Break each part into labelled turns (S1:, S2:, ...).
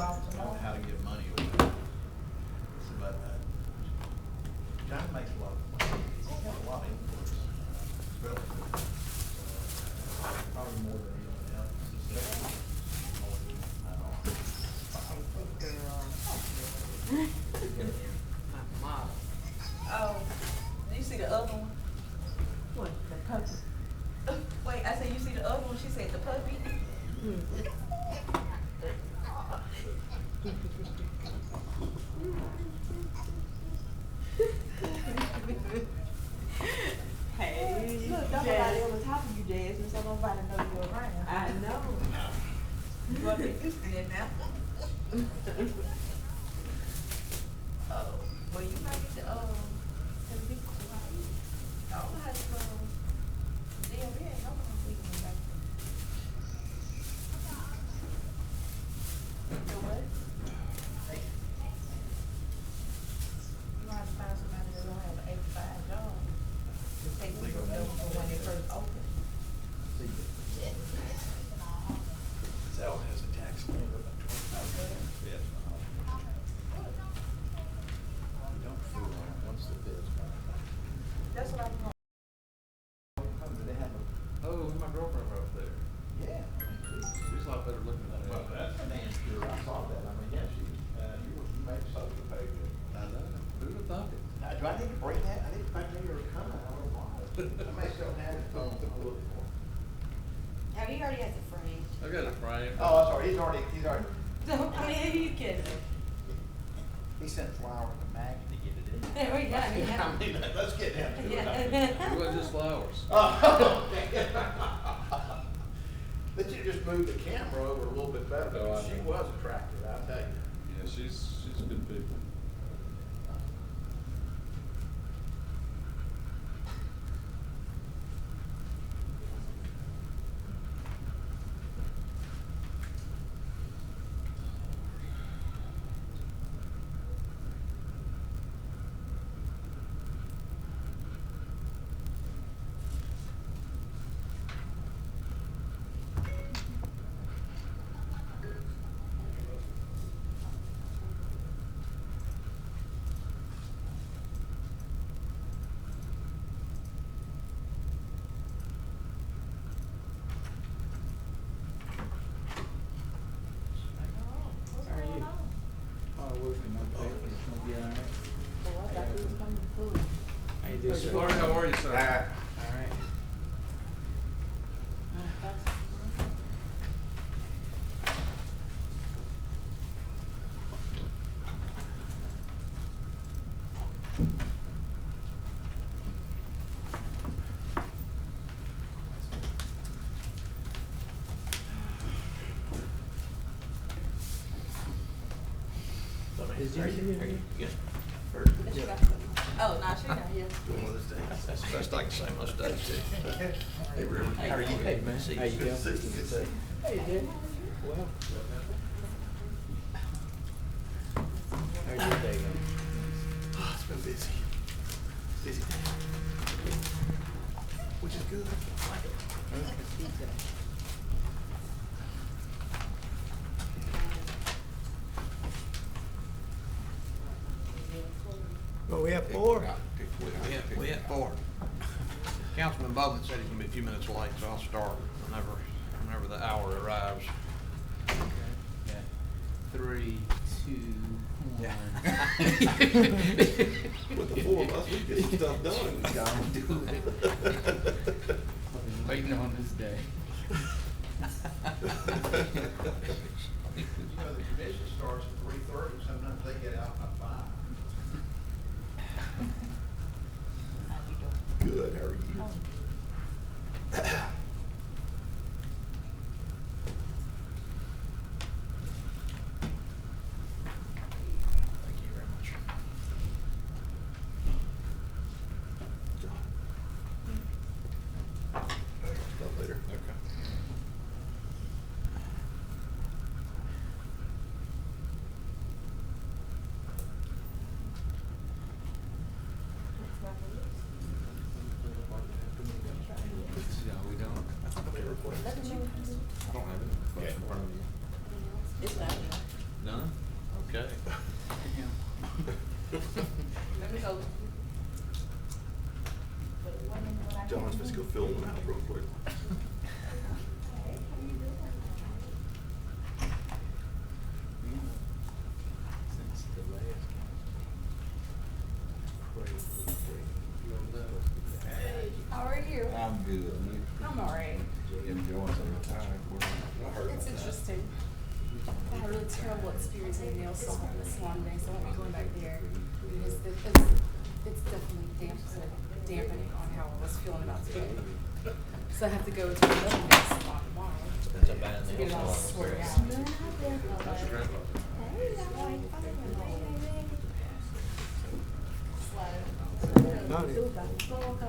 S1: on how to get money away. But John makes a lot of money. He's got a lot of influence. Really. Probably more than anyone else. More than I know.
S2: My model.
S3: Oh, do you see the other one?
S2: What, the puppy?
S3: Wait, I said you see the other one? She said the puppy. Hey,
S2: look, nobody on the top of you, Jasmine, so nobody know you're around. I know.
S3: You want to get used to that now? Oh, well, you might get to be quiet. I don't know how to damn, we ain't no weekend back there. You know what? You gonna have to find somebody that don't have an 8 to 5 job to take them from when they first open.
S1: Zell has a tax lien of about 25. Yes. Don't fool them once the bid's gone.
S3: That's what I'm going.
S1: They have a,
S4: Oh, my girlfriend right there.
S1: yeah.
S4: She's a lot better looking than
S1: Well,
S4: that.
S1: that's an answer. I saw that. I mean, yeah, you made social pay good.
S4: I know. Who would have thought it?
S1: Do I need to bring that? I need to find your comment. I don't know why. I may still have it on the book.
S5: Oh, he already has a frame.
S4: I got a frame.
S1: Oh, I'm sorry. He's already.
S5: Don't, I mean, you kidding?
S1: He sent flowers to Maggie to get it in.
S5: There we go, yeah.
S1: I mean, let's get down to it.
S5: Yeah.
S4: It wasn't just flowers.
S1: Oh, okay. But you just moved the camera over a little bit better.
S4: Oh, I
S1: She
S4: know.
S1: was attractive, I'll tell you.
S4: Yeah, she's a good people.
S2: How are you? Oh, working okay. It's gonna be all right.
S3: Oh, I thought you was coming to food.
S2: How you doing, sir?
S4: Lauren, how are you, sir?
S2: All right. Is Jimmy here?
S3: Oh, no, she not here.
S1: That's the best I can say most days too. Hey, River.
S2: How are you? Hey, man. How you doing?
S1: Good to see you.
S2: Hey, Jimmy. Well. How's your day going?
S1: Oh, it's been busy. Busy. Which is good. I like it.
S6: Well, we have four.
S7: We had four. Councilman Bowman said he's gonna be a few minutes late, so I'll start whenever the hour arrives.
S2: Yeah. 3, 2, 1.
S1: With the four of us, we get some stuff done.
S2: Don't do it. Waiting on this day.
S1: You know, the commission starts at 3:30, sometimes they get out by 5. Good, how are you?
S7: Thank you very much.
S1: Later.
S7: Okay.
S4: Yeah, we don't.
S7: I don't have it in front of you.
S3: It's not here.
S4: None? Okay.
S3: Let me go.
S2: John's just go fill them out real quick.
S1: Since the last
S5: How are you?
S1: I'm good.
S5: I'm alright.
S1: Enjoying some retired work.
S5: It's interesting. I had a really terrible experience in the nail salon this salon day, so I won't be going back there. It's definitely dampening on how I was feeling about today. So I have to go to another nail salon tomorrow.
S4: That's a bad
S5: To get it all sorted out.
S4: That's your grandpa.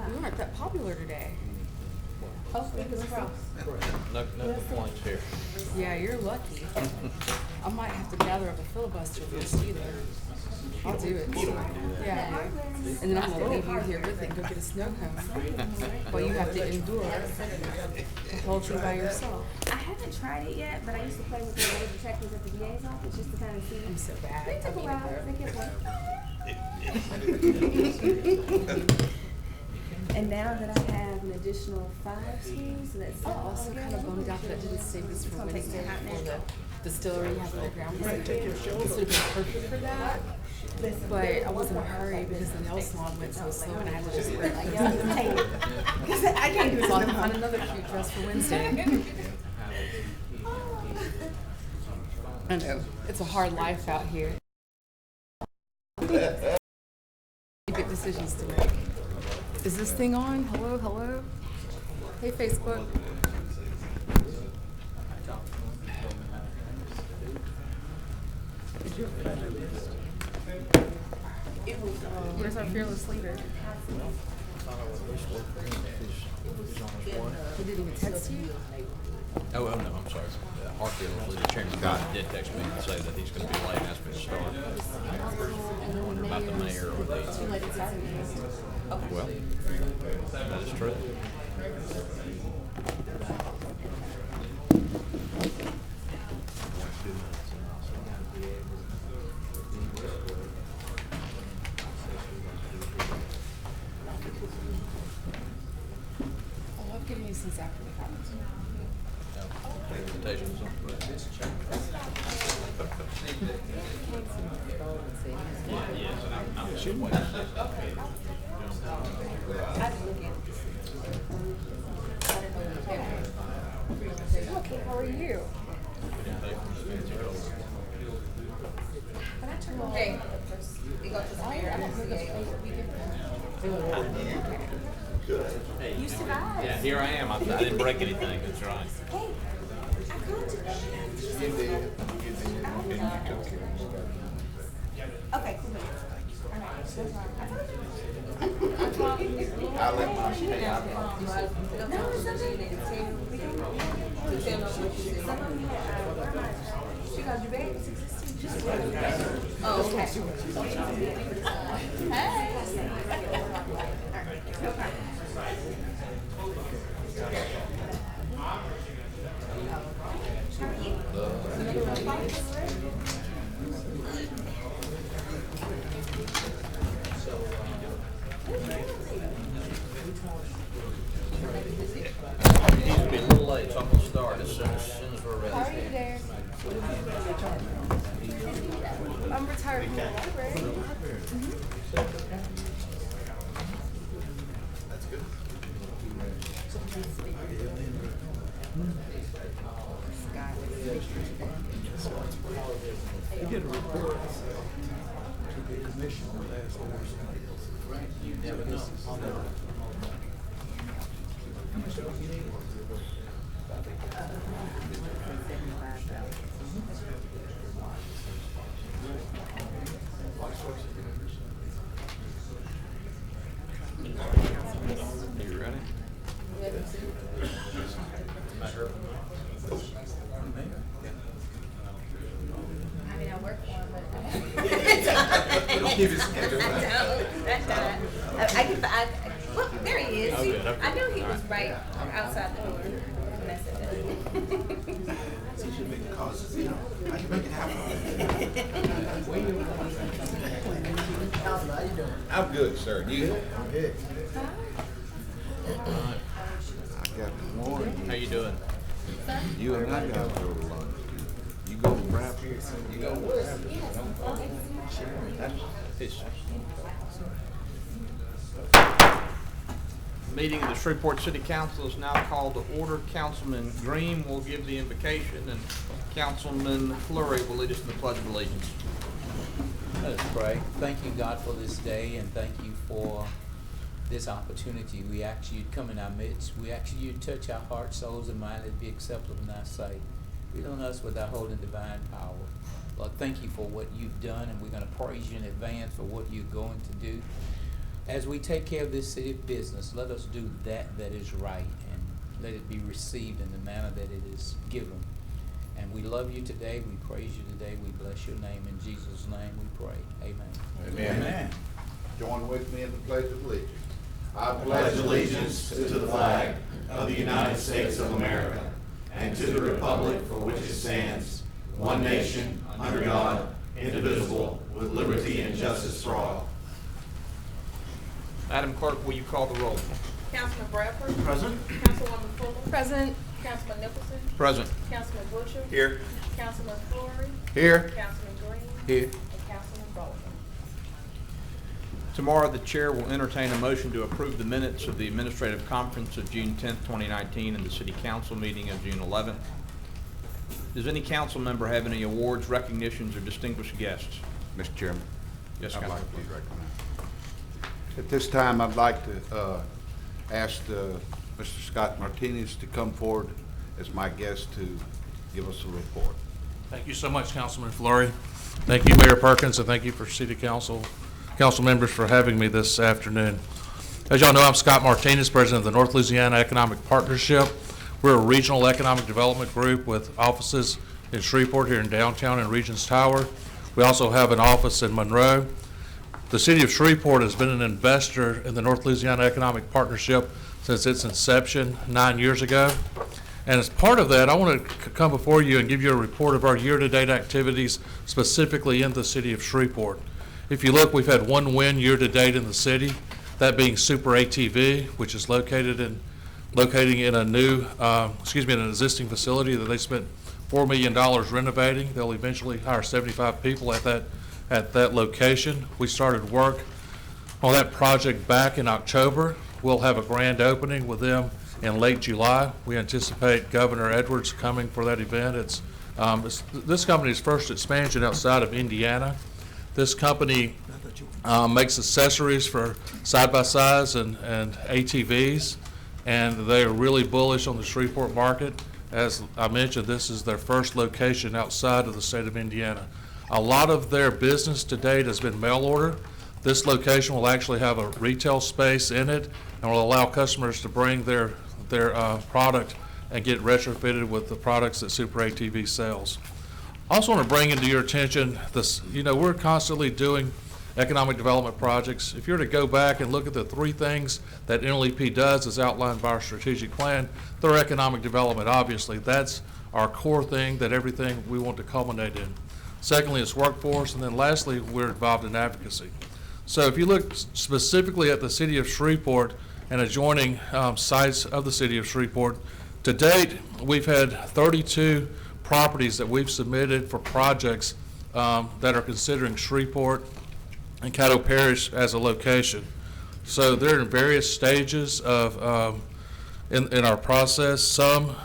S5: You weren't that popular today.
S3: Oh, fingers crossed.
S4: No complaints here.
S5: Yeah, you're lucky. I might have to gather up a filibuster first either. I'll do it. Yeah. And then I'm gonna leave you here with it and go get a snow cone. While you have to endure the whole thing by yourself.
S6: I haven't tried it yet, but I used to play with the metal detectors at the VA's office just to kind of see.
S5: I'm so bad.
S6: They took a while. They kept going. And now that I have an additional 5 screws, so that's
S5: I'm also kind of bummed out that I didn't save this for Wednesday for the distillery having their groundbreaking. This would have been perfect for that. But I was in a hurry because the nail salon went so slow and I had to just sprint.
S6: like, y'all just take it. 'Cause I can't do
S5: So I'll
S6: this.
S5: have to find another cute dress for Wednesday. I know. It's a hard life out here. Big decisions to make. Is this thing on? Hello, hello? Hey, Facebook. Where's our fearless leader? He didn't even text you?
S4: Oh, no, I'm sorry. Hartfield, the chairman, did text me to say that he's gonna be late and asked me to start. Wondering about the mayor or the, well, that is true.
S5: Oh, I've given you since after the conference.
S4: Invitations. Yes, I'm shooting.
S5: Okay, how are you?
S3: Hey, you go to the mayor. I don't see it.
S6: You survived.
S4: Yeah, here I am. I didn't break anything. That's right.
S6: Hey, I called you. Okay, cool.
S2: I let my stay out.
S6: No, it's okay. She got you back.
S3: Oh, okay. Hey.
S4: It needs to be a little late, so I'm gonna start as soon as we're ready.
S5: How are you there? I'm retired from the library.
S2: That's good.
S1: You did a report to the commissioner last Thursday. You never know. How much do you need?
S4: You ready?
S3: I mean, I work for him, but.
S2: Don't give his schedule.
S3: I can, well, there he is.
S4: Oh,
S3: See,
S4: good, okay.
S3: I knew he was right outside the door when I said that.
S1: too big a cause, you know, I can make it happen.
S2: I'm good, sir. You?
S1: I'm good.
S2: I got to warn you.
S7: How you doing?
S2: You and I got to go to lunch. You go to Brad. You go to Brad.
S7: Meeting of the Shreveport City Council is now called to order. Councilman Green will give the invocation, and Councilman Fleury will lead us in the Pledge of Allegiance.
S8: Let us pray. Thank you, God, for this day, and thank you for this opportunity. We ask you to come in our midst. We ask you to touch our hearts, souls, and minds and be acceptable in our sight. Breathe on us with thy holy and divine power. Lord, thank you for what you've done, and we're going to praise you in advance for what you're going to do. As we take care of this city business, let us do that is right, and let it be received in the manner that it is given. And we love you today. We praise you today. We bless your name. In Jesus' name we pray. Amen.
S2: Amen. Join with me in the Pledge of Allegiance. I
S9: pledge allegiance to the flag of the United States of America and to the republic for which it stands, one nation, under God, indivisible, with liberty and justice for all.
S7: Madam Clerk, will you call the roll?
S3: Councilman Bradford.
S1: Present.
S3: Councilwoman Fuller.
S5: Present.
S3: Councilman Nicholson.
S7: Present.
S3: Councilman Butcher.
S2: Here.
S3: Councilman Fleury.
S2: Here.
S3: Councilman Green.
S2: Here.
S3: And Councilman Bowman.
S7: Tomorrow, the chair will entertain a motion to approve the minutes of the Administrative Conference of June 10th, 2019, and the City Council meeting of June 11th. Does any council member have any awards, recognitions, or distinguished guests?
S2: Mr. Chairman.
S7: Yes,
S2: I'd
S7: Councilman.
S2: like to be recognized. At this time, I'd like to ask Mr. Scott Martinez to come forward as my guest to give us a report.
S10: Thank you so much, Councilman Fleury. Thank you, Mayor Perkins, and thank you for City Council members for having me this afternoon. As y'all know, I'm Scott Martinez, President of the North Louisiana Economic Partnership. We're a regional economic development group with offices in Shreveport, here in downtown, and Regents Tower. We also have an office in Monroe. The City of Shreveport has been an investor in the North Louisiana Economic Partnership since its inception 9 years ago. And as part of that, I want to come before you and give you a report of our year-to-date activities, specifically in the City of Shreveport. If you look, we've had one win year-to-date in the city, that being Super ATV, which is locating in a new, an existing facility that they spent $4 million renovating. They'll eventually hire 75 people at that location. We started work on that project back in October. We'll have a grand opening with them in late July. We anticipate Governor Edwards coming for that event. It's this company's first expansion outside of Indiana. This company makes accessories for side-by-sides and ATVs, and they are really bullish on the Shreveport market. As I mentioned, this is their first location outside of the state of Indiana. A lot of their business to date has been mail order. This location will actually have a retail space in it and will allow customers to bring their product and get retrofitted with the products that Super ATV sells. I also want to bring into your attention this, we're constantly doing economic development projects. If you're to go back and look at the three things that NLEP does as outlined by our strategic plan, they're economic development, obviously. That's our core thing, that everything we want to culminate in. Secondly, it's workforce, and then lastly, we're involved in advocacy. So if you look specifically at the City of Shreveport and adjoining sites of the City of Shreveport, to date, we've had 32 properties that we've submitted for projects that are considering Shreveport and Caddo Parish as a location. So they're in various stages of in our process. Some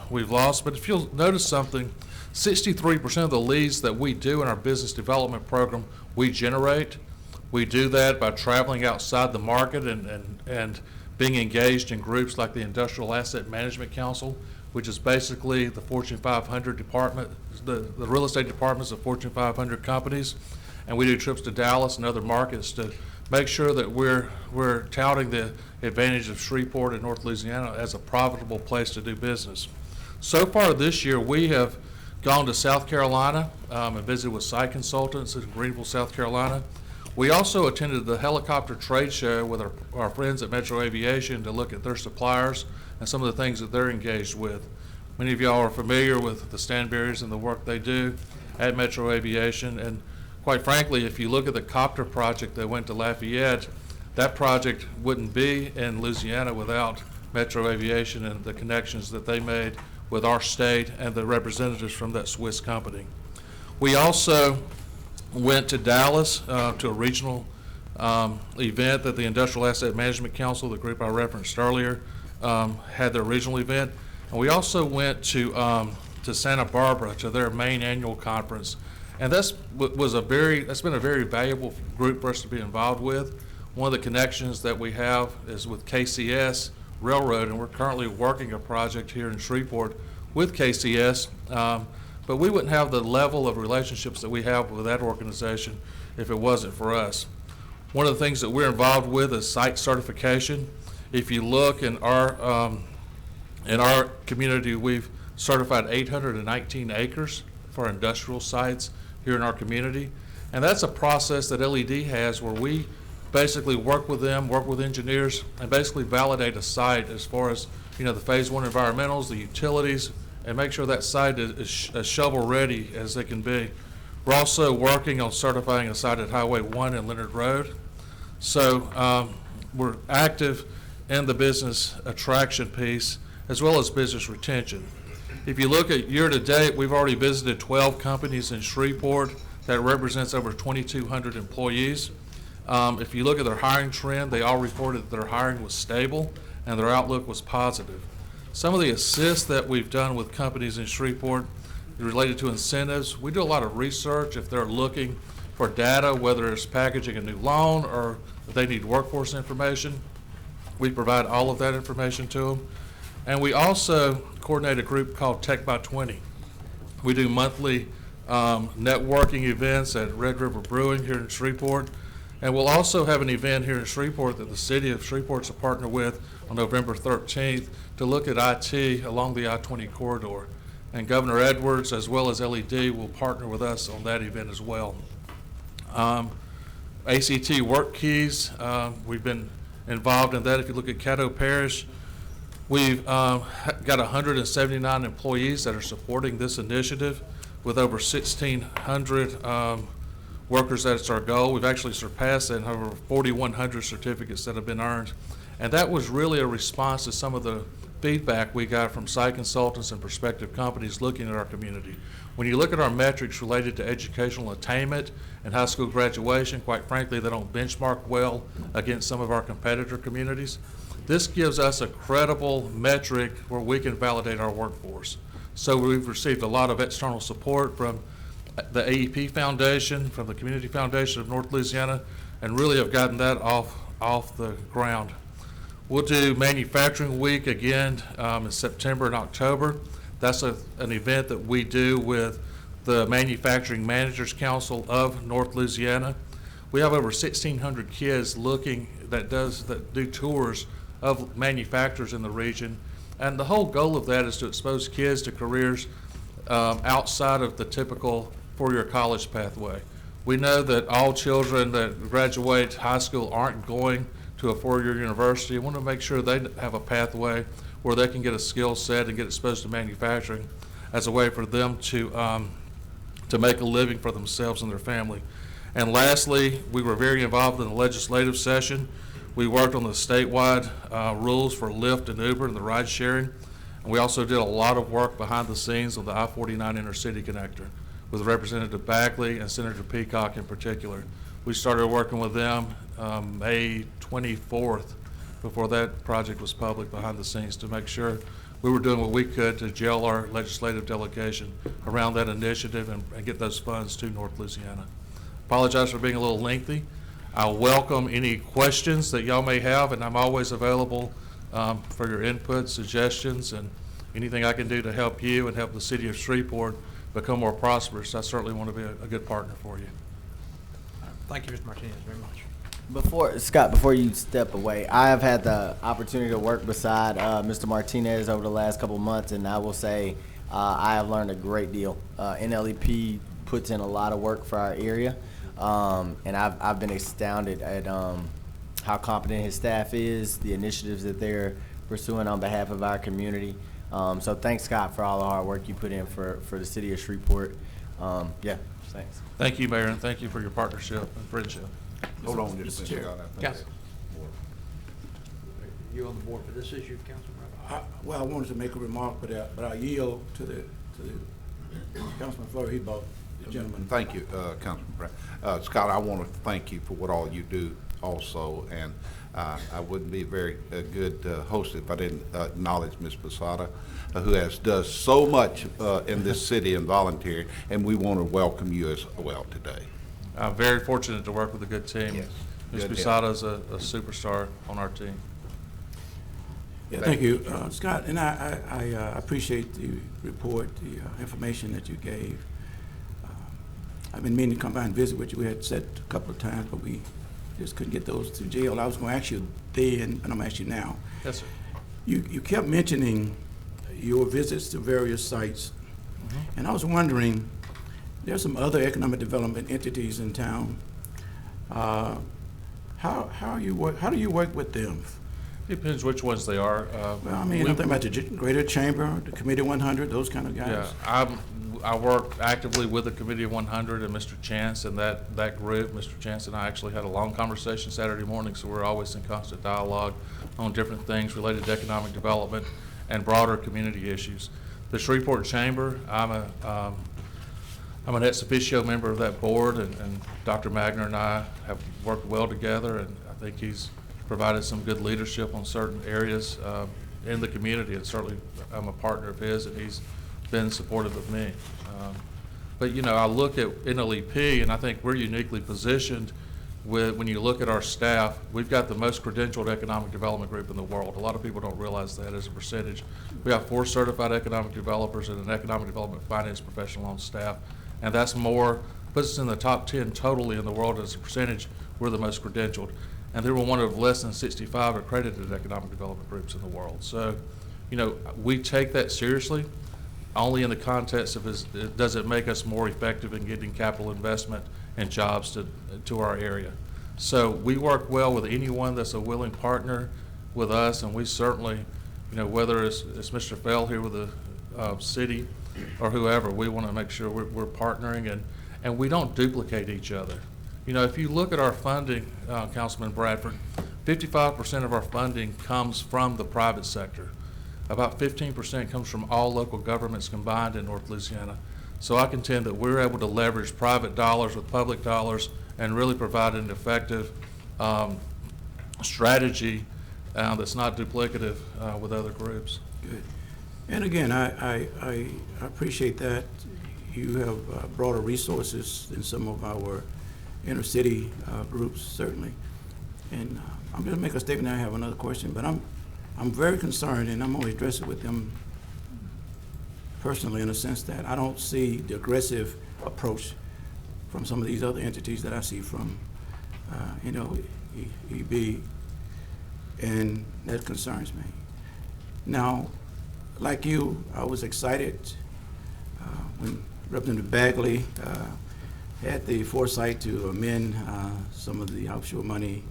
S10: we've lost, but if you'll notice something, 63% of the leads that we do in our business development program, we generate. We do that by traveling outside the market and being engaged in groups like the Industrial Asset Management Council, which is basically the Fortune 500 department, the real estate departments of Fortune 500 companies. And we do trips to Dallas and other markets to make sure that we're touting the advantage of Shreveport and North Louisiana as a profitable place to do business. So far this year, we have gone to South Carolina and visited with site consultants in Greenville, South Carolina. We also attended the helicopter trade show with our friends at Metro Aviation to look at their suppliers and some of the things that they're engaged with. Many of y'all are familiar with the Stanberries and the work they do at Metro Aviation. And quite frankly, if you look at the copter project that went to Lafayette, that project wouldn't be in Louisiana without Metro Aviation and the connections that they made with our state and the representatives from that Swiss company. We also went to Dallas to a regional event that the Industrial Asset Management Council, the group I referenced earlier, had their regional event. And we also went to Santa Barbara to their main annual conference. And that's been a very valuable group for us to be involved with. One of the connections that we have is with KCS Railroad, and we're currently working a project here in Shreveport with KCS. But we wouldn't have the level of relationships that we have with that organization if it wasn't for us. One of the things that we're involved with is site certification. If you look in our community, we've certified 819 acres for industrial sites here in our community. And that's a process that LED has where we basically work with them, work with engineers, and basically validate a site as far as, the phase 1 environmentals, the utilities, and make sure that site is as shovel ready as they can be. We're also working on certifying a site at Highway 1 and Leonard Road. So we're active in the business attraction piece as well as business retention. If you look at year to date, we've already visited 12 companies in Shreveport. That represents over 2,200 employees. If you look at their hiring trend, they all reported that their hiring was stable and their outlook was positive. Some of the assists that we've done with companies in Shreveport related to incentives, we do a lot of research if they're looking for data, whether it's packaging a new loan or if they need workforce information. We provide all of that information to them. And we also coordinate a group called Tech by 20. We do monthly networking events at Red River Brewing here in Shreveport. And we'll also have an event here in Shreveport that the city of Shreveport's a partner with on November 13th to look at IT along the I-20 corridor. And Governor Edwards, as well as LED, will partner with us on that event as well. ACT Work Keys, we've been involved in that. If you look at Caddo Parish, we've got 179 employees that are supporting this initiative with over 1,600 workers. That's our goal. We've actually surpassed that, over 4,100 certificates that have been earned. And that was really a response to some of the feedback we got from site consultants and prospective companies looking at our community. When you look at our metrics related to educational attainment and high school graduation, quite frankly, they don't benchmark well against some of our competitor communities. This gives us a credible metric where we can validate our workforce. So we've received a lot of external support from the AEP Foundation, from the Community Foundation of North Louisiana, and really have gotten that off the ground. We'll do Manufacturing Week again in September and October. That's an event that we do with the Manufacturing Managers Council of North Louisiana. We have over 1,600 kids that do tours of manufacturers in the region. And the whole goal of that is to expose kids to careers outside of the typical four-year college pathway. We know that all children that graduate high school aren't going to a four-year university. We want to make sure they have a pathway where they can get a skill set and get exposed to manufacturing as a way for them to make a living for themselves and their family. And lastly, we were very involved in the legislative session. We worked on the statewide rules for Lyft and Uber and the ride sharing. And we also did a lot of work behind the scenes on the I-49 intercity connector with Representative Bagley and Senator Peacock in particular. We started working with them May 24th before that project was public behind the scenes to make sure we were doing what we could to gel our legislative delegation around that initiative and get those funds to North Louisiana. Apologize for being a little lengthy. I welcome any questions that y'all may have, and I'm always available for your input, suggestions, and anything I can do to help you and help the city of Shreveport become more prosperous. I certainly want to be a good partner for you.
S7: Thank you, Mr. Martinez, very much.
S11: Before you step away, I have had the opportunity to work beside Mr. Martinez over the last couple of months, and I will say I have learned a great deal. NLEP puts in a lot of work for our area, and I've been astounded at how competent his staff is, the initiatives that they're pursuing on behalf of our community. So thanks, Scott, for all the hard work you put in for the city of Shreveport. Yeah, thanks.
S10: Thank you, Mayor, and thank you for your partnership and friendship.
S2: Hold on just a minute, Scott. I think
S10: Yes.
S7: You on the board for this issue, Councilman?
S12: Well, I wanted to make a remark, but I yield to the Councilman Fleury, he bought the gentleman.
S2: Thank you, Councilman Brown. Scott, I want to thank you for what all you do also, and I wouldn't be a very good host if I didn't acknowledge Ms. Posada, who does so much in this city and volunteering, and we want to welcome you as well today.
S10: I'm very fortunate to work with a good team.
S2: Yes.
S10: Ms.
S2: Good
S10: Posada is a superstar on our team.
S12: Yeah, thank you, Scott, and I appreciate the report, the information that you gave. I've been meaning to come by and visit with you. We had said a couple of times, but we just couldn't get those to jail. I was going to ask you then, and I'm asking you now.
S10: Yes, sir.
S12: You kept mentioning your visits to various sites, and I was wondering, there's some other economic development entities in town. How do you work with them?
S10: Depends which ones they are.
S12: Well, I mean, I'm thinking about the Greater Chamber, the Committee 100, those kind of guys.
S10: Yeah, I work actively with the Committee of 100 and Mr. Chance and that group. Mr. Chance and I actually had a long conversation Saturday morning, so we're always in constant dialogue on different things related to economic development and broader community issues. The Shreveport Chamber, I'm an ex officio member of that board, and Dr. Magner and I have worked well together, and I think he's provided some good leadership on certain areas in the community, and certainly I'm a partner of his, and he's been supportive of me. But you know, I look at NLEP, and I think we're uniquely positioned when you look at our staff. We've got the most credentialed economic development group in the world. A lot of people don't realize that as a percentage. We have 4 certified economic developers and an economic development finance professional on staff, and that's puts us in the top 10 totally in the world as a percentage. We're the most credentialed. And they were one of less than 65 accredited economic development groups in the world. So, you know, we take that seriously, only in the context of does it make us more effective in getting capital investment and jobs to our area. So we work well with anyone that's a willing partner with us, and we certainly, you know, whether it's Mr. Fell here with the city or whoever, we want to make sure we're partnering and we don't duplicate each other. You know, if you look at our funding, Councilman Bradford, 55% of our funding comes from the private sector. About 15% comes from all local governments combined in North Louisiana. So I contend that we're able to leverage private dollars with public dollars and really provide an effective strategy that's not duplicative with other groups.
S12: Good. And again, I appreciate that. You have broader resources than some of our inner city groups, certainly. And I'm going to make a statement. I have another question, but I'm very concerned, and I'm going to address it with them personally in a sense that I don't see the aggressive approach from some of these other entities that I see from, EB, and that concerns me. Now, like you, I was excited when Representative Bagley had the foresight to amend some of the offshore money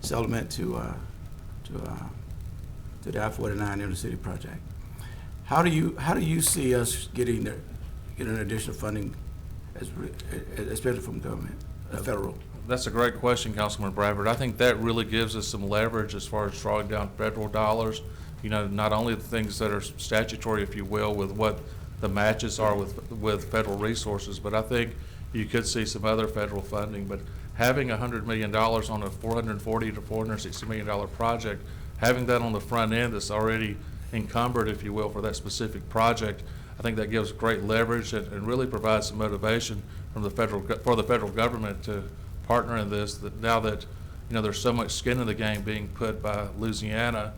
S12: settlement to the I-49 inner city project. How do you see us getting additional funding, especially from government, federal?
S10: That's a great question, Councilman Bradford. I think that really gives us some leverage as far as drawing down federal dollars. You know, not only the things that are statutory, if you will, with what the matches are with federal resources, but I think you could see some other federal funding. But having $100 million on a $440 to $460 million project, having that on the front end that's already encumbered, if you will, for that specific project, I think that gives great leverage and really provides some motivation for the federal government to partner in this. That now that there's so much skin in the game being put by Louisiana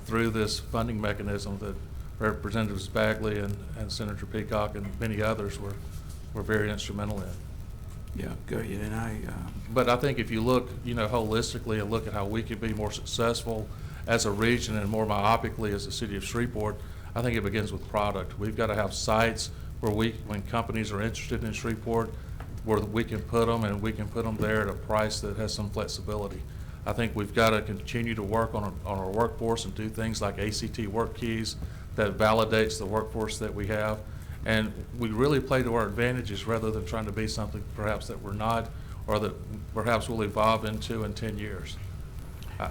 S10: through this funding mechanism that Representatives Bagley and Senator Peacock and many others were very instrumental in.
S12: Yeah, good. And
S10: But I think if you look, holistically and look at how we can be more successful as a region and more myopically as the city of Shreveport, I think it begins with product. We've got to have sites where when companies are interested in Shreveport, where we can put them, and we can put them there at a price that has some flexibility. I think we've got to continue to work on our workforce and do things like ACT work keys that validates the workforce that we have. And we really play to our advantages rather than trying to be something perhaps that we're not, or that perhaps we'll evolve into in 10 years.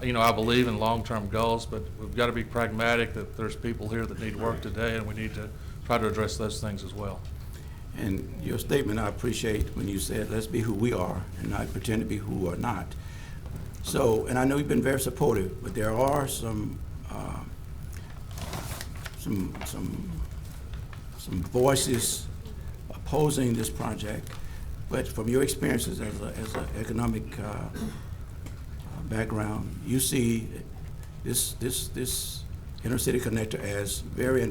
S10: You know, I believe in long-term goals, but we've got to be pragmatic that there's people here that need work today, and we need to try to address those things as well.
S12: And your statement, I appreciate when you said, let's be who we are and not pretend to be who we are not. So, and I know you've been very supportive, but there are some voices opposing this project. But from your experiences as an economic background, you see this intercity connector as very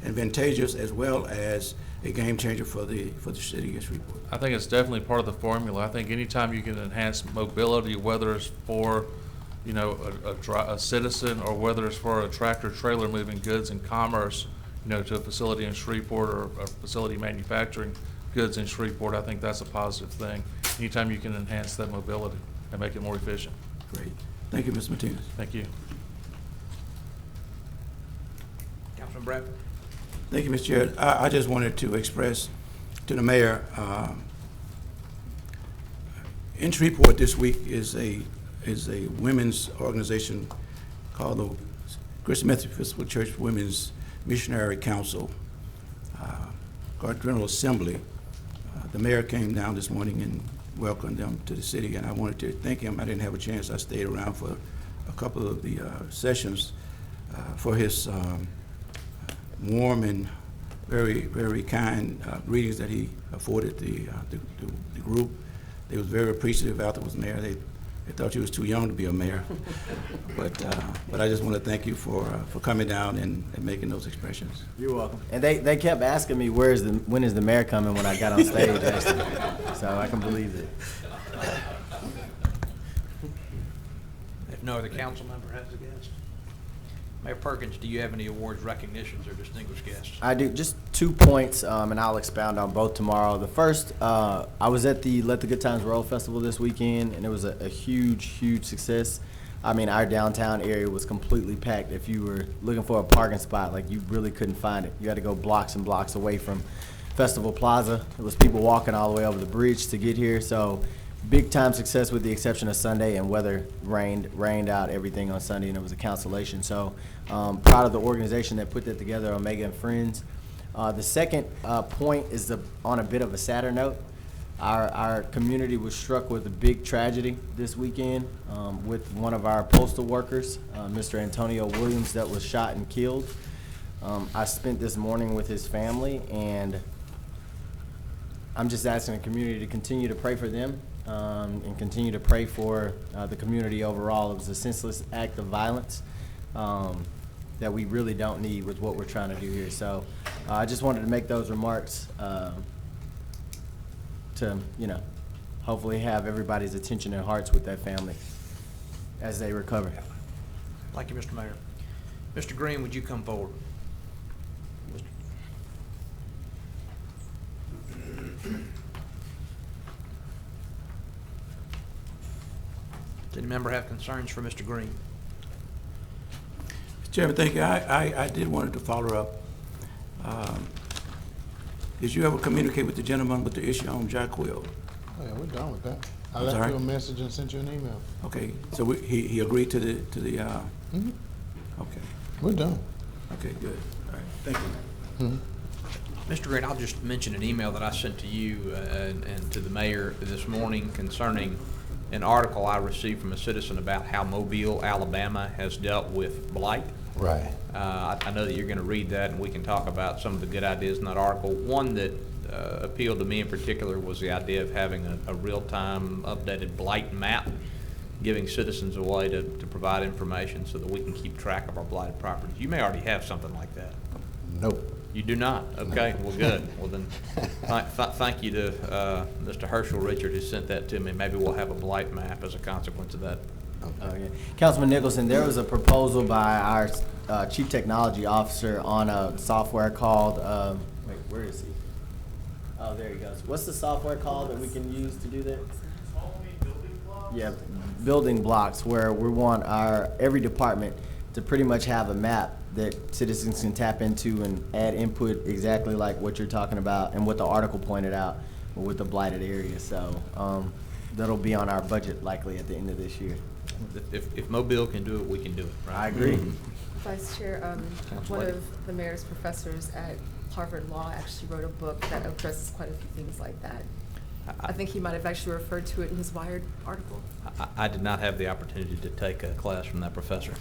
S12: advantageous as well as a game changer for the city of Shreveport.
S10: I think it's definitely part of the formula. I think anytime you can enhance mobility, whether it's for, you know, a citizen or whether it's for a tractor trailer moving goods and commerce, you know, to a facility in Shreveport or a facility manufacturing goods in Shreveport, I think that's a positive thing. Anytime you can enhance that mobility and make it more efficient.
S12: Great. Thank you, Mr. Martinez.
S10: Thank you.
S7: Councilman Bradford?
S12: Thank you, Mr. Chair. I just wanted to express to the mayor, in Shreveport this week is a women's organization called the Christian Methodist Episcopal Church Women's Missionary Council, General Assembly. The mayor came down this morning and welcomed them to the city, and I wanted to thank him. I didn't have a chance. I stayed around for a couple of the sessions for his warm and very, very kind greetings that he afforded the group. They was very appreciative afterwards, Mayor. They thought you was too young to be a mayor. But I just want to thank you for coming down and making those expressions.
S11: You're welcome. And they kept asking me when is the mayor coming when I got on stage, actually. So I can believe it.
S7: If no other council member has a guest. Mayor Perkins, do you have any awards, recognitions, or distinguished guests?
S11: I do. Just 2 points, and I'll expound on both tomorrow. The first, I was at the Let the Good Times Roll Festival this weekend, and it was a huge, huge success. I mean, our downtown area was completely packed. If you were looking for a parking spot, like, you really couldn't find it. You had to go blocks and blocks away from Festival Plaza. It was people walking all the way over the bridge to get here. So big time success with the exception of Sunday, and weather rained out everything on Sunday, and it was a cancellation. So proud of the organization that put that together, Omega and Friends. The second point is on a bit of a sadder note. Our community was struck with a big tragedy this weekend with one of our postal workers, Mr. Antonio Williams, that was shot and killed. I spent this morning with his family, and I'm just asking the community to continue to pray for them and continue to pray for the community overall. It was a senseless act of violence that we really don't need with what we're trying to do here. So I just wanted to make those remarks to, you know, hopefully have everybody's attention and hearts with that family as they recover.
S7: Thank you, Mr. Mayor. Mr. Green, would you come forward? Does any member have concerns for Mr. Green?
S12: Mr. Chairman, thank you. I did wanted to follow up. Did you ever communicate with the gentleman with the issue on Jack Quill?
S13: Oh, yeah, we're done with that. I
S12: I'm
S13: left
S12: sorry?
S13: you a message and sent you an email.
S12: Okay, so he agreed to the
S13: Mhm.
S12: okay.
S13: We're done.
S12: Okay, good. All right, thank you.
S13: Mhm.
S7: Mr. Green, I'll just mention an email that I sent to you and to the mayor this morning concerning an article I received from a citizen about how Mobile, Alabama has dealt with blight.
S13: Right.
S7: I know that you're going to read that, and we can talk about some of the good ideas in that article. One that appealed to me in particular was the idea of having a real-time updated blight map, giving citizens a way to provide information so that we can keep track of our blighted properties. You may already have something like that.
S13: Nope.
S7: You do not? Okay, well, good. Well, then, thank you to Mr. Herschel Richard who sent that to me. Maybe we'll have a blight map as a consequence of that.
S11: Yeah. Councilman Nicholson, there was a proposal by our Chief Technology Officer on a software called, wait, where is he? Oh, there he goes. What's the software called that we can use to do that? Yeah, building blocks, where we want every department to pretty much have a map that citizens can tap into and add input exactly like what you're talking about and what the article pointed out with the blighted area. So that'll be on our budget likely at the end of this year.
S7: If Mobile can do it, we can do it, right?
S11: I agree.
S5: Vice Chair, one
S7: Lady.
S5: of the mayor's professors at Harvard Law actually wrote a book that addresses quite a few things like that. I think he might have actually referred to it in his Wired article.
S7: I did not have the opportunity to take a class from that professor.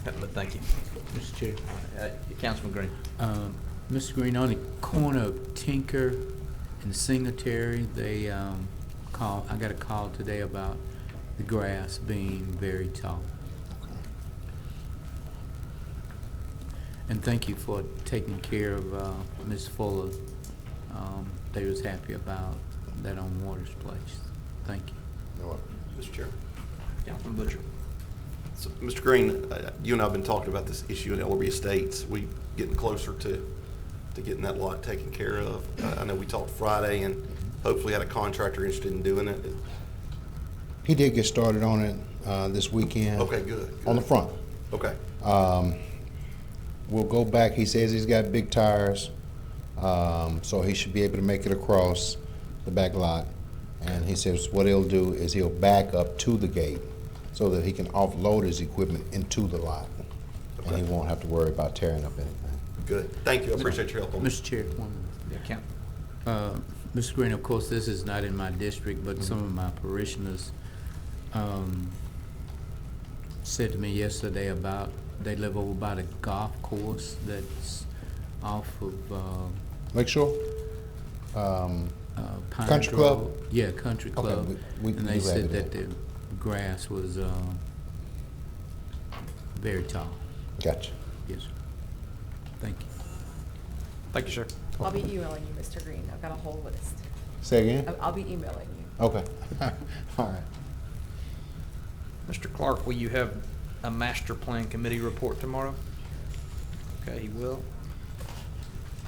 S7: But thank you.
S8: Mr. Chair.
S7: Councilman Green.
S8: Mr. Green, on the corner of Tinker and Singletary, they I got a call today about the grass being very tall. And thank you for taking care of Ms. Fuller. They was happy about that on Waters Place. Thank you.
S13: You're welcome.
S9: Mr. Chair.
S7: Councilman Butcher.
S9: So, Mr. Green, you and I have been talking about this issue in LRB Estates. We getting closer to getting that lot taken care of. I know we talked Friday and hopefully had a contractor interested in doing it.
S13: He did get started on it this weekend.
S9: Okay, good.
S13: On the front.
S9: Okay.
S13: We'll go back. He says he's got big tires, so he should be able to make it across the back lot. And he says what he'll do is he'll back up to the gate so that he can offload his equipment into the lot.
S9: Okay.
S13: And he won't have to worry about tearing up anything.
S9: Good. Thank you. I appreciate your help on this.
S8: Mr. Chair, one
S7: Yeah, Count.
S8: minute. Mr. Green, of course, this is not in my district, but some of my parishioners said to me yesterday about they live over by the golf course that's off of
S13: Lakeshore?
S8: Pine
S13: Country
S8: Grove.
S13: Club?
S8: Yeah, Country Club.
S13: we
S8: And
S13: do
S8: they
S13: have
S8: said
S13: it
S8: that
S13: there.
S8: the grass was very tall.
S13: Gotcha.
S8: Yes, sir. Thank you.
S7: Thank you, sir.
S5: I'll be emailing you, Mr. Green. I've got a whole list.
S13: Say again?
S5: I'll be emailing you.
S13: Okay. All right.
S7: Mr. Clark, will you have a master plan committee report tomorrow? Okay, he will.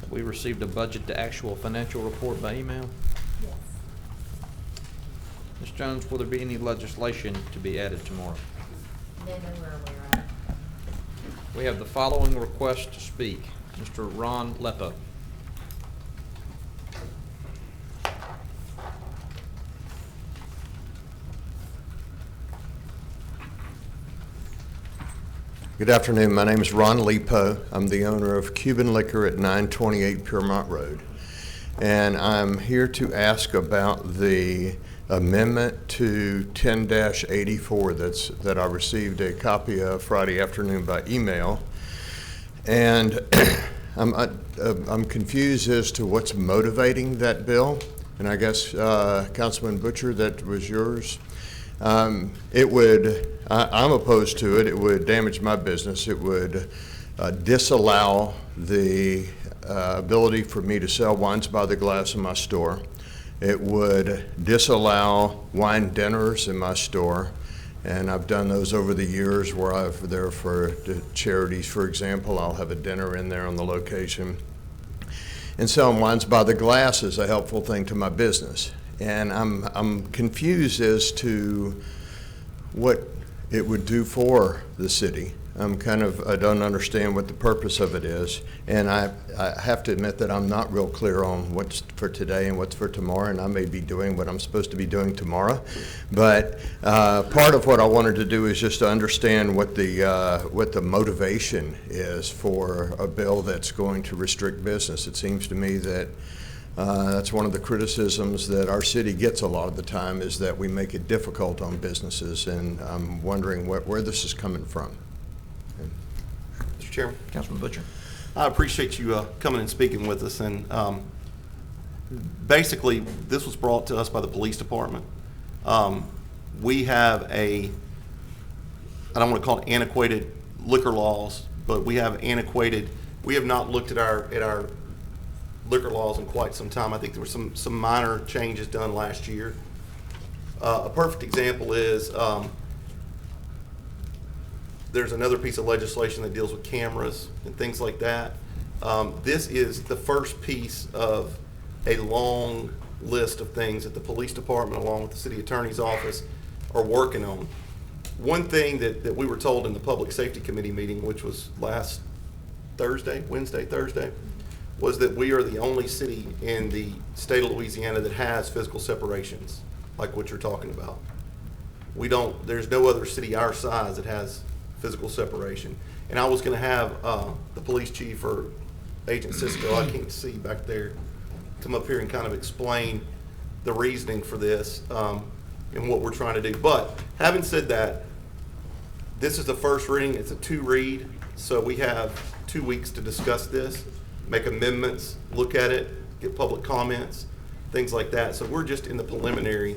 S7: Have we received a budget to actual financial report by email?
S3: Yes.
S7: Ms. Jones, will there be any legislation to be added tomorrow?
S3: None that we're aware of.
S7: We have the following request to speak. Mr. Ron Leppo.
S14: Good afternoon. My name is Ron Lepo. I'm the owner of Cuban Liquor at 928 Piermont Road. And I'm here to ask about the amendment to 10-84 that I received a copy of Friday afternoon by email. And I'm confused as to what's motivating that bill. And I guess, Councilman Butcher, that was yours. It would, I'm opposed to it. It would damage my business. It would disallow the ability for me to sell wines by the glass in my store. It would disallow wine dinners in my store. And I've done those over the years where I've there for charities, for example. I'll have a dinner in there on the location. And selling wines by the glass is a helpful thing to my business. And I'm confused as to what it would do for the city. I don't understand what the purpose of it is. And I have to admit that I'm not real clear on what's for today and what's for tomorrow, and I may be doing what I'm supposed to be doing tomorrow. But part of what I wanted to do is just to understand what the motivation is for a bill that's going to restrict business. It seems to me that that's one of the criticisms that our city gets a lot of the time, is that we make it difficult on businesses, and I'm wondering where this is coming from.
S9: Mr. Chairman.
S7: Councilman Butcher.
S9: I appreciate you coming and speaking with us. And basically, this was brought to us by the police department. We have I don't want to call it antiquated liquor laws, but we have not looked at our liquor laws in quite some time. I think there were some minor changes done last year. A perfect example is there's another piece of legislation that deals with cameras and things like that. This is the first piece of a long list of things that the police department, along with the city attorney's office, are working on.
S15: one thing that we were told in the Public Safety Committee meeting, which was last Wednesday, Thursday, was that we are the only city in the state of Louisiana that has physical separations, like what you're talking about. There's no other city our size that has physical separation. And I was gonna have the police chief or Agent Cisco, I can't see back there, come up here and kind of explain the reasoning for this and what we're trying to do. But having said that, this is the first reading. It's a 2-read, so we have 2 weeks to discuss this, make amendments, look at it, get public comments, things like that. So we're just in the preliminary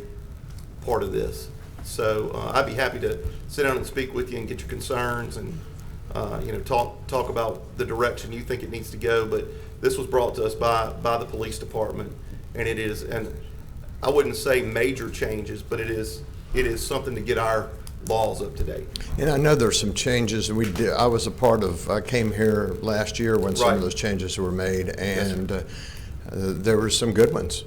S15: part of this. So I'd be happy to sit down and speak with you and get your concerns and talk about the direction you think it needs to go. But this was brought to us by the police department, and it is, and I wouldn't say major changes, but it is something to get our laws up to date.
S14: And I know there's some changes, and I came here last year when some of those changes were made, and there were some good ones.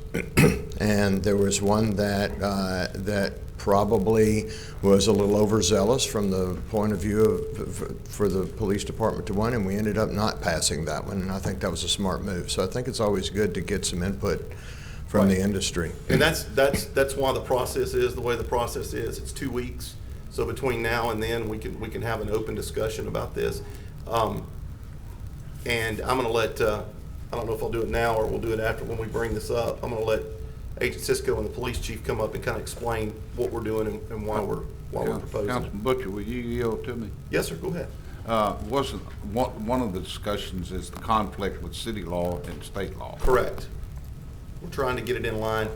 S14: And there was one that probably was a little overzealous from the point of view for the police department to win, and we ended up not passing that one, and I think that was a smart move. So I think it's always good to get some input from the industry.
S15: And that's why the process is the way the process is. It's 2 weeks. So between now and then, we can have an open discussion about this. And I'm going to let, I don't know if I'll do it now or we'll do it after when we bring this up. I'm going to let Agent Cisco and the police chief come up and kind of explain what we're doing and why we're proposing.
S2: Councilman Butcher, will you yield to me?
S15: Yes, sir. Go ahead.
S2: Wasn't one of the discussions is the conflict with city law and state law?
S15: Correct. We're trying to get it in line.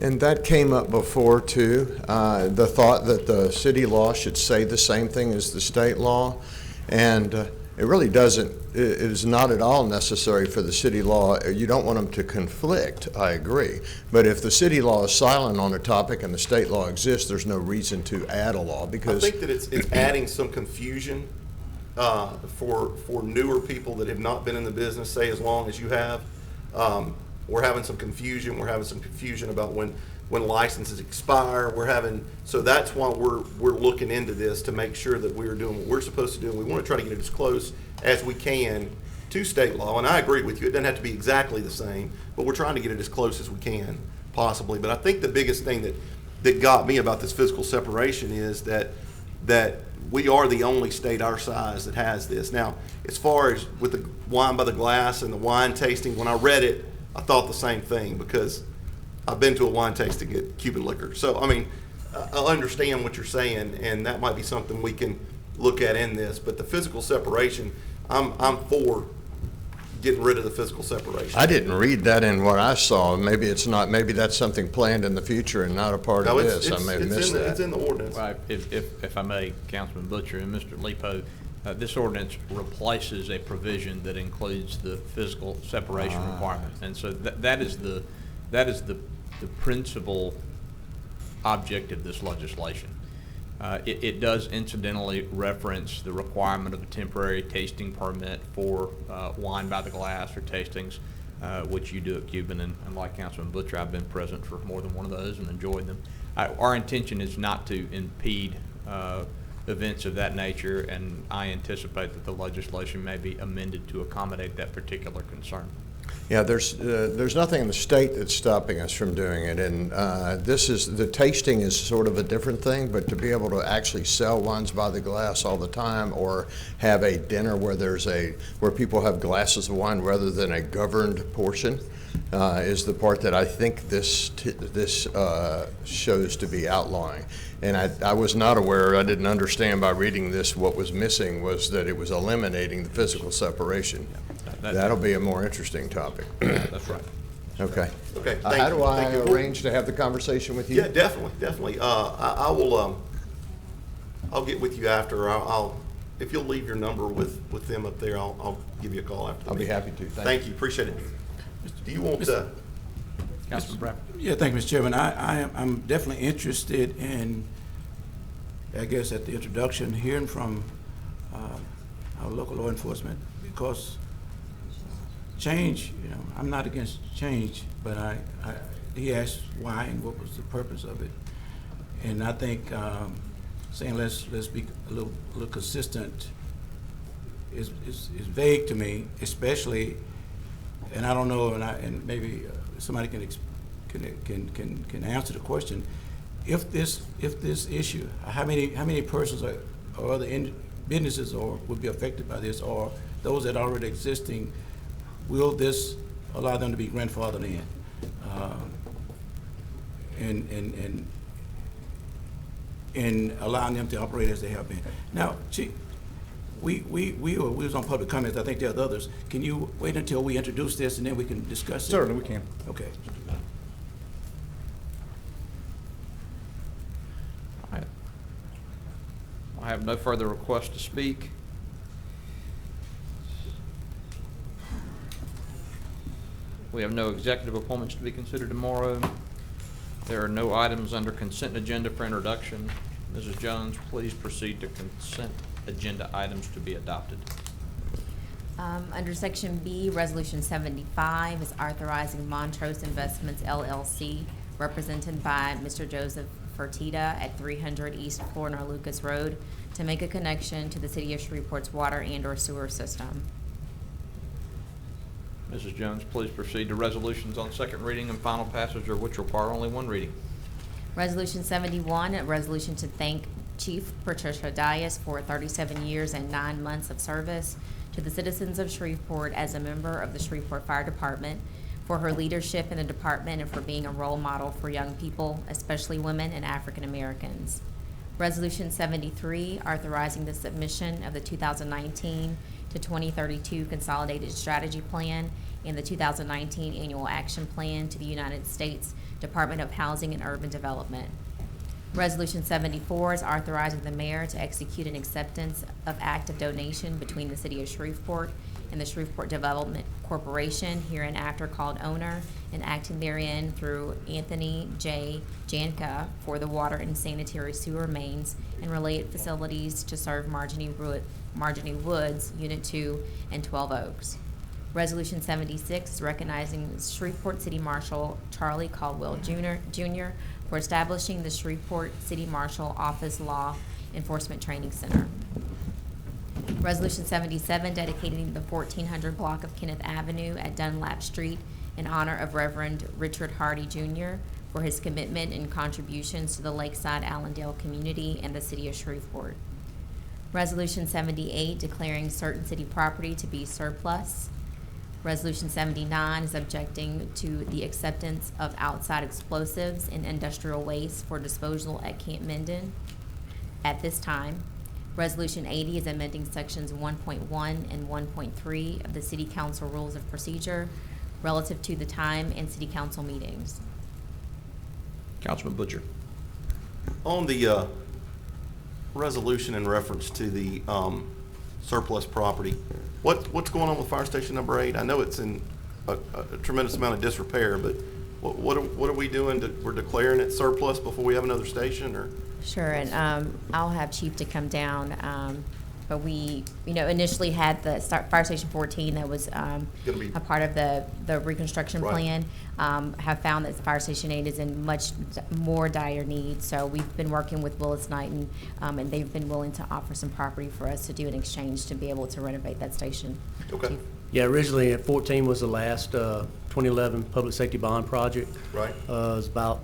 S14: And that came up before too, the thought that the city law should say the same thing as the state law. And it really doesn't, it is not at all necessary for the city law. You don't want them to conflict, I agree. But if the city law is silent on a topic and the state law exists, there's no reason to add a law, because
S15: I think that it's adding some confusion for newer people that have not been in the business, say as long as you have. We're having some confusion. We're having some confusion about when licenses expire. So that's why we're looking into this, to make sure that we're doing what we're supposed to do. And we want to try to get it as close as we can to state law. And I agree with you. It doesn't have to be exactly the same, but we're trying to get it as close as we can, possibly. But I think the biggest thing that got me about this physical separation is that we are the only state our size that has this. Now, as far as with the wine by the glass and the wine tasting, when I read it, I thought the same thing, because I've been to a wine tasting at Cuban Liquor. So, I mean, I understand what you're saying, and that might be something we can look at in this. But the physical separation, I'm for getting rid of the physical separation.
S14: I didn't read that in what I saw. Maybe it's not. Maybe that's something planned in the future and not a part of this. I may have missed that.
S15: It's in the ordinance.
S7: Right. If I may, Councilman Butcher and Mr. Lepo, this ordinance replaces a provision that includes the physical separation requirement, and so that is the principal object of this legislation. It does incidentally reference the requirement of a temporary tasting permit for wine by the glass or tastings, which you do at Cuban, and like Councilman Butcher, I've been present for more than one of those and enjoyed them. Our intention is not to impede events of that nature, and I anticipate that the legislation may be amended to accommodate that particular concern.
S14: Yeah, there's nothing in the state that's stopping us from doing it, and the tasting is sort of a different thing, but to be able to actually sell wines by the glass all the time, or have a dinner where people have glasses of wine rather than a governed portion, is the part that I think this shows to be outlawing. And I was not aware, I didn't understand by reading this, what was missing was that it was eliminating the physical separation. That'll be a more interesting topic.
S7: That's right.
S14: Okay.
S15: Okay.
S14: How do I arrange to have the conversation with you?
S15: Yeah, definitely. I will. I'll get with you after. If you'll leave your number with them up there, I'll give you a call after.
S14: I'll be happy to.
S15: Thank you. Appreciate it. Do you want to?
S7: Councilman Brown.
S12: Yeah, thank you, Mr. Chairman. I'm definitely interested in, I guess, at the introduction, hearing from our local law enforcement, because change, I'm not against change, but he asked why and what was the purpose of it. And I think saying let's be a little consistent is vague to me, especially, and I don't know, and maybe somebody can answer the question. If this issue, how many persons or other businesses would be affected by this, or those that are already existing, will this allow them to be grandfathered in? And allowing them to operate as they have been. Now, Chief, we was on public comments. I think there are others. Can you wait until we introduce this and then we can discuss it?
S7: Certainly, we can.
S12: Okay.
S7: All right. I have no further requests to speak. We have no executive appointments to be considered tomorrow. There are no items under consent agenda for introduction. Mrs. Jones, please proceed to consent agenda items to be adopted.
S16: Under Section B, Resolution 75 is authorizing Montrose Investments LLC, represented by Mr. Joseph Fertitta at 300 East Corner Lucas Road, to make a connection to the City of Shreveport's water and/or sewer system.
S7: Mrs. Jones, please proceed to resolutions on second reading and final passage, or which require only one reading.
S16: Resolution 71, a resolution to thank Chief Patricia Dias for 37 years and 9 months of service to the citizens of Shreveport as a member of the Shreveport Fire Department, for her leadership in the department and for being a role model for young people, especially women and African Americans. Resolution 73, authorizing the submission of the 2019 to 2032 Consolidated Strategy Plan and the 2019 Annual Action Plan to the United States Department of Housing and Urban Development. Resolution 74 is authorizing the mayor to execute an acceptance of act of donation between the City of Shreveport and the Shreveport Development Corporation, hereinafter called owner, and acting therein through Anthony J. Janka for the water and sanitary sewer mains and related facilities to serve Marginey Woods, Unit 2, and 12 Oaks. Resolution 76 is recognizing Shreveport City Marshal Charlie Caldwell Jr. for establishing the Shreveport City Marshal Office Law Enforcement Training Center. Resolution 77, dedicating the 1400 block of Kenneth Avenue at Dunlap Street in honor of Reverend Richard Hardy Jr. for his commitment and contributions to the Lakeside Allendale community and the City of Shreveport. Resolution 78, declaring certain city property to be surplus. Resolution 79 is objecting to the acceptance of outside explosives and industrial waste for disposal at Camp Minden at this time. Resolution 80 is amending sections 1.1 and 1.3 of the City Council Rules of Procedure relative to the time and City Council meetings.
S7: Councilman Butcher.
S15: On the resolution in reference to the surplus property, what's going on with Fire Station number 8? I know it's in a tremendous amount of disrepair, but what are we doing? We're declaring it surplus before we have another station, or?
S16: Sure, and I'll have Chief to come down. But we, initially had the Fire Station 14 that was a part of the reconstruction plan. Have found that Fire Station 8 is in much more dire need. So we've been working with Willis Knighton, and they've been willing to offer some property for us to do an exchange to be able to renovate that station.
S15: Okay.
S16: Chief?
S17: Yeah, originally 14 was the last 2011 public safety bond project.
S15: Right.
S17: It was about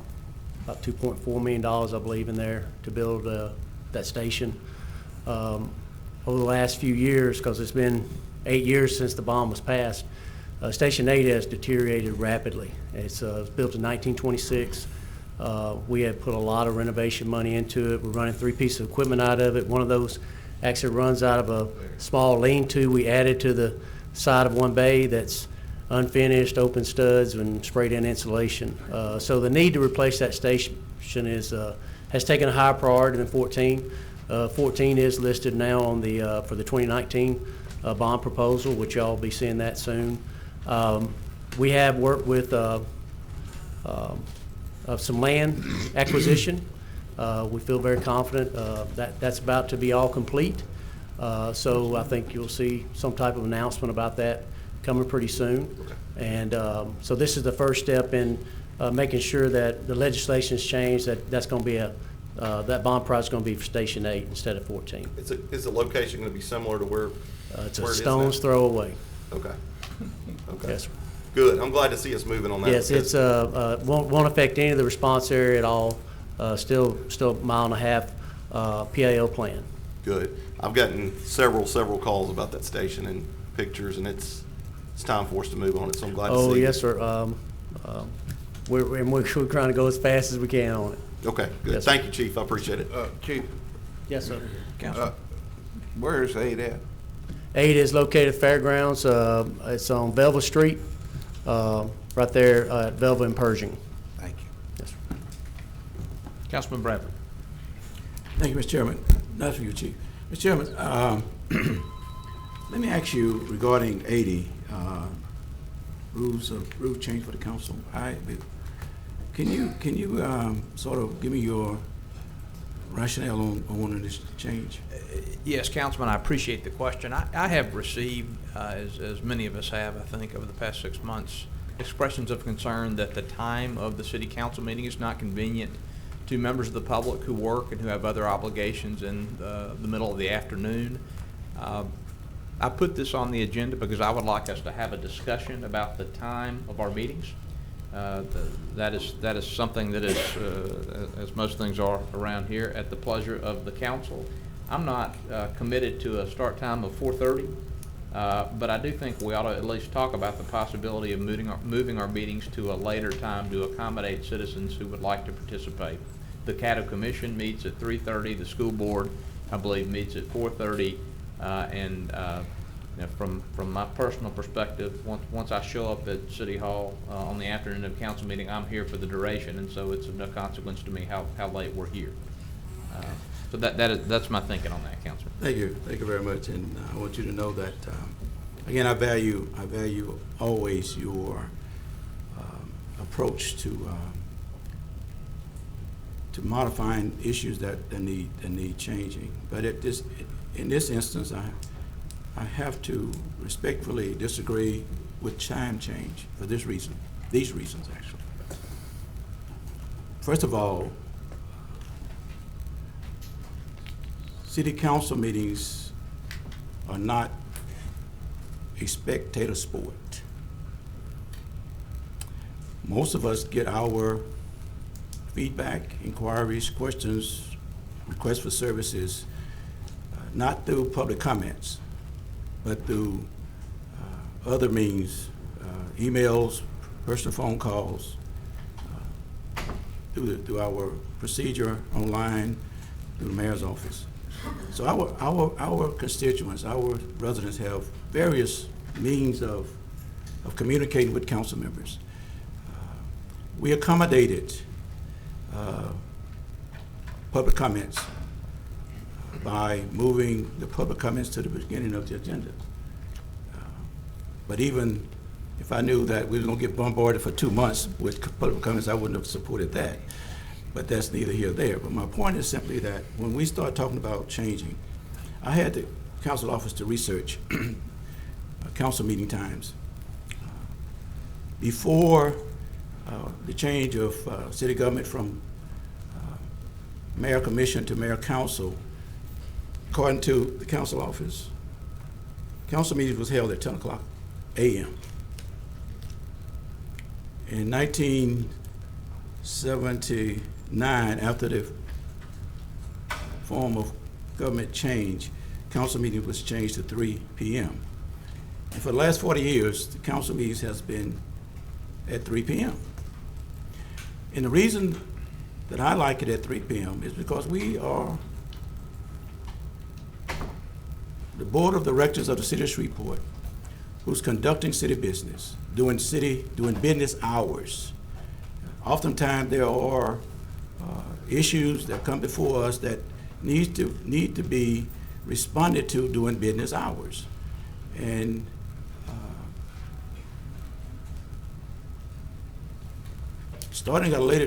S17: $2.4 million, I believe, in there to build that station. Over the last few years, because it's been 8 years since the bond was passed, Station 8 has deteriorated rapidly. It's built in 1926. We had put a lot of renovation money into it. We're running 3 pieces of equipment out of it. One of those actually runs out of a small lean-to we added to the side of one bay that's unfinished, open studs, and sprayed-in insulation. So the need to replace that station has taken a higher priority than 14. 14 is listed now on the for the 2019 bond proposal, which y'all will be seeing that soon. We have worked with some land acquisition. We feel very confident that that's about to be all complete. So I think you'll see some type of announcement about that coming pretty soon. And so this is the first step in making sure that the legislation's changed, that's going to be a That bond price is going to be for Station 8 instead of 14.
S15: Is the location going to be similar to where
S17: It's
S15: where
S17: a
S15: it is
S17: stone's
S15: now?
S17: throw away.
S15: Okay. Okay.
S17: Yes, sir.
S15: Good. I'm glad to see us moving on that.
S17: Yes,
S15: because-
S17: it's, won't affect any of the response area at all. Still a mile and a half PAO plan.
S15: Good. I've gotten several calls about that station and pictures, and it's time for us to move on it, so I'm glad to see.
S17: Oh, yes, sir. We're trying to go as fast as we can on it.
S15: Okay, good.
S17: Yes, sir.
S15: Thank you, Chief. I appreciate it.
S2: Chief,
S17: Yes, sir.
S2: where is 8 at?
S17: 8 is located at Fairgrounds. It's on Velva Street, right there at Velva and Pershing.
S2: Thank you.
S17: Yes, sir.
S7: Councilman Bradford.
S12: Thank you, Mr. Chairman. That's for you, Chief. Mr. Chairman, let me ask you regarding 80, rule change for the council. Can you sort of give me your rationale on wanting this change?
S7: Yes, Councilman, I appreciate the question. I have received, as many of us have, I think, over the past 6 months, expressions of concern that the time of the city council meeting is not convenient to members of the public who work and who have other obligations in the middle of the afternoon. I put this on the agenda because I would like us to have a discussion about the time of our meetings. That is something that is, as most things are around here, at the pleasure of the council. I'm not committed to a start time of 4:30, but I do think we ought to at least talk about the possibility of moving our meetings to a later time to accommodate citizens who would like to participate. The Caddo Commission meets at 3:30. The school board, I believe, meets at 4:30, and you know, from my personal perspective, once I show up at City Hall on the afternoon of council meeting, I'm here for the duration, and so it's of no consequence to me how late we're here. So that's my thinking on that, Councilman.
S12: Thank you very much, and I want you to know that again, I value always your approach to modifying issues that need changing. But in this instance, I have to respectfully disagree with time change for these reasons actually. First of all, city council meetings are not a spectator sport. Most of us get our feedback, inquiries, questions, requests for services, not through public comments, but through other means, emails, personal phone calls, through our procedure online, through the mayor's office. So our constituents, our residents have various means of communicating with council members. We accommodated public comments by moving the public comments to the beginning of the agenda. But even if I knew that we were going to get bombarded for 2 months with public comments, I wouldn't have supported that. But that's neither here nor there. But my point is simply that when we start talking about changing, I had the council office to research council meeting times. Before the change of city government from mayor commission to mayor council, according to the council office, council meetings was held at 10 o'clock a.m. In 1979, after the form of government change, council meeting was changed to 3 p.m. And for the last 40 years, the council meetings has been at 3 p.m. And the reason that I like it at 3 p.m. is because we are the board of directors of the city of Shreveport, who's conducting city business, doing business hours. Oftentimes there are issues that come before us that need to be responded to during business hours. And starting at a later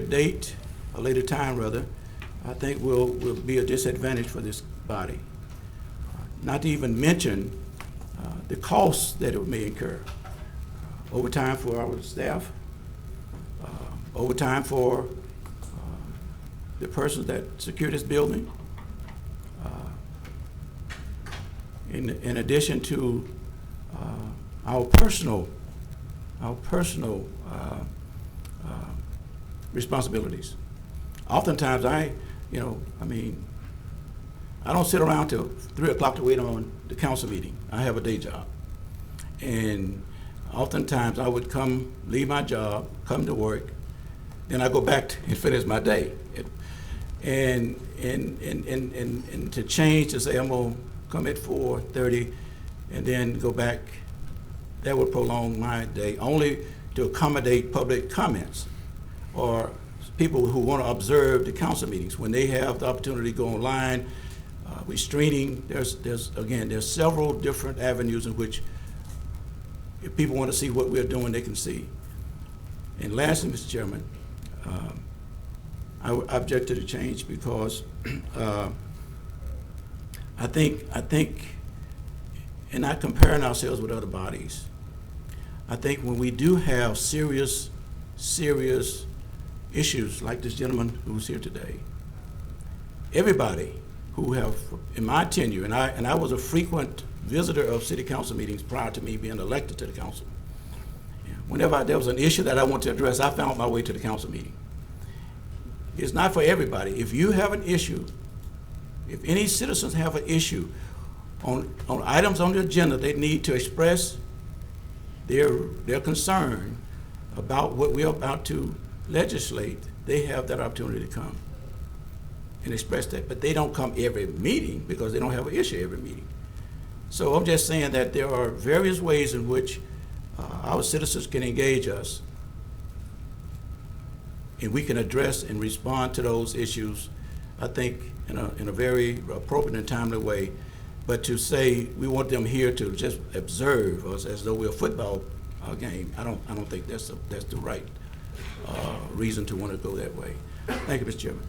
S12: time, I think will be a disadvantage for this body. Not to even mention the costs that it may incur. Overtime for our staff, overtime for the persons that secure this building. In addition to our personal responsibilities. Oftentimes I don't sit around till 3 o'clock to wait on the council meeting. I have a day job. And oftentimes I would leave my job, come to work, then I go back and finish my day. And to change to say I'm gonna come at 4:30 and then go back, that would prolong my day, only to accommodate public comments or people who want to observe the council meetings. When they have the opportunity to go online, we're streaming. There's several different avenues in which if people want to see what we're doing, they can see. And lastly, Mr. Chairman, I object to the change because I think, and not comparing ourselves with other bodies, I think when we do have serious issues like this gentleman who's here today, everybody who have, in my tenure, and I was a frequent visitor of city council meetings prior to me being elected to the council. Whenever there was an issue that I wanted to address, I found my way to the council meeting. It's not for everybody. If you have an issue, if any citizens have an issue on items on the agenda, they need to express their concern about what we're about to legislate, they have that opportunity to come and express that. But they don't come every meeting because they don't have an issue every meeting. So I'm just saying that there are various ways in which our citizens can engage us, and we can address and respond to those issues, I think, in a very appropriate and timely way. But to say we want them here to just observe us as though we're a football game, I don't think that's the right reason to want to go that way. Thank you, Mr. Chairman.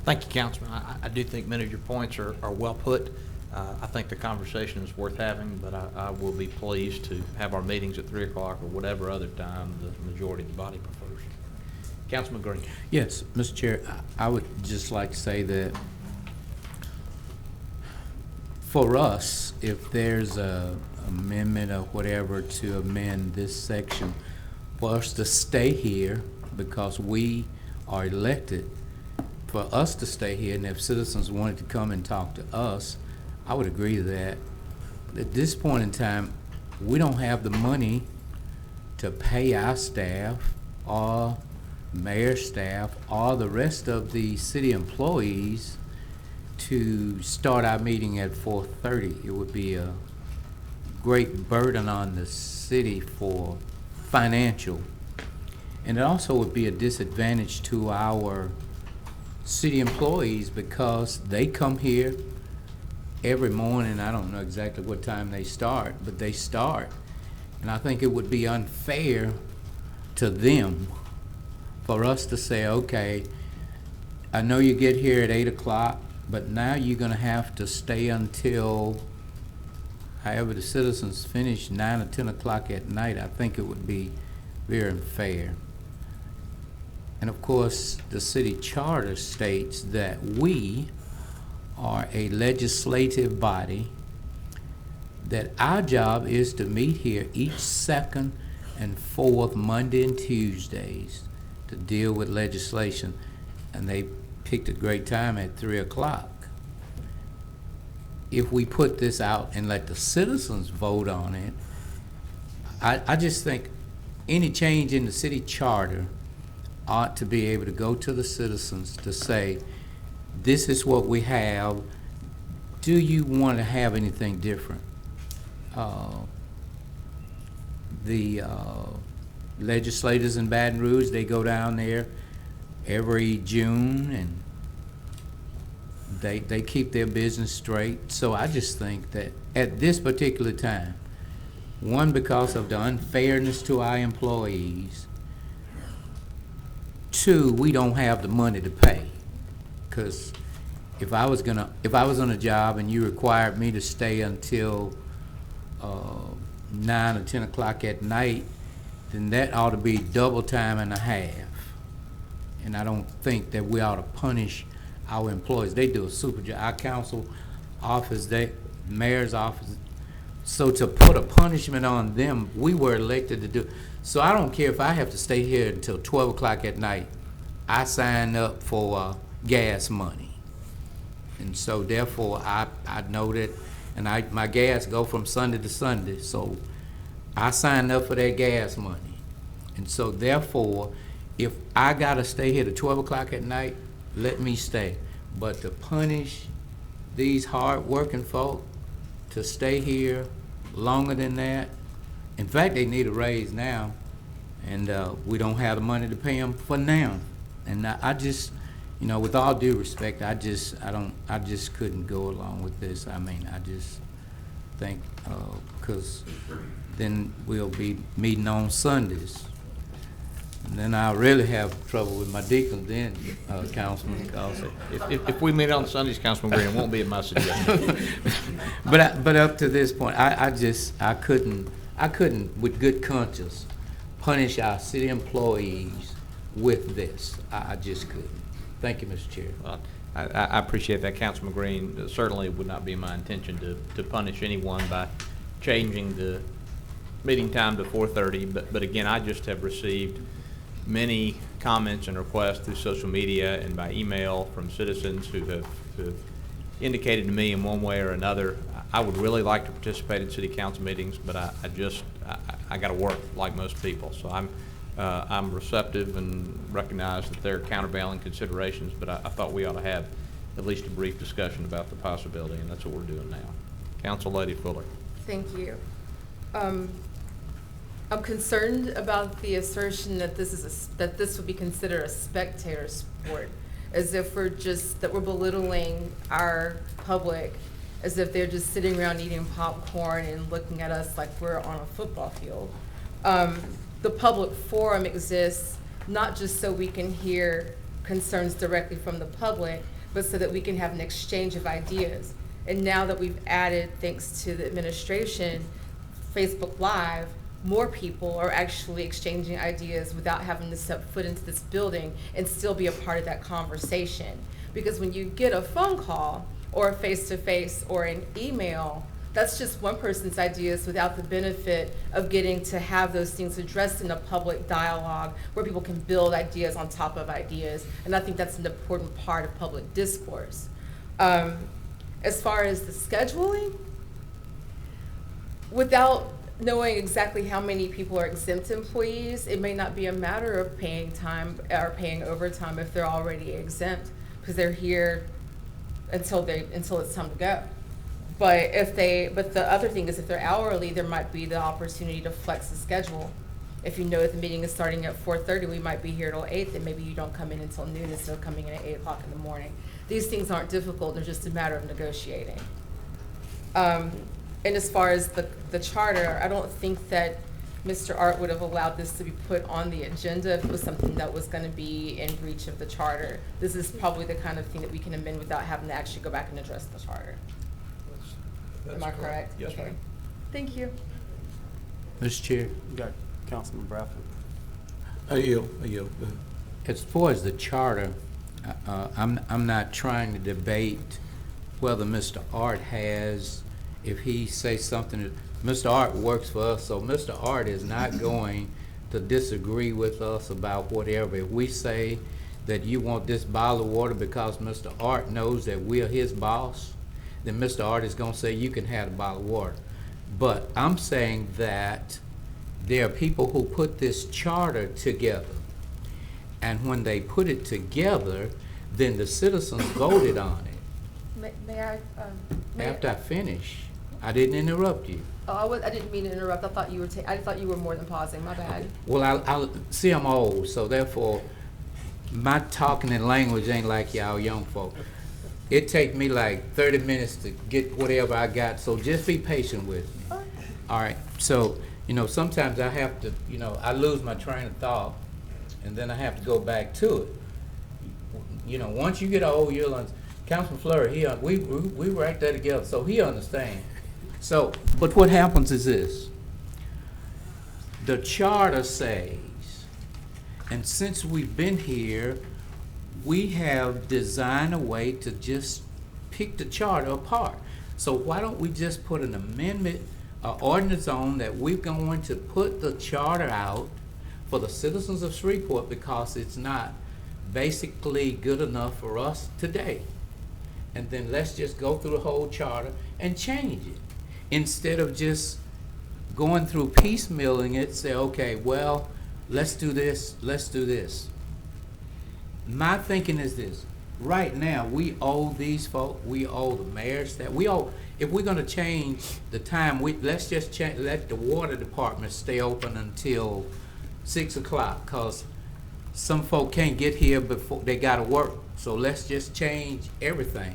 S7: Thank you, Councilman. I do think many of your points are well put. I think the conversation is worth having, but I will be pleased to have our meetings at 3 o'clock or whatever other time the majority of the body prefers. Councilman Green.
S8: Yes, Mr. Chair, I would just like to say that for us, if there's a amendment or whatever to amend this section, for us to stay here because we are elected, for us to stay here, and if citizens wanted to come and talk to us, I would agree to that. But at this point in time, we don't have the money to pay our staff or mayor's staff or the rest of the city employees to start our meeting at 4:30. It would be a great burden on the city for financial, and it also would be a disadvantage to our city employees because they come here every morning. I don't know exactly what time they start, but they start, and I think it would be unfair to them for us to say, okay, I know you get here at 8 o'clock, but now you're going to have to stay until however the citizens finish 9 or 10 o'clock at night. I think it would be very unfair. And of course, the city charter states that we are a legislative body, that our job is to meet here each second and fourth Monday and Tuesdays to deal with legislation, and they picked a great time at 3 o'clock. If we put this out and let the citizens vote on it, I just think any change in the city charter ought to be able to go to the citizens to say, this is what we have. Do you want to have anything different? The legislators in Baton Rouge, they go down there every June and they keep their business straight. So I just think that at this particular time, one, because of the unfairness to our employees, two, we don't have the money to pay. Because if I was on a job and you required me to stay until 9 or 10 o'clock at night, then that ought to be double time and a half. and I don't think that we ought to punish our employees. They do a super job. Our council office, mayor's office. So to put a punishment on them, we were elected to do. So I don't care if I have to stay here until 12 o'clock at night. I sign up for gas money. And so therefore, I know that, and my gas go from Sunday to Sunday. So I signed up for that gas money. And so therefore, if I gotta stay here to 12 o'clock at night, let me stay. But to punish these hard-working folk to stay here longer than that, in fact, they need a raise now, and we don't have the money to pay them for now. And I just, you know, with all due respect, I just couldn't go along with this. I mean, I just think, because then we'll be meeting on Sundays. And then I'll really have trouble with my deacons then, Councilman, because
S7: If we meet on Sundays, Councilman Green, it won't be at my suggestion.
S8: but up to this point, I couldn't with good conscience punish our city employees with this. I just couldn't. Thank you, Mr. Chair.
S7: Well, I appreciate that, Councilman Green. It certainly would not be my intention to punish anyone by changing the meeting time to 4:30. But again, I just have received many comments and requests through social media and by email from citizens who have indicated to me in one way or another, I would really like to participate in city council meetings, but I got to work like most people. So I'm receptive and recognize that there are countervailing considerations, but I thought we ought to have at least a brief discussion about the possibility, and that's what we're doing now. Council Lady Fuller.
S5: Thank you. I'm concerned about the assertion that this would be considered a spectator sport, as if we're belittling our public, as if they're just sitting around eating popcorn and looking at us like we're on a football field. The public forum exists not just so we can hear concerns directly from the public, but so that we can have an exchange of ideas. And now that we've added, thanks to the administration, Facebook Live, more people are actually exchanging ideas without having to step foot into this building and still be a part of that conversation. Because when you get a phone call or a face-to-face or an email, that's just one person's ideas without the benefit of getting to have those things addressed in a public dialogue where people can build ideas on top of ideas. And I think that's an important part of public discourse. As far as the scheduling, without knowing exactly how many people are exempt employees, it may not be a matter of paying time or paying overtime if they're already exempt, because they're here until it's time to go. But the other thing is, if they're hourly, there might be the opportunity to flex the schedule. If you know that the meeting is starting at 4:30, we might be here till 8, then maybe you don't come in until noon instead of coming in at 8 o'clock in the morning. These things aren't difficult, they're just a matter of negotiating. And as far as the charter, I don't think that Mr. Art would have allowed this to be put on the agenda if it was something that was going to be in breach of the charter. This is probably the kind of thing that we can amend without having to actually go back and address the charter. Am I correct?
S7: Yes,
S5: Okay.
S7: ma'am.
S5: Thank you.
S8: Mr. Chair.
S17: You got Councilman Bradford.
S12: I yield.
S8: As far as the charter, I'm not trying to debate whether Mr. Art has, if he says something, Mr. Art works for us, so Mr. Art is not going to disagree with us about whatever. If we say that you want this bottle of water because Mr. Art knows that we're his boss, then Mr. Art is going to say you can have the bottle of water. But I'm saying that there are people who put this charter together, and when they put it together, then the citizens voted on it.
S5: May I?
S8: After I finish, I didn't interrupt you.
S5: Oh, I didn't mean to interrupt. I thought you were more than pausing. My bad.
S8: Well, I see I'm old, so therefore my talking and language ain't like y'all young folk. It take me like 30 minutes to get whatever I got, so just be patient with me. All right, so, sometimes I have to, I lose my train of thought, and then I have to go back to it. Once you get old, you'll understand. Councilman Fleury, we were right there together, so he understands. So, but what happens is this. The charter says, and since we've been here, we have designed a way to just pick the charter apart. So why don't we just put an amendment, ordinance on that we're going to put the charter out for the citizens of Shreveport because it's not basically good enough for us today. And then let's just go through the whole charter and change it. Instead of just going through piecemealing it, say, okay, well, let's do this, let's do this. My thinking is this: right now, we owe these folk, we owe the mayors that we owe. If we're going to change the time, let's just let the water department stay open until 6 o'clock, because some folk can't get here before they got to work. So let's just change everything,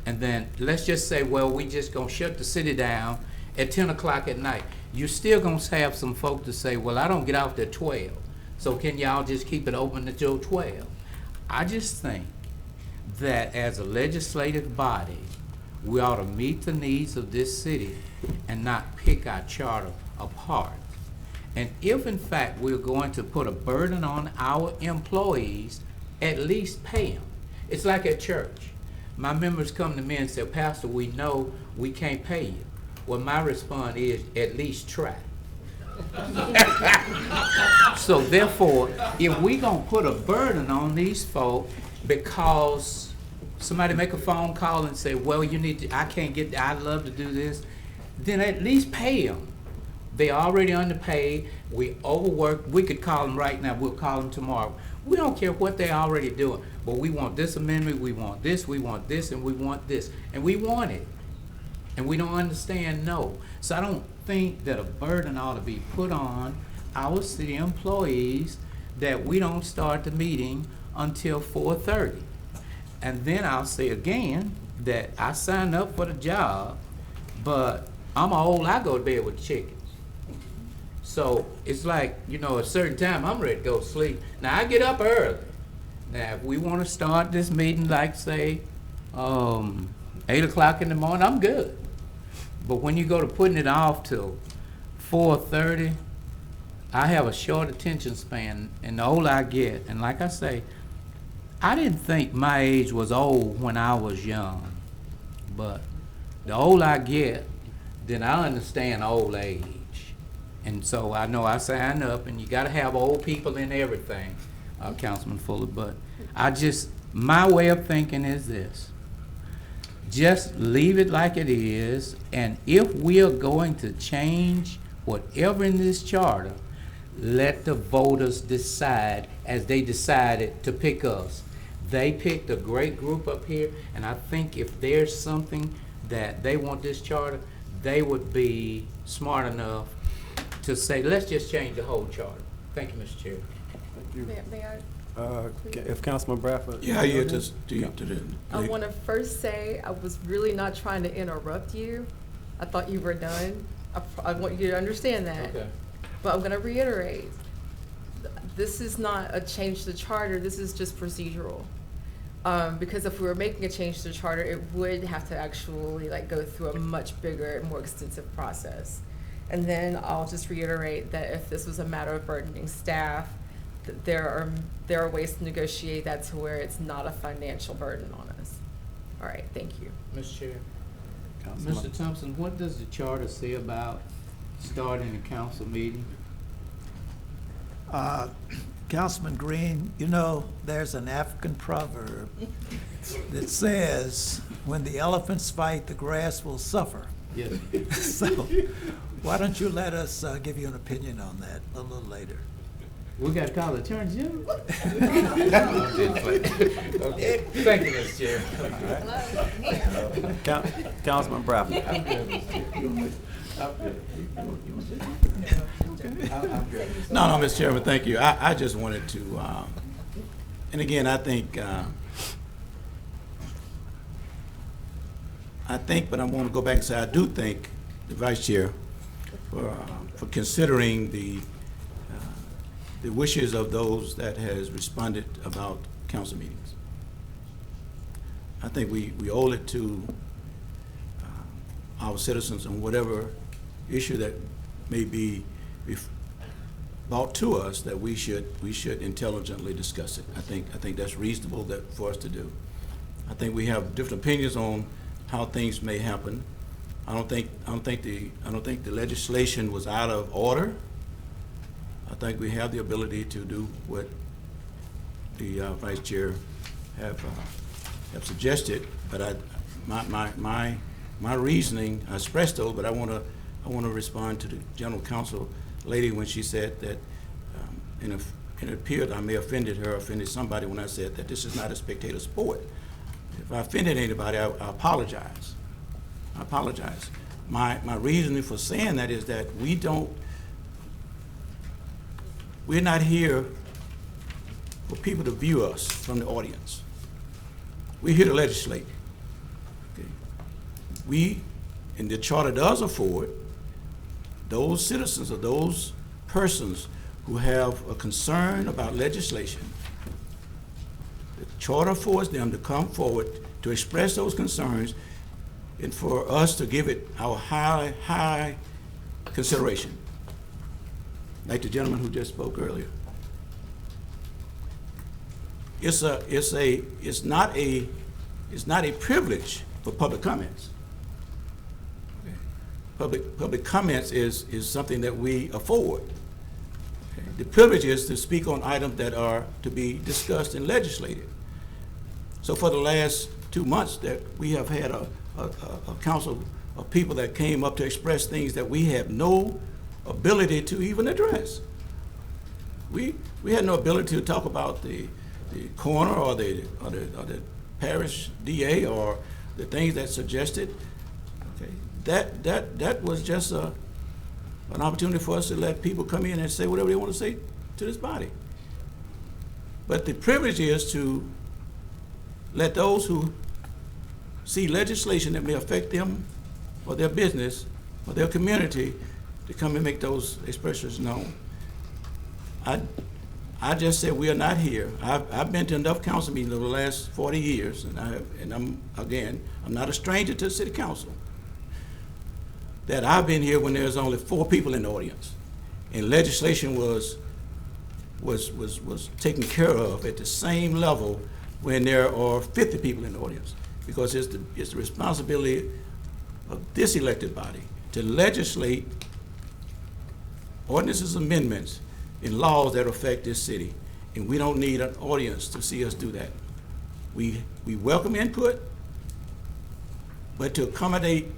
S8: and then let's just say, well, we just gonna shut the city down at 10 o'clock at night. You're still gonna have some folk to say, well, I don't get out there 12, so can y'all just keep it open until 12? I just think that as a legislative body, we ought to meet the needs of this city and not pick our charter apart. And if in fact we're going to put a burden on our employees, at least pay them. It's like at church. My members come to me and say, Pastor, we know we can't pay you. Well, my response is, at least try. So therefore, if we gonna put a burden on these folk because somebody make a phone call and say, well, you need to, I'd love to do this, then at least pay them. They already underpaid, we overworked, we could call them right now, we'll call them tomorrow. We don't care what they're already doing, but we want this amendment, we want this, and we want this, and we want it. And we don't understand no. So I don't think that a burden ought to be put on our city employees that we don't start the meeting until 4:30. And then I'll say again that I signed up for the job, but I'm old, I go to bed with the chickens. So it's like, you know, at a certain time I'm ready to go to sleep. Now I get up early. Now if we want to start this meeting like say 8 o'clock in the morning, I'm good. But when you go to putting it off till 4:30, I have a short attention span, and the older I get, and like I say, I didn't think my age was old when I was young, but the older I get, then I understand old age. And so I know I sign up, and you gotta have old people in everything, Councilman Fuller, but my way of thinking is this. Just leave it like it is, and if we are going to change whatever in this charter, let the voters decide as they decided to pick us. They picked a great group up here, and I think if there's something that they want this charter, they would be smart enough to say, let's just change the whole charter. Thank you, Mr. Chair.
S18: May I?
S19: If Councilman Bradford.
S12: Yeah, just do the.
S18: I want to first say I was really not trying to interrupt you. I thought you were done. I want you to understand that.
S8: Okay.
S18: But I'm going to reiterate, this is not a change to the charter, this is just procedural. Because if we were making a change to the charter, it would have to actually go through a much bigger and more extensive process. And then I'll just reiterate that if this was a matter of burdening staff, there are ways to negotiate that to where it's not a financial burden on us. All right, thank you.
S8: Mr. Chair. Mr. Thompson, what does the charter say about starting a council meeting?
S20: Councilman Green, you know, there's an African proverb that says, when the elephants fight, the grass will suffer.
S8: Yes.
S20: So why don't you let us give you an opinion on that a little later?
S8: We got to call the Attorney General. Okay. Thank you, Mr. Chair.
S19: Councilman Bradford.
S12: No, Mr. Chairman, thank you. I just wanted to, and again, I think, but I want to go back and say, I do thank the Vice Chair for considering the wishes of those that has responded about council meetings. I think we owe it to our citizens on whatever issue that may be brought to us, that we should intelligently discuss it. I think that's reasonable for us to do. I think we have different opinions on how things may happen. I don't think the legislation was out of order. I think we have the ability to do what the vice chair have suggested. But my reasoning, I expressed those, but I want to respond to the general counsel lady when she said that, and it appeared I may have offended somebody when I said that this is not a spectator sport. If I offended anybody, I apologize. I apologize. My reasoning for saying that is that we're not here for people to view us from the audience. We're here to legislate. Okay. And the charter does afford those citizens or those persons who have a concern about legislation, the charter affords them to come forward to express those concerns and for us to give it our high consideration. Like the gentleman who just spoke earlier. It's not a privilege for public comments. Okay. Public comments is something that we afford. Okay. The privilege is to speak on items that are to be discussed and legislated. So for the last 2 months that we have had a council of people that came up to express things that we have no ability to even address. We had no ability to talk about the coroner or the parish DA or the things that suggested. Okay, that was just an opportunity for us to let people come in and say whatever they want to say to this body. But the privilege is to let those who see legislation that may affect them or their business or their community to come and make those expressions known. I just said we are not here. I've been to enough council meetings over the last 40 years, and I'm not a stranger to the city council. That I've been here when there's only 4 people in the audience, and legislation was taken care of at the same level when there are 50 people in the audience, because it's the responsibility of this elected body to legislate ordinances, amendments, and laws that affect this city. And we don't need an audience to see us do that. We welcome input, but to accommodate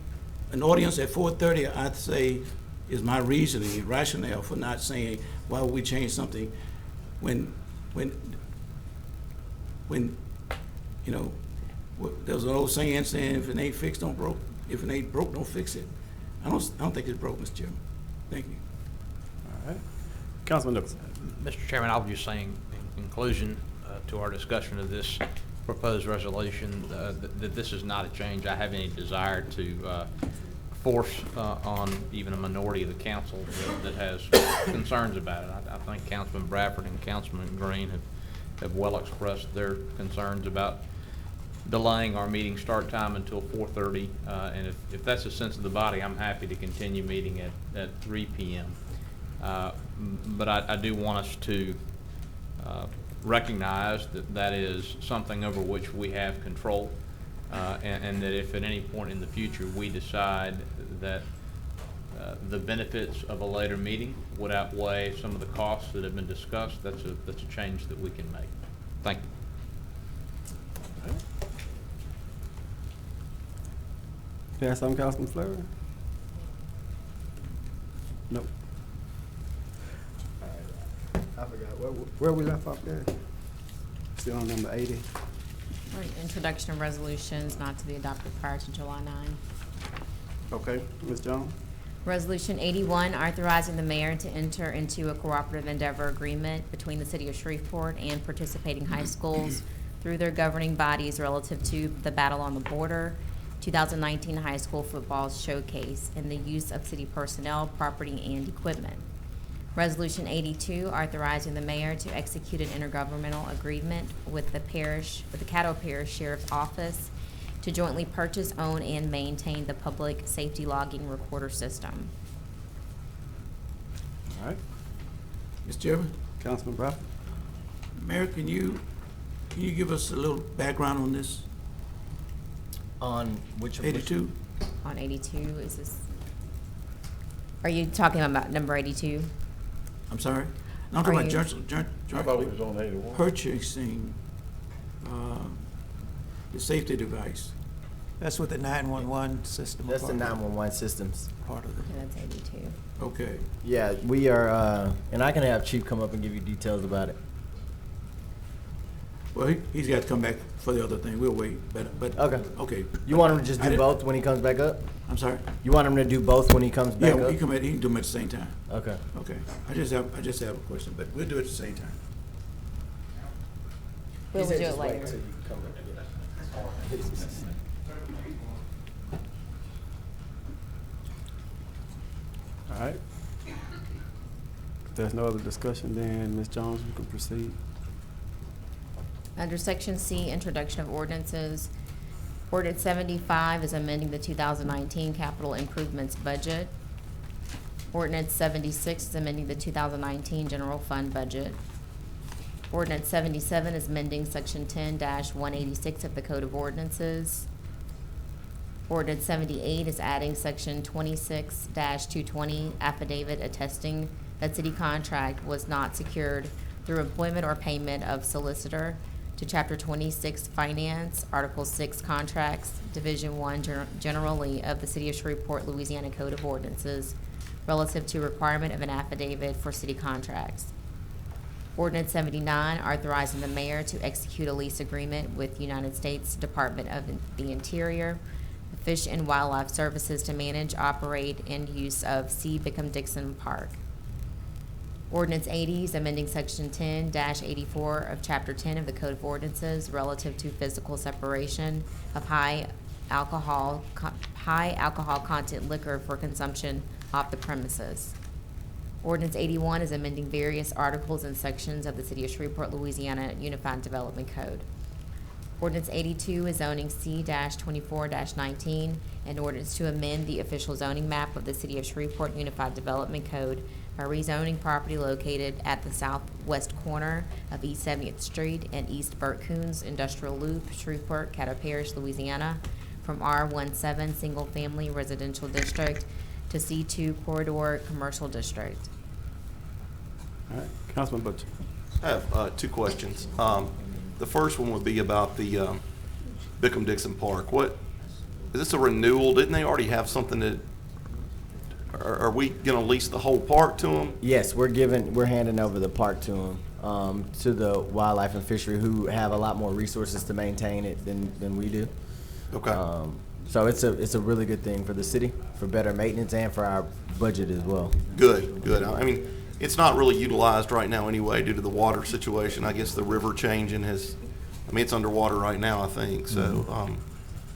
S12: an audience at 4:30, I'd say, is my reasoning, rationale for not saying, why would we change something when you know, there's an old saying if it ain't fixed, don't broke. If it ain't broke, don't fix it. I don't think it's broke, Mr. Chairman. Thank you.
S7: All right. Councilman Nicholson. Mr. Chairman, I was just saying in conclusion to our discussion of this proposed resolution that this is not a change I have any desire to force on even a minority of the council that has concerns about it. I think Councilman Bradford and Councilman Green have well expressed their concerns about delaying our meeting start time until 4:30, and if that's the sense of the body, I'm happy to continue meeting at 3 p.m. But I do want us to recognize that is something over which we have control, and that if at any point in the future we decide that the benefits of a later meeting would outweigh some of the costs that have been discussed, that's a change that we can make. Thank you.
S19: You have something, Councilman Fleury? Nope. I forgot, where we left off there? Still on number 80?
S16: Right, introduction of resolutions not to be adopted prior to July 9.
S19: Okay, Ms. Jones?
S16: Resolution 81, authorizing the mayor to enter into a cooperative endeavor agreement between the city of Shreveport and participating high schools through their governing bodies relative to the Battle on the Border 2019 high school football showcase and the use of city personnel, property, and equipment. Resolution 82, authorizing the mayor to execute an intergovernmental agreement with the Caddo Parish Sheriff's Office to jointly purchase, own, and maintain the public safety logging recorder system.
S19: All right.
S12: Mr. Chairman?
S19: Councilman Bradford?
S12: Mayor, can you give us a little background on this?
S11: On which?
S12: 82?
S16: On 82, is this, are you talking about number 82?
S12: I'm sorry? No, I'm
S16: Are
S12: talking
S16: you-
S12: about
S9: I thought it was on 81.
S12: purchasing the safety device,
S20: That's with the 911 system.
S11: That's the
S20: part.
S11: 911 systems.
S12: part of it.
S16: Yeah, that's 82.
S12: Okay.
S11: Yeah, we are, and I can have Chief come up and give you details about it.
S12: Well, he's got to come back for the other thing. We'll wait, but.
S11: Okay.
S12: Okay.
S11: You want him to just
S12: I
S11: do
S12: didn't-
S11: both when he comes back up?
S12: I'm sorry?
S11: You want him to do both when he comes
S12: Yeah,
S11: back up?
S12: he can do them at the same time.
S11: Okay.
S12: Okay. I just have a question, but we'll do it at the same time.
S16: We'll do it later.
S19: All right. If there's no other discussion, then Ms. Jones, we can proceed.
S16: Under Section C, Introduction of Ordinances, Ordinance 75 is amending the 2019 capital improvements budget. Ordinance 76 is amending the 2019 general fund budget. Ordinance 77 is amending Section 10-186 of the Code of Ordinances. Ordinance 78 is adding Section 26-220, affidavit attesting that city contract was not secured through employment or payment of solicitor, to Chapter 26 Finance, Article 6 Contracts, Division 1 generally of the City of Shreveport, Louisiana Code of Ordinances relative to requirement of an affidavit for city contracts. Ordinance 79, authorizing the mayor to execute a lease agreement with United States Department of the Interior, Fish and Wildlife Services to manage, operate, and use of C. Bickham-Dixon Park. Ordinance 80 is amending Section 10-84 of Chapter 10 of the Code of Ordinances relative to physical separation of high alcohol content liquor for consumption off the premises. Ordinance 81 is amending various articles and sections of the City of Shreveport, Louisiana Unified Development Code. Ordinance 82 is zoning C-24-19, an ordinance to amend the official zoning map of the City of Shreveport Unified Development Code by rezoning property located at the southwest corner of East 70th Street and East Burt Coons Industrial Loop, Shreveport, Caddo Parish, Louisiana, from R17 Single Family Residential District to C2 Corridor Commercial District.
S19: All right, Councilman Butcher.
S15: I have two questions. The first one would be about the Bickham-Dixon Park. Is this a renewal? Didn't they already have something that, are we going to lease the whole park to them?
S11: Yes, we're handing over the park to them, to the Wildlife and Fishery, who have a lot more resources to maintain it than we do.
S15: Okay.
S11: So it's a really good thing for the city, for better maintenance, and for our budget as well.
S15: Good, good. I mean, it's not really utilized right now anyway due to the water situation. I guess the river changing it's underwater right now, I think. So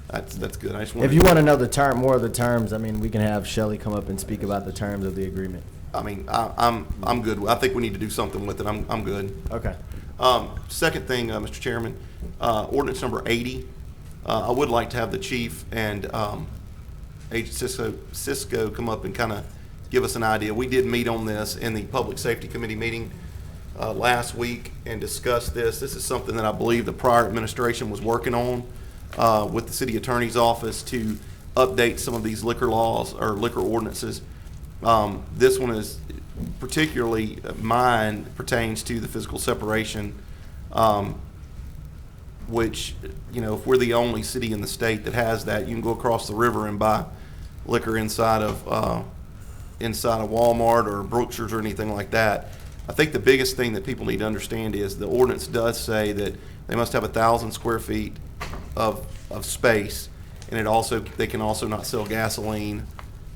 S15: that's good. I just wanted
S11: If you want to know more of the terms, we can have Shelley come up and speak about the terms of the agreement.
S15: I'm good. I think we need to do something with it. I'm good.
S11: Okay.
S15: Second thing, Mr. Chairman, ordinance number 80. I would like to have the chief and Agent Cisco come up and kind of give us an idea. We did meet on this in the Public Safety Committee meeting last week and discuss this. This is something that I believe the prior administration was working on with the city attorney's office to update some of these liquor laws or liquor ordinances. This one is particularly mine pertains to the physical separation, which, if we're the only city in the state that has that, you can go across the river and buy liquor inside of Walmart or Brookshire's or anything like that. I think the biggest thing that people need to understand is the ordinance does say that they must have 1,000 square feet of space, and they can also not sell gasoline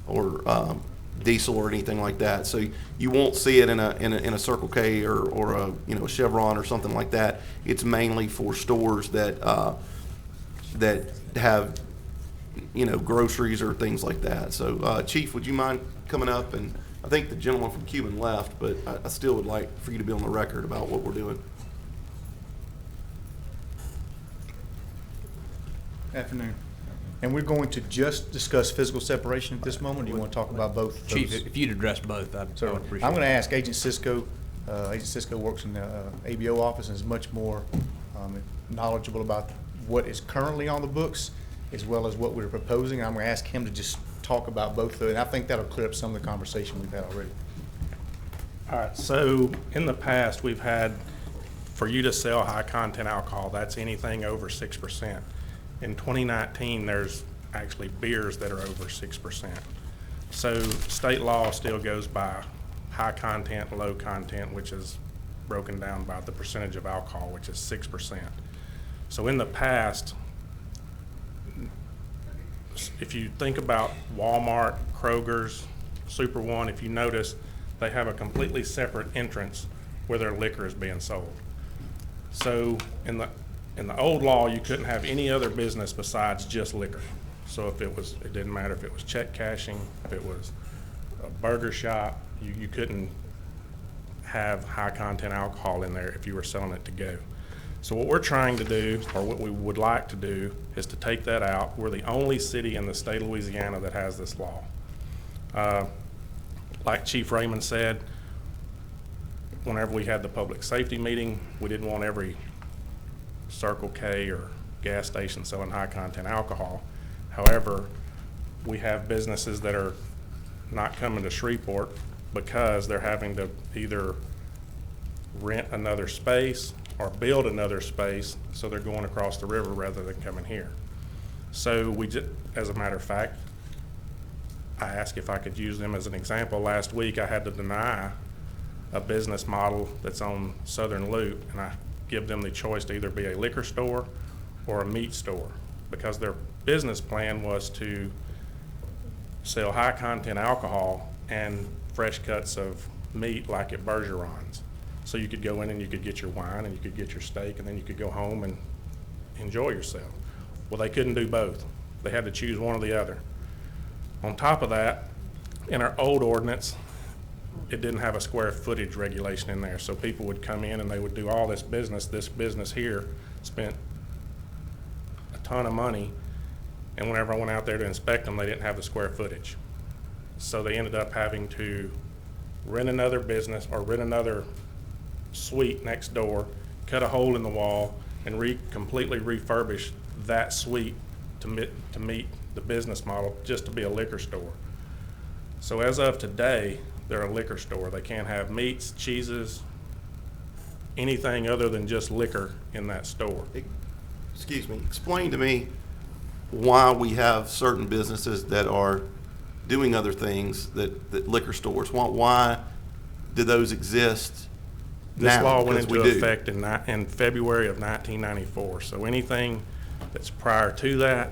S15: or diesel or anything like that. So you won't see it in a Circle K or a Chevron or something like that. It's mainly for stores that have groceries or things like that. So Chief, would you mind coming up? And I think the gentleman from Cuban left, but I still would like for you to be on the record about what we're doing.
S21: Afternoon. And we're going to just discuss physical separation at this moment. Do you want to talk about both?
S7: Chief, if you'd address both, I would appreciate it.
S21: I'm going to ask Agent Cisco Agent Cisco works in the ABO office and is much more knowledgeable about what is currently on the books as well as what we're proposing. I'm going to ask him to just talk about both of it, and I think that'll clear up some of the conversation we've had already.
S6: All right, so in the past, we've had, for you to sell high-content alcohol, that's anything over 6%. In 2019, there's actually beers that are over 6%. So state law still goes by high content, low content, which is broken down by the percentage of alcohol, which is 6%. So in the past, if you think about Walmart, Kroger's, Super One, if you notice, they have a completely separate entrance where their liquor is being sold. So in the old law, you couldn't have any other business besides just liquor. So if it didn't matter if it was check cashing, if it was a burger shop, you couldn't have high content alcohol in there if you were selling it to go. So what we're trying to do, or what we would like to do, is to take that out. We're the only city in the state of Louisiana that has this law. Like Chief Raymond said, whenever we had the public safety meeting, we didn't want every Circle K or gas station selling high content alcohol. However, we have businesses that are not coming to Shreveport because they're having to either rent another space or build another space, so they're going across the river rather than coming here. So as a matter of fact, I asked if I could use them as an example. Last week, I had to deny a business model that's on Southern Loop, and I give them the choice to either be a liquor store or a meat store, because their business plan was to sell high content alcohol and fresh cuts of meat like at Bergeron's. So you could go in and you could get your wine and you could get your steak, and then you could go home and enjoy yourself. Well, they couldn't do both. They had to choose one or the other. On top of that, in our old ordinance, it didn't have a square footage regulation in there. So people would come in and they would do all this business here, spent a ton of money, and whenever I went out there to inspect them, they didn't have the square footage. So they ended up having to rent another business or rent another suite next door, cut a hole in the wall, and completely refurbish that suite to meet the business model just to be a liquor store. So as of today, they're a liquor store. They can't have meats, cheeses, anything other than just liquor in that store.
S15: Excuse me, explain to me why we have certain businesses that are doing other things that liquor stores. Why do those exist
S6: This
S15: now?
S6: law went
S15: Because
S6: into
S15: we do.
S6: effect in February of 1994. So anything that's prior to that,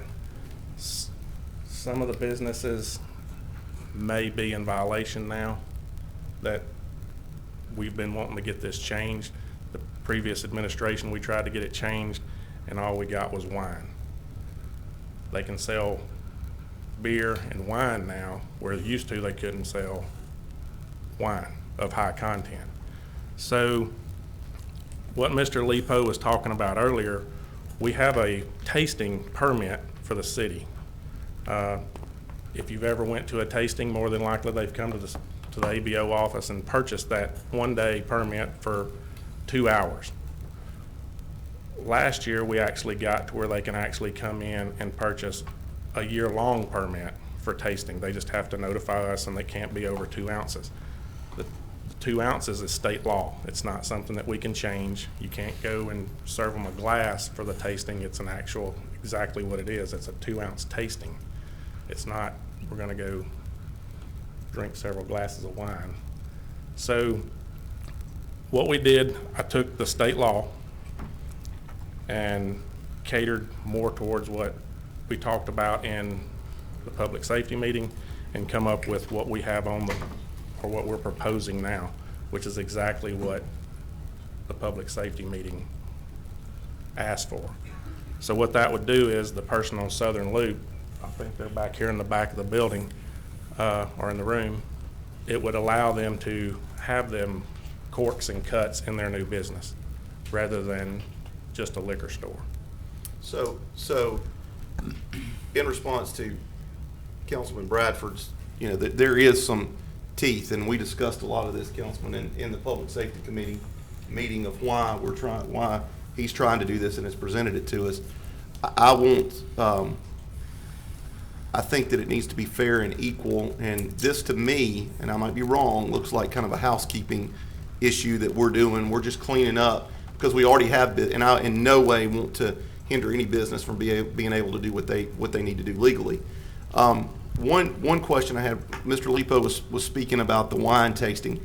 S6: some of the businesses may be in violation now, that we've been wanting to get this changed. The previous administration, we tried to get it changed, and all we got was wine. They can sell beer and wine now, where used to they couldn't sell wine of high content. So what Mr. Lepo was talking about earlier, we have a tasting permit for the city. If you've ever went to a tasting, more than likely they've come to the ABO office and purchased that one-day permit for 2 hours. Last year, we actually got to where they can actually come in and purchase a year-long permit for tasting. They just have to notify us, and they can't be over 2 ounces. The 2 ounces is state law. It's not something that we can change. You can't go and serve them a glass for the tasting. It's an actual, exactly what it is. It's a 2-ounce tasting. It's not, we're gonna go drink several glasses of wine. So what we did, I took the state law and catered more towards what we talked about in the public safety meeting, and come up with what we have on or what we're proposing now, which is exactly what the public safety meeting asked for. So what that would do is the person on Southern Loop, I think they're back here in the back of the building, or in the room, it would allow them to have them corks and cuts in their new business rather than just a liquor store.
S15: So in response to Councilman Bradford's, there is some teeth, and we discussed a lot of this, Councilman, in the Public Safety Committee meeting of why he's trying to do this and has presented it to us. I think that it needs to be fair and equal, and this to me, and I might be wrong, looks like kind of a housekeeping issue that we're doing. We're just cleaning up because we already have, and I in no way want to hinder any business from being able to do what they need to do legally. One question I had, Mr. Lipo was speaking about the wine tasting.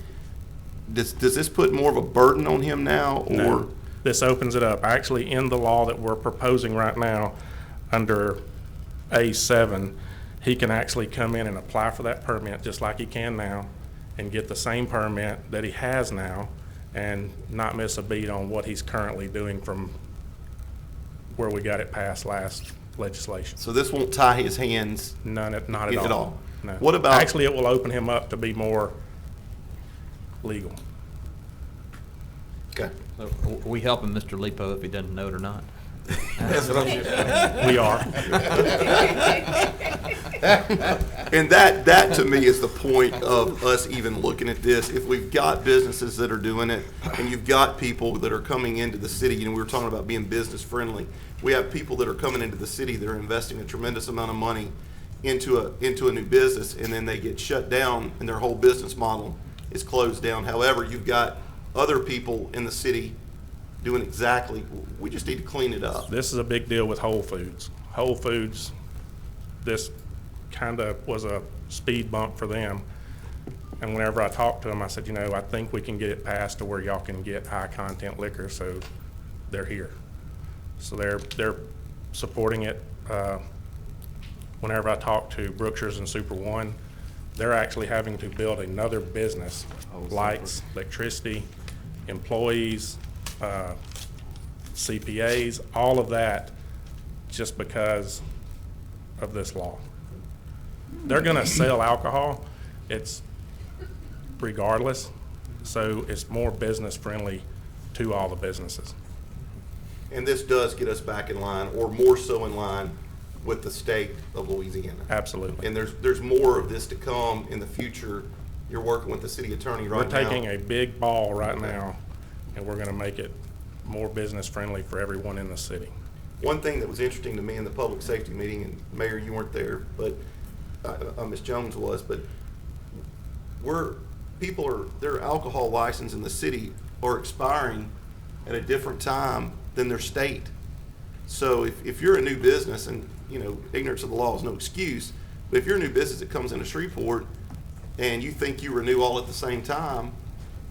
S15: Does this put more of a burden on him now, or?
S6: No, this opens it up. Actually, in the law that we're proposing right now, under A7, he can actually come in and apply for that permit just like he can now and get the same permit that he has now and not miss a beat on what he's currently doing from where we got it passed last legislation.
S15: So this won't tie his hands?
S6: Not at all. No.
S15: What about?
S6: Actually, it will open him up to be more legal.
S15: Okay.
S7: So are we helping Mr. Lipo if he doesn't know it or not?
S6: We are.
S15: And that to me is the point of us even looking at this. If we've got businesses that are doing it, and you've got people that are coming into the city, we were talking about being business friendly. We have people that are coming into the city that are investing a tremendous amount of money into a new business, and then they get shut down and their whole business model is closed down. However, you've got other people in the city doing exactly, we just need to clean it up.
S6: This is a big deal with Whole Foods. Whole Foods, this kind of was a speed bump for them. And whenever I talked to them, I said, I think we can get it passed to where y'all can get high content liquor, so they're here. So they're supporting it. Whenever I talk to Brookshire's and Super One, they're actually having to build another business, lights, electricity, employees, CPAs, all of that, just because of this law. They're gonna sell alcohol, it's regardless, so it's more business friendly to all the businesses.
S15: And this does get us back in line, or more so in line, with the state of Louisiana.
S6: Absolutely.
S15: And there's more of this to come in the future. You're working with the city attorney right now.
S6: We're taking a big ball right now, and we're gonna make it more business friendly for everyone in the city.
S15: One thing that was interesting to me in the public safety meeting, and Mayor, you weren't there, but Ms. Jones was, but their alcohol license in the city are expiring at a different time than their state. So if you're a new business, and ignorance of the law is no excuse, but if you're a new business that comes into Shreveport and you think you renew all at the same time,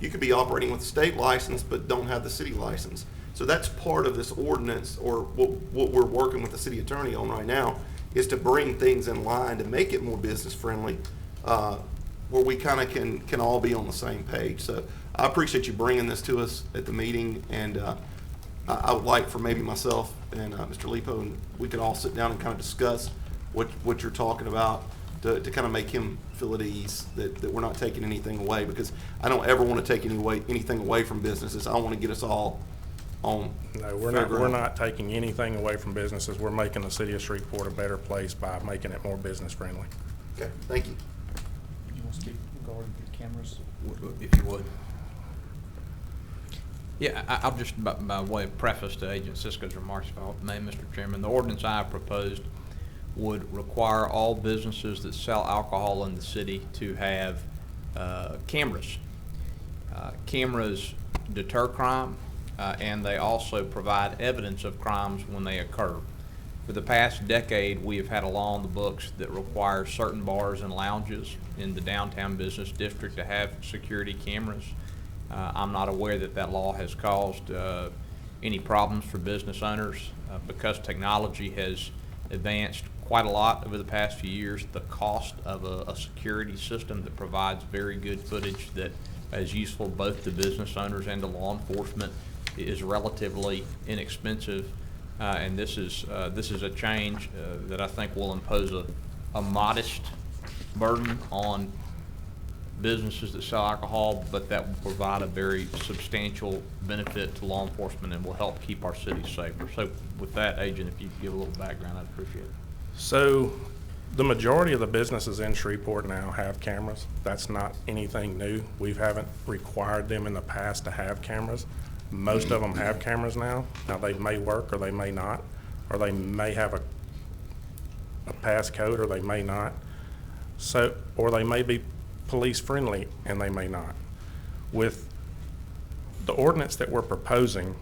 S15: you could be operating with a state license but don't have the city license. So that's part of this ordinance, or what we're working with the city attorney on right now, is to bring things in line to make it more business friendly, where we kind of can all be on the same page. So I appreciate you bringing this to us at the meeting, and I would like for maybe myself and Mr. Lipo, and we could all sit down and kind of discuss what you're talking about to kind of make him feel at ease that we're not taking anything away, because I don't ever want to take anything away from businesses. I want to get us all on.
S6: No, we're not taking anything away from businesses. We're making the city of Shreveport a better place by making it more business friendly.
S15: Okay, thank you.
S7: You want to speak regarding the cameras? If you would. Yeah, I'll just, by way of preface to Agent Sisko's remarks, if I may, Mr. Chairman, the ordinance I proposed would require all businesses that sell alcohol in the city to have cameras. Cameras deter crime, and they also provide evidence of crimes when they occur. For the past decade, we have had a law on the books that requires certain bars and lounges in the downtown business district to have security cameras. I'm not aware that law has caused any problems for business owners because technology has advanced quite a lot over the past few years. The cost of a security system that provides very good footage that is useful both to business owners and to law enforcement is relatively inexpensive, and this is a change that I think will impose a modest burden on businesses that sell alcohol, but that will provide a very substantial benefit to law enforcement and will help keep our city safer. So with that, Agent, if you could give a little background, I'd appreciate it.
S6: So The majority of the businesses in Shreveport now have cameras. That's not anything new. We haven't required them in the past to have cameras. Most of them have cameras now. Now, they may work or they may not, or they may have a passcode or they may not. So, or they may be police friendly and they may not. With the ordinance that we're proposing,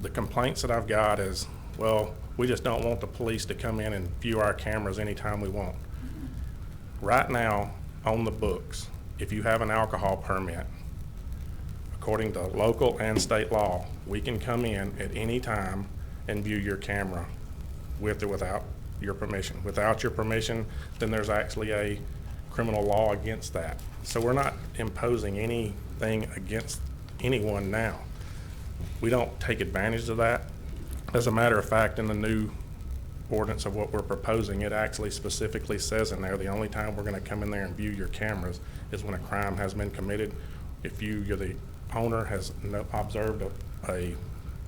S6: the complaints that I've got is, well, we just don't want the police to come in and view our cameras anytime we want. Right now, on the books, if you have an alcohol permit, according to local and state law, we can come in at any time and view your camera with or without your permission. Without your permission, then there's actually a criminal law against that. So we're not imposing anything against anyone now. We don't take advantage of that. As a matter of fact, in the new ordinance of what we're proposing, it actually specifically says in there, the only time we're going to come in there and view your cameras is when a crime has been committed. If you're the owner, has observed a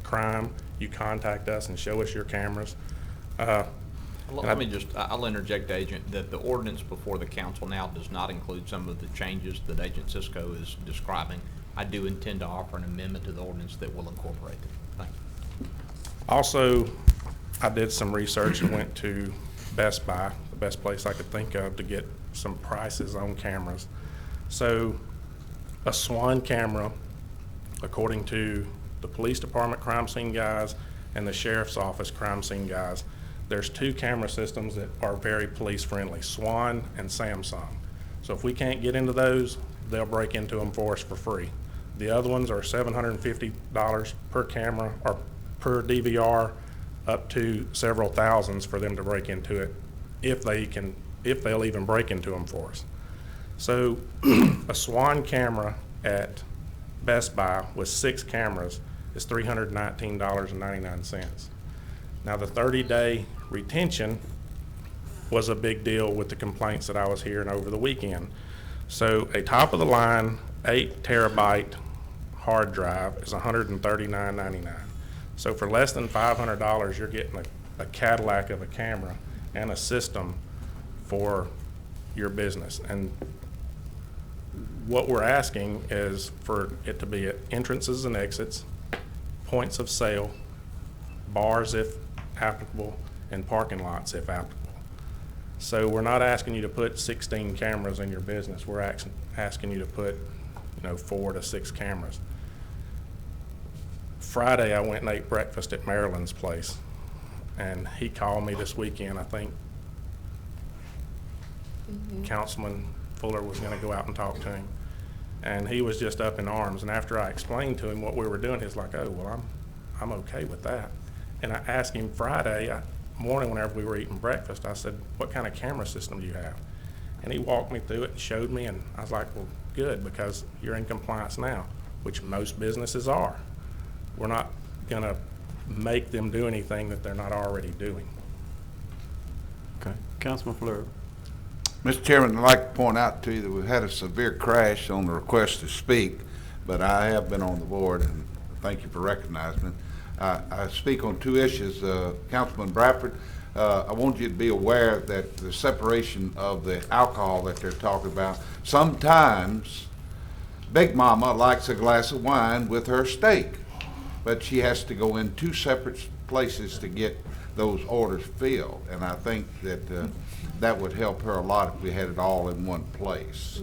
S6: crime, you contact us and show us your cameras.
S7: Let me just, I'll interject, Agent, that the ordinance before the council now does not include some of the changes that Agent Cisco is describing. I do intend to offer an amendment to the ordinance that will incorporate them. Thank you.
S6: Also, I did some research and went to Best Buy, the best place I could think of to get some prices on cameras. So a SWAN camera, according to the police department crime scene guys and the sheriff's office crime scene guys, there's two camera systems that are very police friendly, SWAN and Samsung. So if we can't get into those, they'll break into them for us for free. The other ones are $750 per camera or per DVR, up to several thousands for them to break into it, if they'll even break into them for us. So a SWAN camera at Best Buy with 6 cameras is $319.99. Now, the 30-day retention was a big deal with the complaints that I was hearing over the weekend. So a top-of-the-line 8 terabyte hard drive is $139.99. So for less than $500, you're getting a Cadillac of a camera and a system for your business. And what we're asking is for it to be at entrances and exits, points of sale, bars if applicable, and parking lots if applicable. So we're not asking you to put 16 cameras in your business. We're asking you to put, 4 to 6 cameras. Friday, I went and ate breakfast at Maryland's place, and he called me this weekend. I think Councilman Fuller was going to go out and talk to him, and he was just up in arms. And after I explained to him what we were doing, he's like, "Oh, well, I'm okay with that." And I asked him Friday morning whenever we were eating breakfast, I said, "What kind of camera system do you have?" And he walked me through it and showed me, and I was like, "Well, good, because you're in compliance now," which most businesses are. We're not going to make them do anything that they're not already doing.
S19: Okay. Councilman Fleur.
S2: Mr. Chairman, I'd like to point out to you that we've had a severe crash on the request to speak, but I have been on the board, and thank you for recognizing me. I speak on 2 issues. Councilman Bradford, I want you to be aware that the separation of the alcohol that they're talking about, sometimes Big Mama likes a glass of wine with her steak, but she has to go in 2 separate places to get those orders filled. And I think that that would help her a lot if we had it all in one place.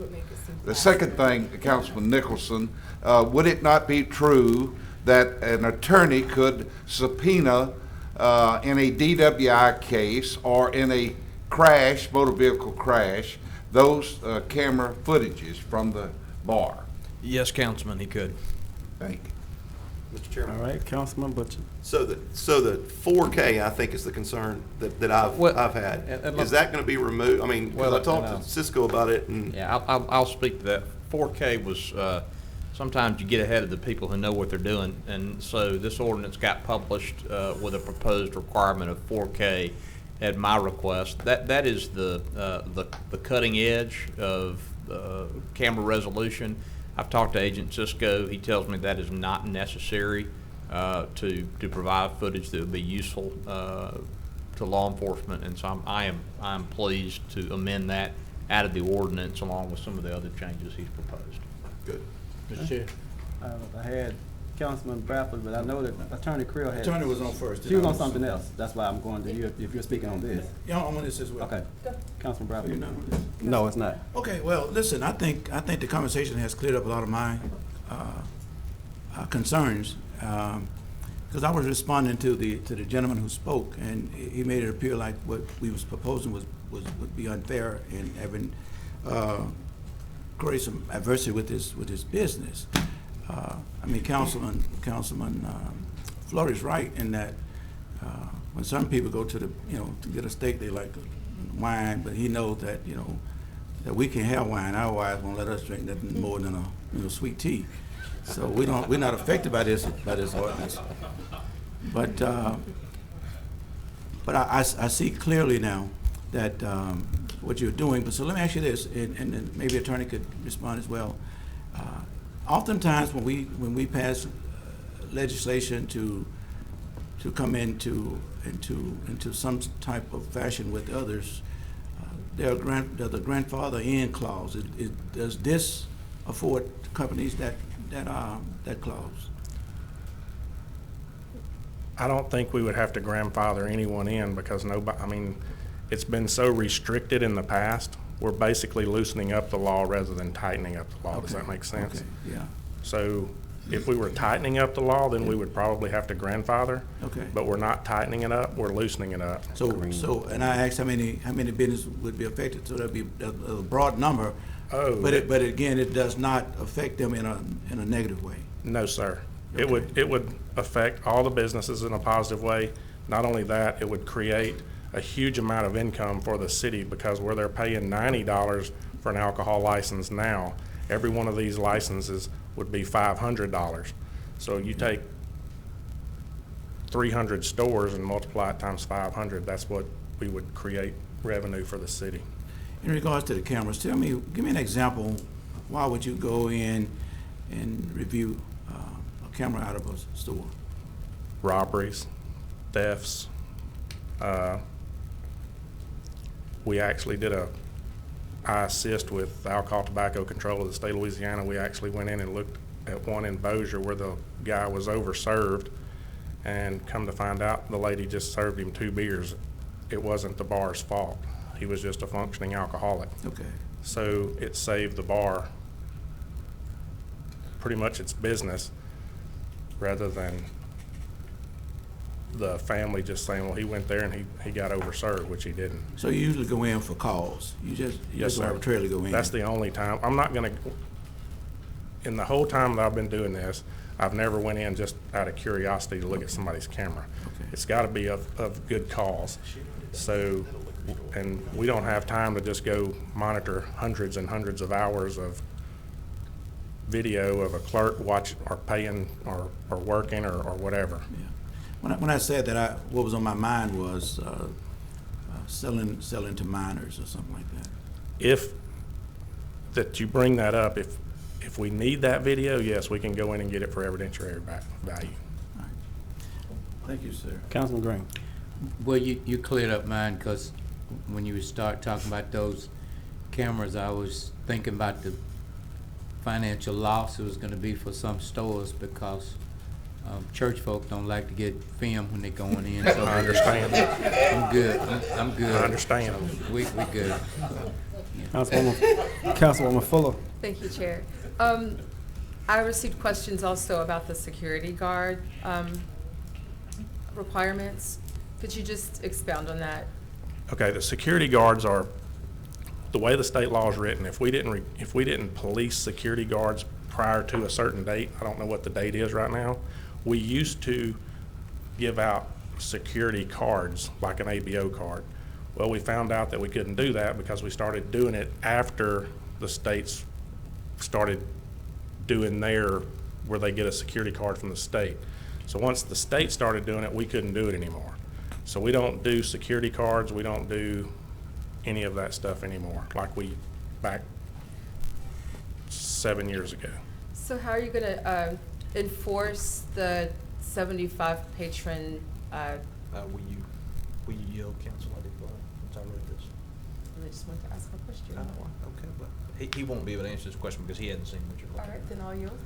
S2: The second thing, Councilman Nicholson, would it not be true that an attorney could subpoena in a DWI case or in a crash, motor vehicle crash, those camera footages from the bar?
S7: Yes, Councilman, he could.
S2: Thank you.
S15: Mr. Chairman.
S19: All right, Councilman Butcher.
S15: So the 4K, I think, is the concern that I've had. Is that going to be removed? I mean, I talked to Cisco about it, and
S7: yeah, I'll speak to that. 4K was sometimes you get ahead of the people who know what they're doing, and so this ordinance got published with a proposed requirement of 4K at my request. That is the cutting edge of camera resolution. I've talked to Agent Cisco. He tells me that is not necessary to provide footage that would be useful to law enforcement, and so I'm pleased to amend that out of the ordinance along with some of the other changes he's proposed.
S15: Good.
S7: Mr. Chair.
S19: I had Councilman Bradford, but I know that Attorney Creel had.
S12: Attorney was on first.
S19: She was on something else. That's why I'm going to you if you're speaking on this.
S12: Yeah, I'm on this as well.
S19: Okay. Councilman Bradford.
S12: You're not on this?
S19: No, it's not.
S12: Okay, well, listen, I think the conversation has cleared up a lot of my concerns, because I was responding to the gentleman who spoke, and he made it appear like what we was proposing would be unfair and having create some adversity with his business. I mean, Councilman Flores right in that when some people go to to get a steak, they like wine, but he knows that that we can have wine. Our wives won't let us drink nothing more than a sweet tea. So we're not affected by this ordinance. But I see clearly now that what you're doing. But so let me ask you this, and maybe Attorney could respond as well. Oftentimes when we pass legislation to come into some type of fashion with others, there's a grandfather in clause. Does this afford companies that clause?
S6: I don't think we would have to grandfather anyone in because nobody, I mean, it's been so restricted in the past. We're basically loosening up the law rather than tightening up the law. Does that make sense?
S12: Okay, yeah.
S6: So if we were tightening up the law, then we would probably have to grandfather.
S12: Okay.
S6: But we're not tightening it up, we're loosening it up.
S12: So, and I asked how many businesses would be affected, so that'd be a broad number.
S6: Oh.
S12: But again, it does not affect them in a negative way.
S6: No, sir.
S12: Okay.
S6: It would affect all the businesses in a positive way. Not only that, it would create a huge amount of income for the city because where they're paying $90 for an alcohol license now, every one of these licenses would be $500. So you take 300 stores and multiply it times 500, that's what we would create revenue for the city.
S12: In regards to the cameras, give me an example. Why would you go in and review a camera out of a store?
S6: Robberies, thefts. We actually did I assist with alcohol tobacco control of the state of Louisiana. We actually went in and looked at one in Bossier where the guy was overserved, and come to find out the lady just served him 2 beers. It wasn't the bar's fault. He was just a functioning alcoholic.
S12: Okay.
S6: So it saved the bar pretty much its business rather than the family just saying, well, he went there and he got overserved, which he didn't.
S12: So you usually go in for calls? You
S6: Yes,
S12: just
S6: sir.
S12: arbitrarily go in?
S6: That's the only time. I'm not gonna, in the whole time that I've been doing this, I've never went in just out of curiosity to look at somebody's camera.
S12: Okay.
S6: It's gotta be of good cause. So, and we don't have time to just go monitor hundreds and hundreds of hours of video of a clerk watching or paying or working or whatever.
S12: Yeah. When I said that, what was on my mind was selling to minors or something like that.
S6: If that you bring that up, if we need that video, yes, we can go in and get it for evidentiary value.
S12: All right. Thank you, sir.
S19: Councilman Green.
S8: Well, you cleared up mine, because when you start talking about those cameras, I was thinking about the financial loss it was gonna be for some stores, because church folk don't like to get filmed when they're going in. So
S6: I understand.
S8: I'm good. I'm good.
S6: I understand.
S8: We good.
S19: Councilwoman Fuller.
S18: Thank you, Chair. I received questions also about the security guard requirements. Could you just expound on that?
S6: Okay, the security guards are, the way the state law is written, if we didn't police security guards prior to a certain date, I don't know what the date is right now, we used to give out security cards, like an ABO card. Well, we found out that we couldn't do that because we started doing it after the states started doing where they get a security card from the state. So once the state started doing it, we couldn't do it anymore. So we don't do security cards, we don't do any of that stuff anymore, like we back 7 years ago.
S18: So how are you gonna enforce the 75 patron
S7: Will you yield, Council Lady Flood, since I read this?
S18: I just want to ask a question.
S7: Okay, but he won't be able to answer this question because he hadn't seen what you're looking
S18: All
S7: at.
S18: right, then I'll yield.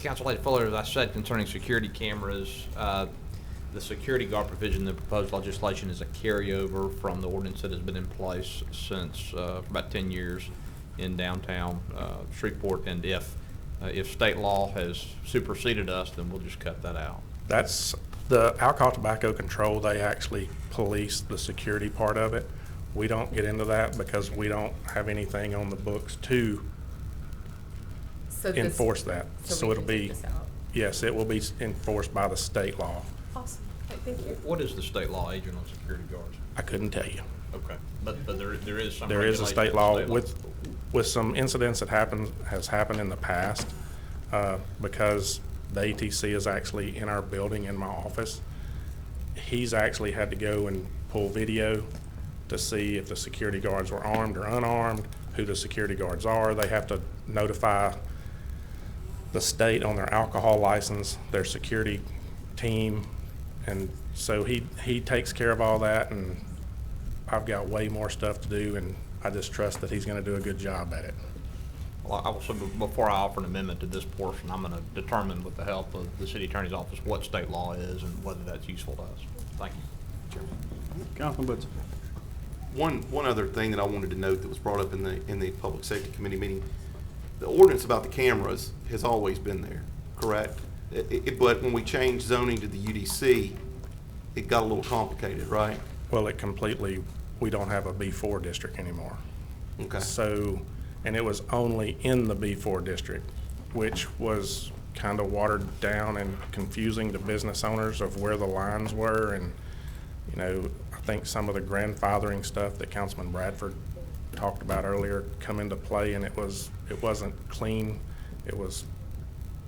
S7: Council Lady Fuller, as I said concerning security cameras, the security guard provision in the proposed legislation is a carryover from the ordinance that has been in place since for about 10 years in downtown Shreveport, and if state law has superseded us, then we'll just cut that out.
S6: That's the alcohol tobacco control. They actually police the security part of it. We don't get into that because we don't have anything on the books to
S18: So this-
S6: enforce that.
S18: so we
S6: it'll
S18: can take
S6: be,
S18: this out.
S6: yes, it will be enforced by the state law.
S18: Awesome. Okay, thank you.
S7: What is the state law agent on security guards?
S6: I couldn't tell you.
S7: Okay, but there is some.
S6: There is a
S7: regulation
S6: state
S7: of
S6: law
S7: state
S6: with some incidents that has happened in the past, because the ATC is actually in our building in my office. He's actually had to go and pull video to see if the security guards were armed or unarmed, who the security guards are. They have to notify the state on their alcohol license, their security team, and so he takes care of all that, and I've got way more stuff to do, and I just trust that he's gonna do a good job at it.
S7: Well, I will say, before I offer an amendment to this portion, I'm gonna determine with the help of the city attorney's office what state law is and whether that's useful to us. Thank you, Chairman.
S19: Councilman Butcher.
S15: One other thing that I wanted to note that was brought up in the Public Safety Committee meeting, the ordinance about the cameras has always been there, correct? But when we changed zoning to the UDC, it got a little complicated, right?
S6: Well, we don't have a B4 district anymore.
S15: Okay.
S6: So, and it was only in the B4 district, which was kind of watered down and confusing to business owners of where the lines were. And, you know, I think some of the grandfathering stuff that Councilman Bradford talked about earlier come into play, and it wasn't clean. It was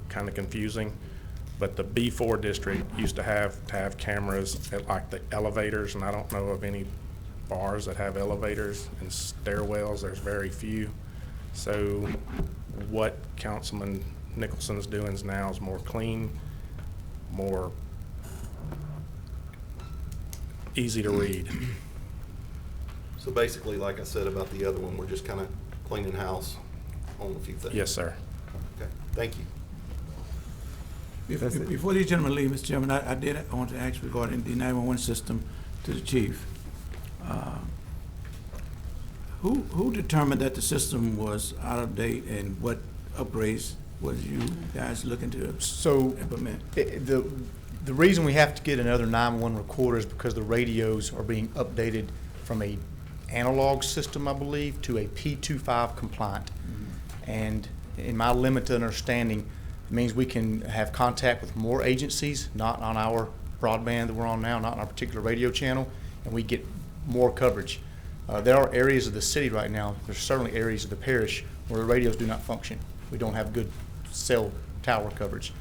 S6: kind of confusing. But the B4 district used to have cameras at like the elevators, and I don't know of any bars that have elevators and stairwells. There's very few. So what Councilman Nicholson's doing now is more clean, more easy to read.
S15: So basically, like I said about the other one, we're just kind of cleaning house on a few things.
S6: Yes, sir.
S15: Okay, thank you.
S20: Before these gentlemen leave, Mr. Chairman, I did want to ask regarding the 911 system to the chief. Who determined that the system was out of date, and what upgrades was you guys looking to implement?
S21: The reason we have to get another 911 recorder is because the radios are being updated from a analog system, I believe, to a P25 compliant. And in my limited understanding, it means we can have contact with more agencies, not on our broadband that we're on now, not on our particular radio channel, and we get more coverage. There are areas of the city right now, there's certainly areas of the parish where the radios do not function. We don't have good cell tower coverage.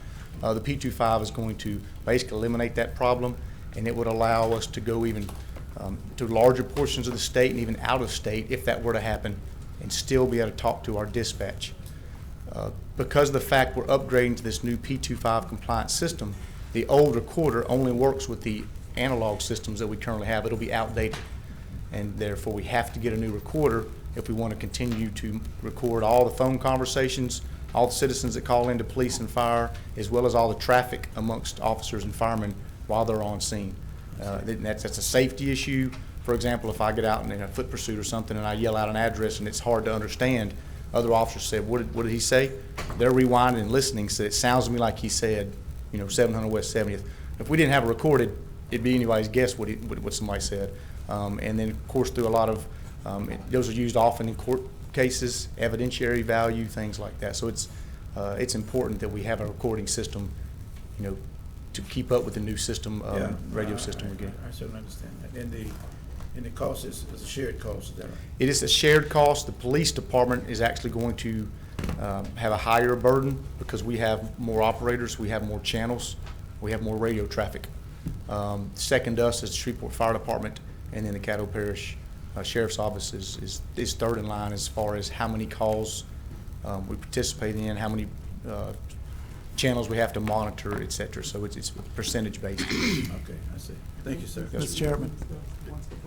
S21: The P25 is going to basically eliminate that problem, and it would allow us to go even to larger portions of the state and even out of state if that were to happen, and still be able to talk to our dispatch. Because of the fact we're upgrading to this new P25 compliant system, the old recorder only works with the analog systems that we currently have. It'll be outdated, and therefore we have to get a new recorder if we want to continue to record all the phone conversations, all the citizens that call into police and fire, as well as all the traffic amongst officers and firemen while they're on scene. That's a safety issue. For example, if I get out in a foot pursuit or something and I yell out an address and it's hard to understand, other officers said, what did he say? They're rewinding and listening, so it sounds to me like he said, 700 West 70th. If we didn't have it recorded, it'd be anybody's guess what somebody said. And then, of course, through a lot of, those are used often in court cases, evidentiary value, things like that. So it's important that we have a recording system, to keep up with the new system, radio system we're getting.
S20: I certainly understand that. And the cost is a shared cost, is that right?
S21: It is a shared cost. The police department is actually going to have a higher burden because we have more operators, we have more channels, we have more radio traffic. Second to us is the Shreveport Fire Department, and then the Caddo Parish Sheriff's Office is third in line as far as how many calls we participate in, how many channels we have to monitor, et cetera. So it's percentage based.
S20: Okay, I see. Thank you, sir.
S21: Yes,
S20: Mr.
S21: sir.
S20: Chairman,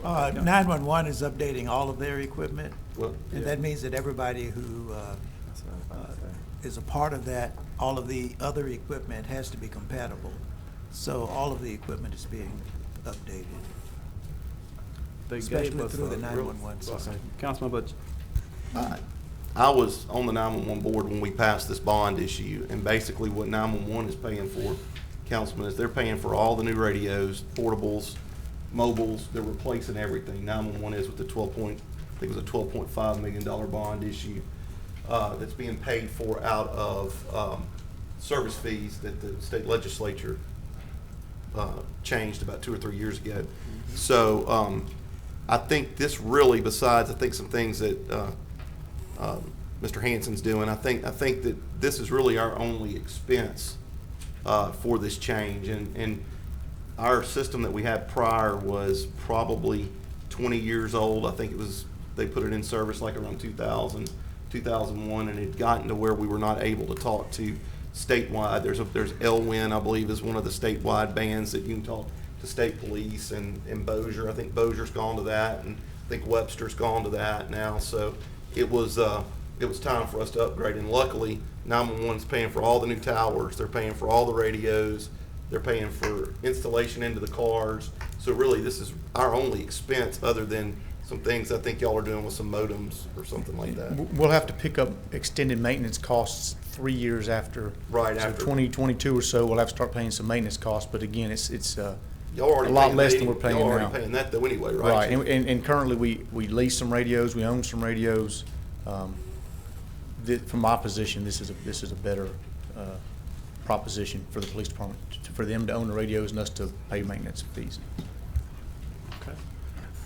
S20: 911 is updating all of their equipment,
S15: Well,
S20: and that means that everybody who is a part of that, all of the other equipment has to be compatible. So all of the equipment is being updated,
S19: They gave
S20: especially
S19: us
S20: through the
S19: a-
S20: 911 system.
S19: Councilman Butch.
S15: I was on the 911 board when we passed this bond issue, and basically what 911 is paying for, Councilman, is they're paying for all the new radios, portables, mobiles, they're replacing everything. 911 is with the I think it was a $12.5 million bond issue that's being paid for out of service fees that the state legislature changed about 2 or 3 years ago. So I think this really, besides I think some things that Mr. Hanson's doing, I think that this is really our only expense for this change. And our system that we had prior was probably 20 years old. I think they put it in service like around 2000, 2001, and it had gotten to where we were not able to talk to statewide. There's Elwin, I believe, is one of the statewide bands that you can talk to state police, and Bossier. I think Bossier's gone to that, and I think Webster's gone to that now. So it was time for us to upgrade, and luckily 911's paying for all the new towers. They're paying for all the radios. They're paying for installation into the cars. So really, this is our only expense, other than some things I think y'all are doing with some modems or something like that.
S21: We'll have to pick up extended maintenance costs 3 years after.
S15: Right
S21: so
S15: after.
S21: 2022 or so, we'll have to start paying some maintenance costs. But again, it's
S15: Y'all already
S21: a lot
S15: paying
S21: less
S15: that
S21: than we're paying
S15: y'all
S21: now.
S15: already paying that though anyway, right?
S21: Right, and currently we lease some radios, we own some radios. From my position, this is a better proposition for the police department, for them to own the radios and us to pay maintenance fees.
S19: Okay.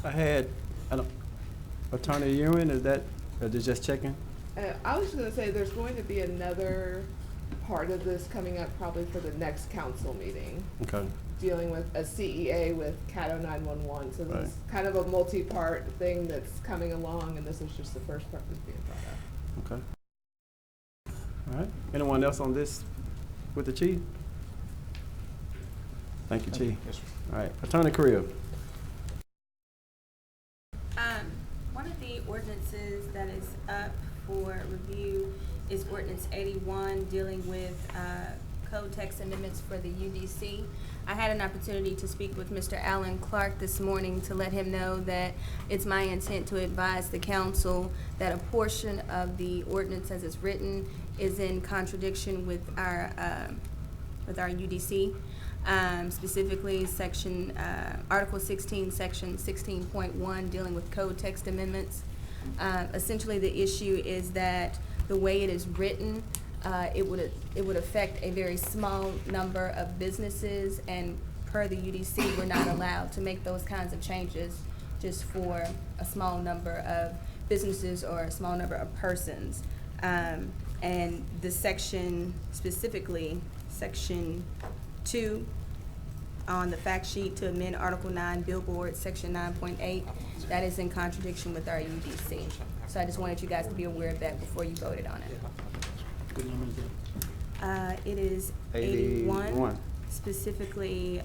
S19: I had Attorney Ewing, is that, just checking?
S18: I was just gonna say, there's going to be another part of this coming up probably for the next council meeting,
S19: Okay.
S18: dealing with a CEA with CADO 911. So
S19: Right.
S18: this is kind of a multi-part thing that's coming along, and this is just the first part that's being brought up.
S19: Okay. All right. Anyone else on this with the chief? Thank you, Chief.
S21: Yes, sir.
S19: All right. Attorney Creel.
S4: One of the ordinances that is up for review is Ordinance 81, dealing with code text amendments for the UDC. I had an opportunity to speak with Mr. Alan Clark this morning to let him know that it's my intent to advise the council that a portion of the ordinance as it's written is in contradiction with our UDC. Specifically Article 16, Section 16.1, dealing with code text amendments. Essentially, the issue is that the way it is written, it would affect a very small number of businesses, and per the UDC, we're not allowed to make those kinds of changes just for a small number of businesses or a small number of persons. And the section, specifically Section 2 on the fact sheet to amend Article 9 billboards, Section 9.8, that is in contradiction with our UDC. So I just wanted you guys to be aware of that before you voted on it.
S19: Good number is that?
S4: It is
S19: 81.
S4: 81, specifically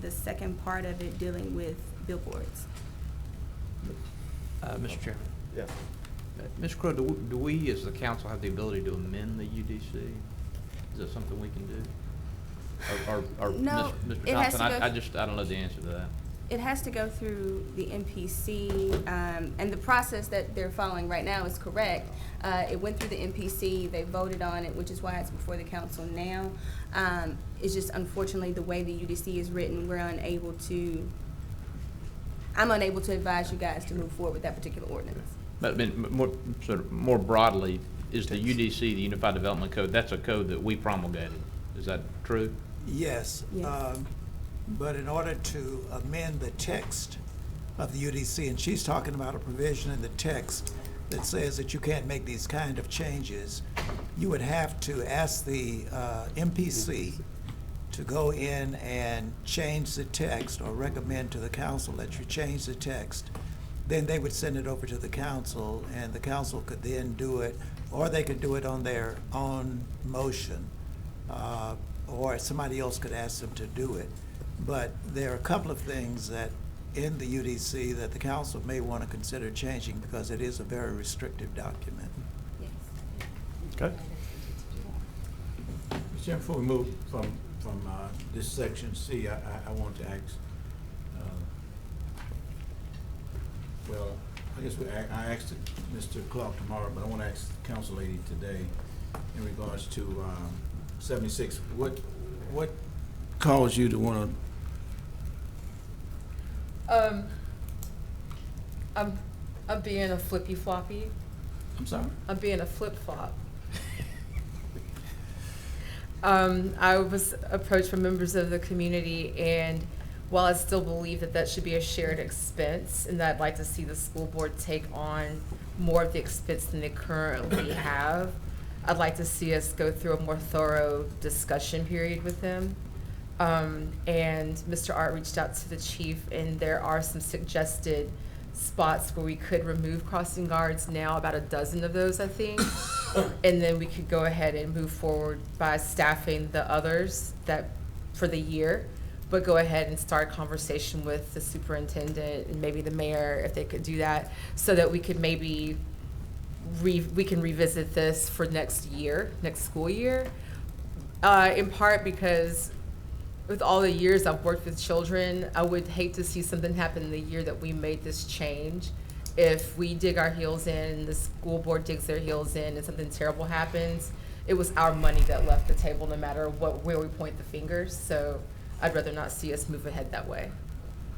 S4: the second part of it dealing with billboards.
S7: Mr. Chairman.
S15: Yeah.
S7: Ms. Crowe, do we as the council have the ability to amend the UDC? Is that something we can do? Or
S4: No,
S7: Mr.
S4: it has
S7: Thompson,
S4: to go
S7: I don't know the answer to that.
S4: It has to go through the MPC, and the process that they're following right now is correct. It went through the MPC, they voted on it, which is why it's before the council now. It's just unfortunately the way the UDC is written, I'm unable to advise you guys to move forward with that particular ordinance.
S7: But I mean, more broadly, is the UDC, the Unified Development Code, that's a code that we promulgated. Is that true?
S20: Yes. But in order to amend the text of the UDC, and she's talking about a provision in the text that says that you can't make these kind of changes, you would have to ask the MPC to go in and change the text, or recommend to the council that you change the text. Then they would send it over to the council, and the council could then do it, or they could do it on their own motion. or somebody else could ask them to do it. But there are a couple of things that in the UDC that the council may want to consider changing because it is a very restrictive document.
S19: Okay.
S12: Mr. Chairman, before we move from this section C, I want to ask, well, I guess I asked Mr. Clark tomorrow, but I want to ask the council lady today in regards to 76. What caused you to want
S18: to? I'm being a flippy floppy.
S12: I'm sorry?
S18: I'm being a flip flop. I was approached from members of the community, and while I still believe that that should be a shared expense and that I'd like to see the school board take on more of the expense than they currently have, I'd like to see us go through a more thorough discussion period with them. And Mr. Art reached out to the chief, and there are some suggested spots where we could remove crossing guards now, about a dozen of those, I think. And then we could go ahead and move forward by staffing the others that for the year, but go ahead and start a conversation with the superintendent and maybe the mayor if they could do that, so that we could maybe we can revisit this for next year, next school year. In part because with all the years I've worked with children, I would hate to see something happen the year that we made this change. If we dig our heels in, the school board digs their heels in, and something terrible happens, it was our money that left the table no matter where we point the fingers. So I'd rather not see us move ahead that way.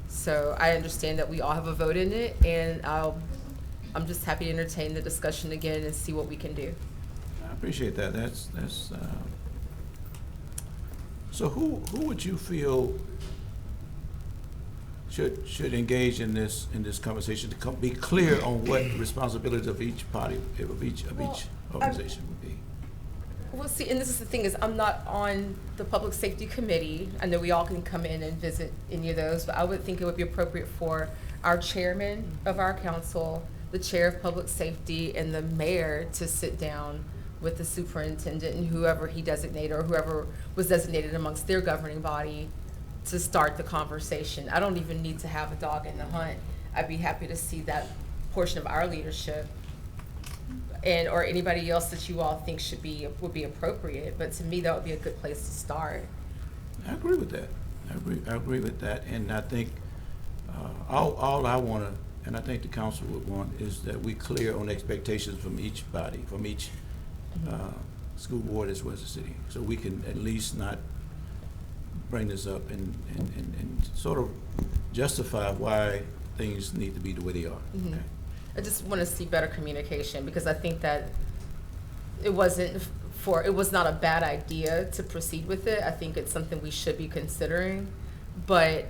S18: So I understand that we all have a vote in it, and I'm just happy to entertain the discussion again and see what we can do.
S12: I appreciate that. That's so who would you feel should engage in this conversation to be clear on what the responsibilities of each party, of each organization would be?
S18: Well, see, and this is the thing, is I'm not on the public safety committee. I know we all can come in and visit any of those, but I would think it would be appropriate for our chairman of our council, the chair of public safety, and the mayor to sit down with the superintendent and whoever he designated or whoever was designated amongst their governing body to start the conversation. I don't even need to have a dog in the hunt. I'd be happy to see that portion of our leadership and or anybody else that you all think would be appropriate. But to me, that would be a good place to start.
S12: I agree with that. I agree with that, and I think all I want to, and I think the council would want, is that we clear on expectations from each body, from each school board as well as the city, so we can at least not bring this up and sort of justify why things need to be the way they are.
S18: Mm-hmm. Okay. I just want to see better communication, because I think that it was not a bad idea to proceed with it. I think it's something we should be considering, but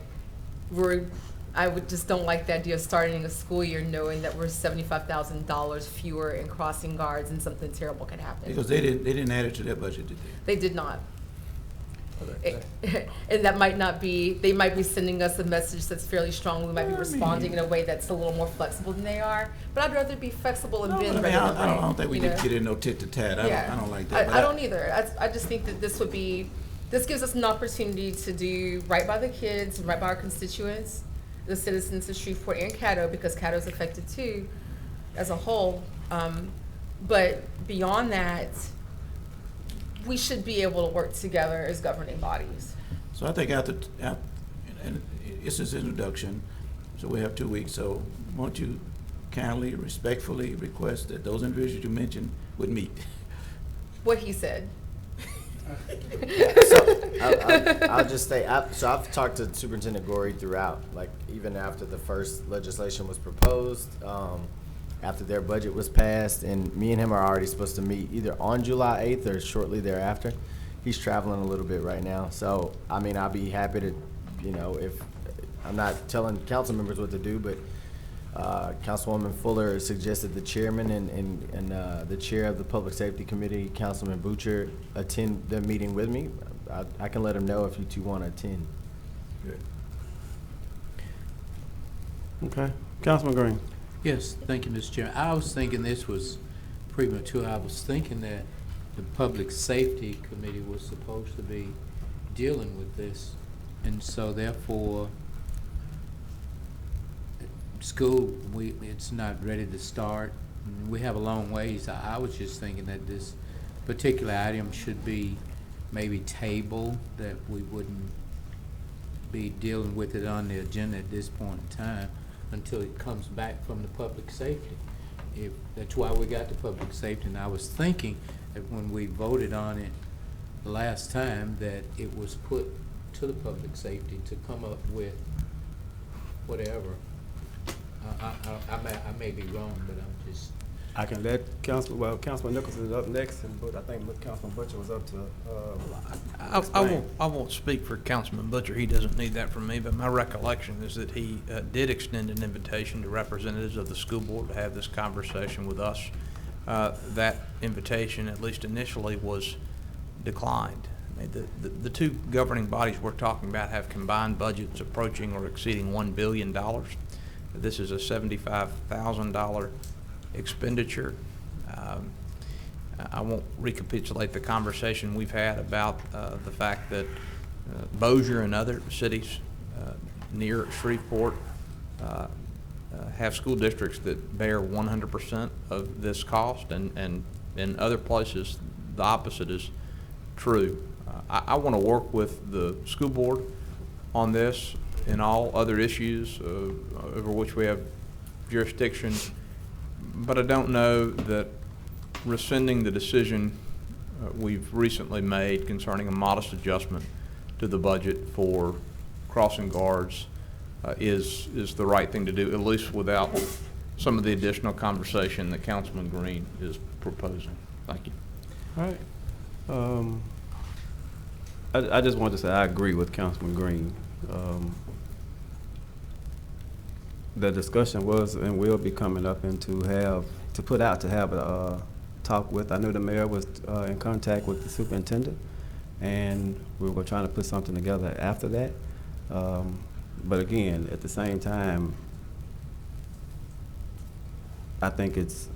S18: I would just don't like the idea of starting a school year knowing that we're $75,000 fewer in crossing guards and something terrible could happen.
S12: Because they didn't add it to their budget, did they?
S18: They did not. And that might not be, they might be sending us a message that's fairly strong. We might be responding in a way that's a little more flexible than they are. But I'd rather be flexible and bend.
S12: I don't think we need to get in no tit to tat. I don't like that.
S18: I don't either. I just think that this gives us an opportunity to do right by the kids and right by our constituents, the citizens of Shreveport and Caddo, because Caddo is affected too as a whole. But beyond that, we should be able to work together as governing bodies.
S12: So I think and it's his introduction, so we have 2 weeks. So won't you kindly, respectfully request that those individuals you mentioned would meet?
S18: What he said.
S11: So I'll just say, so I've talked to Superintendent Gorey throughout, like even after the first legislation was proposed, after their budget was passed, and me and him are already supposed to meet either on July 8th or shortly thereafter. He's traveling a little bit right now, so I mean, I'll be happy to, if I'm not telling council members what to do, but Councilwoman Fuller suggested the chairman and the chair of the Public Safety Committee, Councilman Butcher, attend the meeting with me. I can let him know if you two want to attend.
S12: Good.
S19: Okay. Councilman Green.
S8: Yes, thank you, Mr. Chairman. I was thinking this was premature. I was thinking that the Public Safety Committee was supposed to be dealing with this. And so therefore, school, it's not ready to start. We have a long ways. I was just thinking that this particular item should be maybe tabled, that we wouldn't be dealing with it on the agenda at this point in time until it comes back from the public safety. That's why we got the public safety, and I was thinking that when we voted on it last time, that it was put to the public safety to come up with whatever. I may be wrong, but I'm just.
S19: I can let Councilman Nichols is up next, but I think Councilman Butcher was up to,
S7: I won't speak for Councilman Butcher. He doesn't need that from me, but my recollection is that he did extend an invitation to representatives of the school board to have this conversation with us. That invitation, at least initially, was declined. I mean, the two governing bodies we're talking about have combined budgets approaching or exceeding $1 billion. This is a $75,000 expenditure. I won't recapitulate the conversation we've had about the fact that Bossier and other cities near Shreveport have school districts that bear 100% of this cost, and in other places the opposite is true. I want to work with the school board on this and all other issues over which we have jurisdiction, but I don't know that rescinding the decision we've recently made concerning a modest adjustment to the budget for crossing guards is the right thing to do, at least without some of the additional conversation that Councilman Green is proposing. Thank you.
S19: all right. I just wanted to say I agree with Councilman Green. The discussion was and will be coming up and to have a talk with. I knew the mayor was in contact with the superintendent, and we were trying to put something together after that. But again, at the same time, I think it's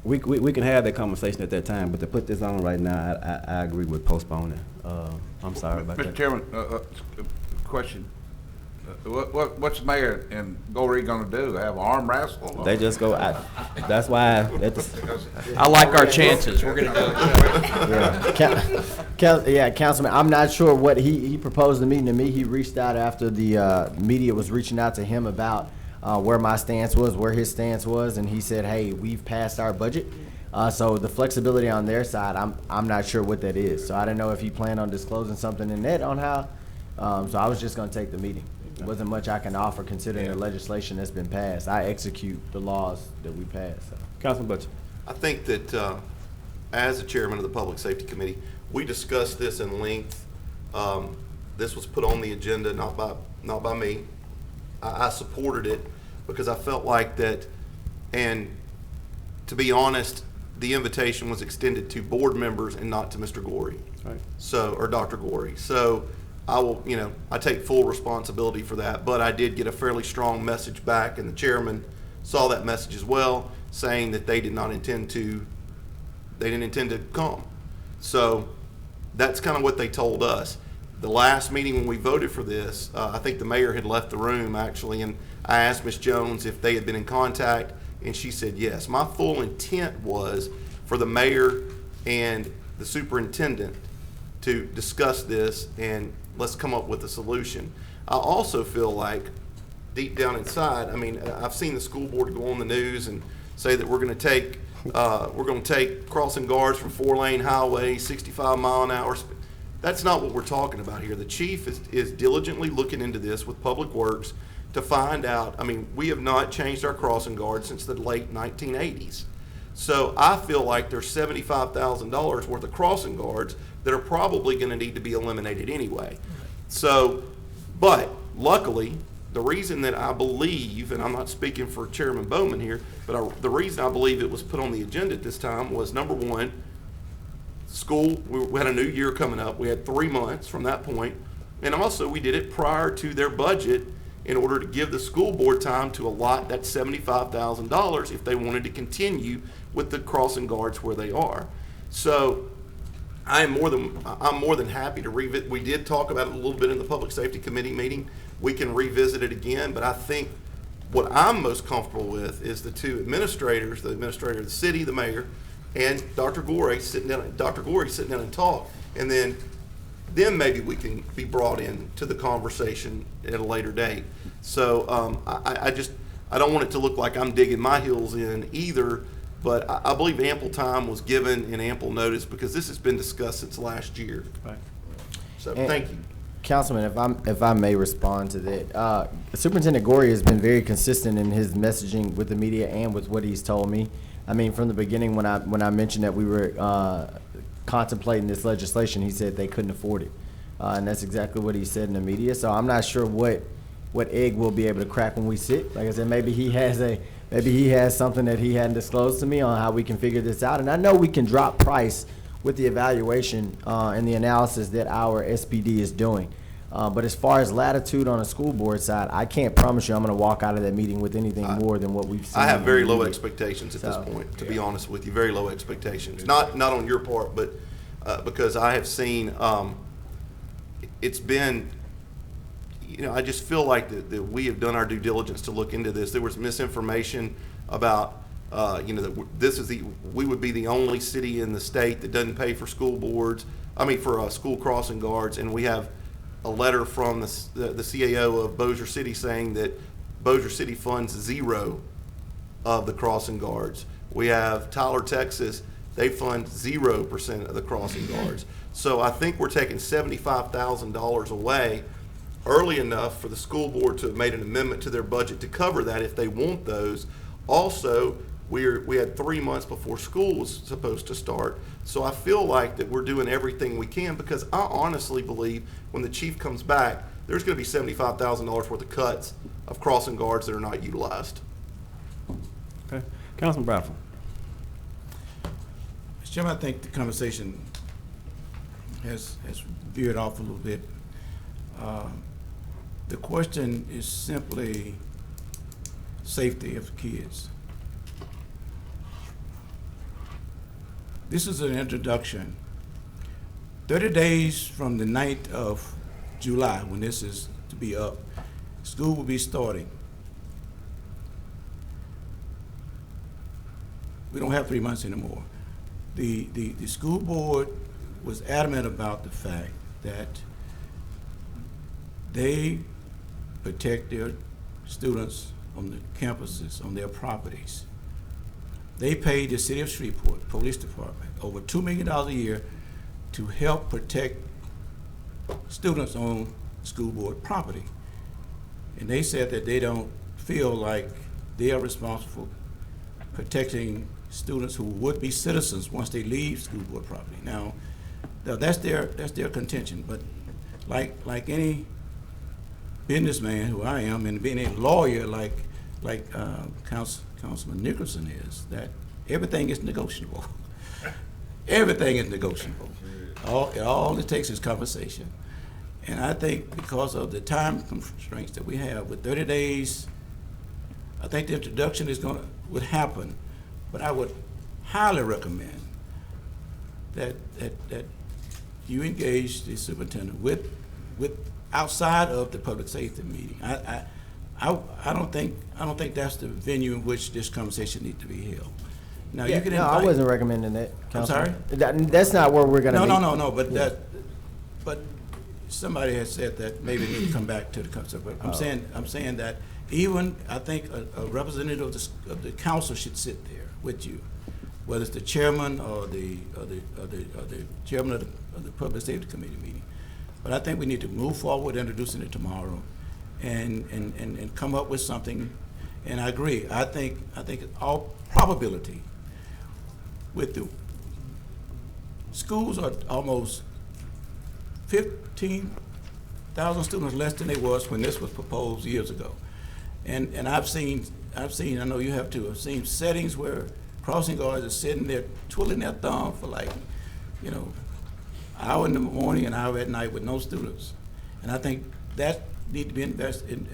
S19: we can have that conversation at that time, but to put this on right now, I agree with postponing. I'm sorry about that.
S2: Mr. Chairman, question. What's the mayor and Goree gonna do? Have an arm wrestle?
S11: They just go. That's why.
S7: I like our chances. We're gonna go.
S11: Yeah, Councilman. I'm not sure what he proposed the meeting to me. He reached out after the media was reaching out to him about where my stance was, where his stance was, and he said, "Hey, we've passed our budget." So the flexibility on their side, I'm not sure what that is. So I don't know if he planned on disclosing something in that on how. So I was just gonna take the meeting. There wasn't much I can offer considering the legislation that's been passed. I execute the laws that we pass. So.
S19: Councilman Butcher.
S15: I think that as the chairman of the Public Safety Committee, we discussed this in length. This was put on the agenda not by me. I supported it because I felt like that, and to be honest, the invitation was extended to board members and not to Mr. Goree.
S19: Right.
S15: So, or Dr. Goree. So I will, I take full responsibility for that, but I did get a fairly strong message back, and the chairman saw that message as well, saying that they didn't intend to come. So that's kind of what they told us. The last meeting when we voted for this, I think the mayor had left the room actually, and I asked Ms. Jones if they had been in contact, and she said yes. My full intent was for the mayor and the superintendent to discuss this and let's come up with a solution. I also feel like deep down inside, I've seen the school board go on the news and say that we're going to take crossing guards from 4-lane highway, 65 mile an hour. That's not what we're talking about here. The chief is diligently looking into this with Public Works to find out. We have not changed our crossing guards since the late 1980s. So I feel like there's $75,000 worth of crossing guards that are probably going to need to be eliminated anyway. So, but luckily, the reason that I believe, and I'm not speaking for Chairman Bowman here, but the reason I believe it was put on the agenda at this time was, number one, school, we had a new year coming up. We had 3 months from that point. And also we did it prior to their budget in order to give the school board time to allot that $75,000 if they wanted to continue with the crossing guards where they are. So I'm more than happy to revisit. We did talk about it a little bit in the Public Safety Committee meeting. We can revisit it again, but I think what I'm most comfortable with is the two administrators, the administrator of the city, the mayor, and Dr. Gorey sitting down and talk, and then maybe we can be brought in to the conversation at a later date. So I don't want it to look like I'm digging my heels in either, but I believe ample time was given and ample notice because this has been discussed since last year.
S17: Right.
S15: So
S11: And
S15: thank you.
S11: Councilman, if I may respond to that, Superintendent Gorey has been very consistent in his messaging with the media and with what he's told me. I mean, from the beginning, when I mentioned that we were contemplating this legislation, he said they couldn't afford it, and that's exactly what he said in the media. So I'm not sure what egg we'll be able to crack when we sit. Like I said, maybe he has something that he hadn't disclosed to me on how we can figure this out. And I know we can drop price with the evaluation and the analysis that our SPD is doing. But as far as latitude on a school board side, I can't promise you I'm going to walk out of that meeting with anything more than what we've seen.
S15: I have very low expectations at this point, to be honest with you, very low expectations. Not on your part, but because I have seen, it's been, I just feel like that we have done our due diligence to look into this. There was misinformation about, that we would be the only city in the state that doesn't pay for school boards, for school crossing guards, and we have a letter from the CAO of Bossier City saying that Bossier City funds 0 of the crossing guards. We have Tyler, Texas, they fund 0% of the crossing guards. So I think we're taking $75,000 away early enough for the school board to have made an amendment to their budget to cover that if they want those. Also, we had 3 months before school was supposed to start. So I feel like that we're doing everything we can because I honestly believe when the chief comes back, there's going to be $75,000 worth of cuts of crossing guards that are not utilized.
S19: Okay. Councilman Bradford.
S12: Mr. Chairman, I think the conversation has veered off a little bit. The question is simply safety of kids. This is an introduction. 30 days from the 9th of July, when this is to be up, school will be starting. We don't have 3 months anymore. The school board was adamant about the fact that they protect their students on the campuses, on their properties. They pay the city of Shreveport Police Department over $2 million a year to help protect students on school board property. And they said that they don't feel like they are responsible for protecting students who would be citizens once they leave school board property. Now that's their contention, but like any businessman who I am, and being a lawyer like Councilman Nicholson is, that everything is negotiable. Everything is negotiable. All it takes is conversation. And I think because of the time constraints that we have, with 30 days, I think the introduction would happen. But I would highly recommend that you engage the superintendent with outside of the public safety meeting. I don't think that's the venue in which this conversation needs to be held. Now you can invite,
S11: I wasn't recommending that.
S12: I'm sorry?
S11: That's not where we're going to meet.
S12: No. But somebody has said that maybe it need to come back to the concept. But I'm saying that even I think a representative of the council should sit there with you, whether it's the chairman or the chairman of the public safety committee meeting. But I think we need to move forward introducing it tomorrow, and come up with something. And I agree. I think in all probability, with the schools are almost 15,000 students less than they was when this was proposed years ago. And I've seen, I know you have too, I've seen settings where crossing guards are sitting there twiddling their thumb for like, hour in the morning and hour at night with no students. And I think that need to be invested in.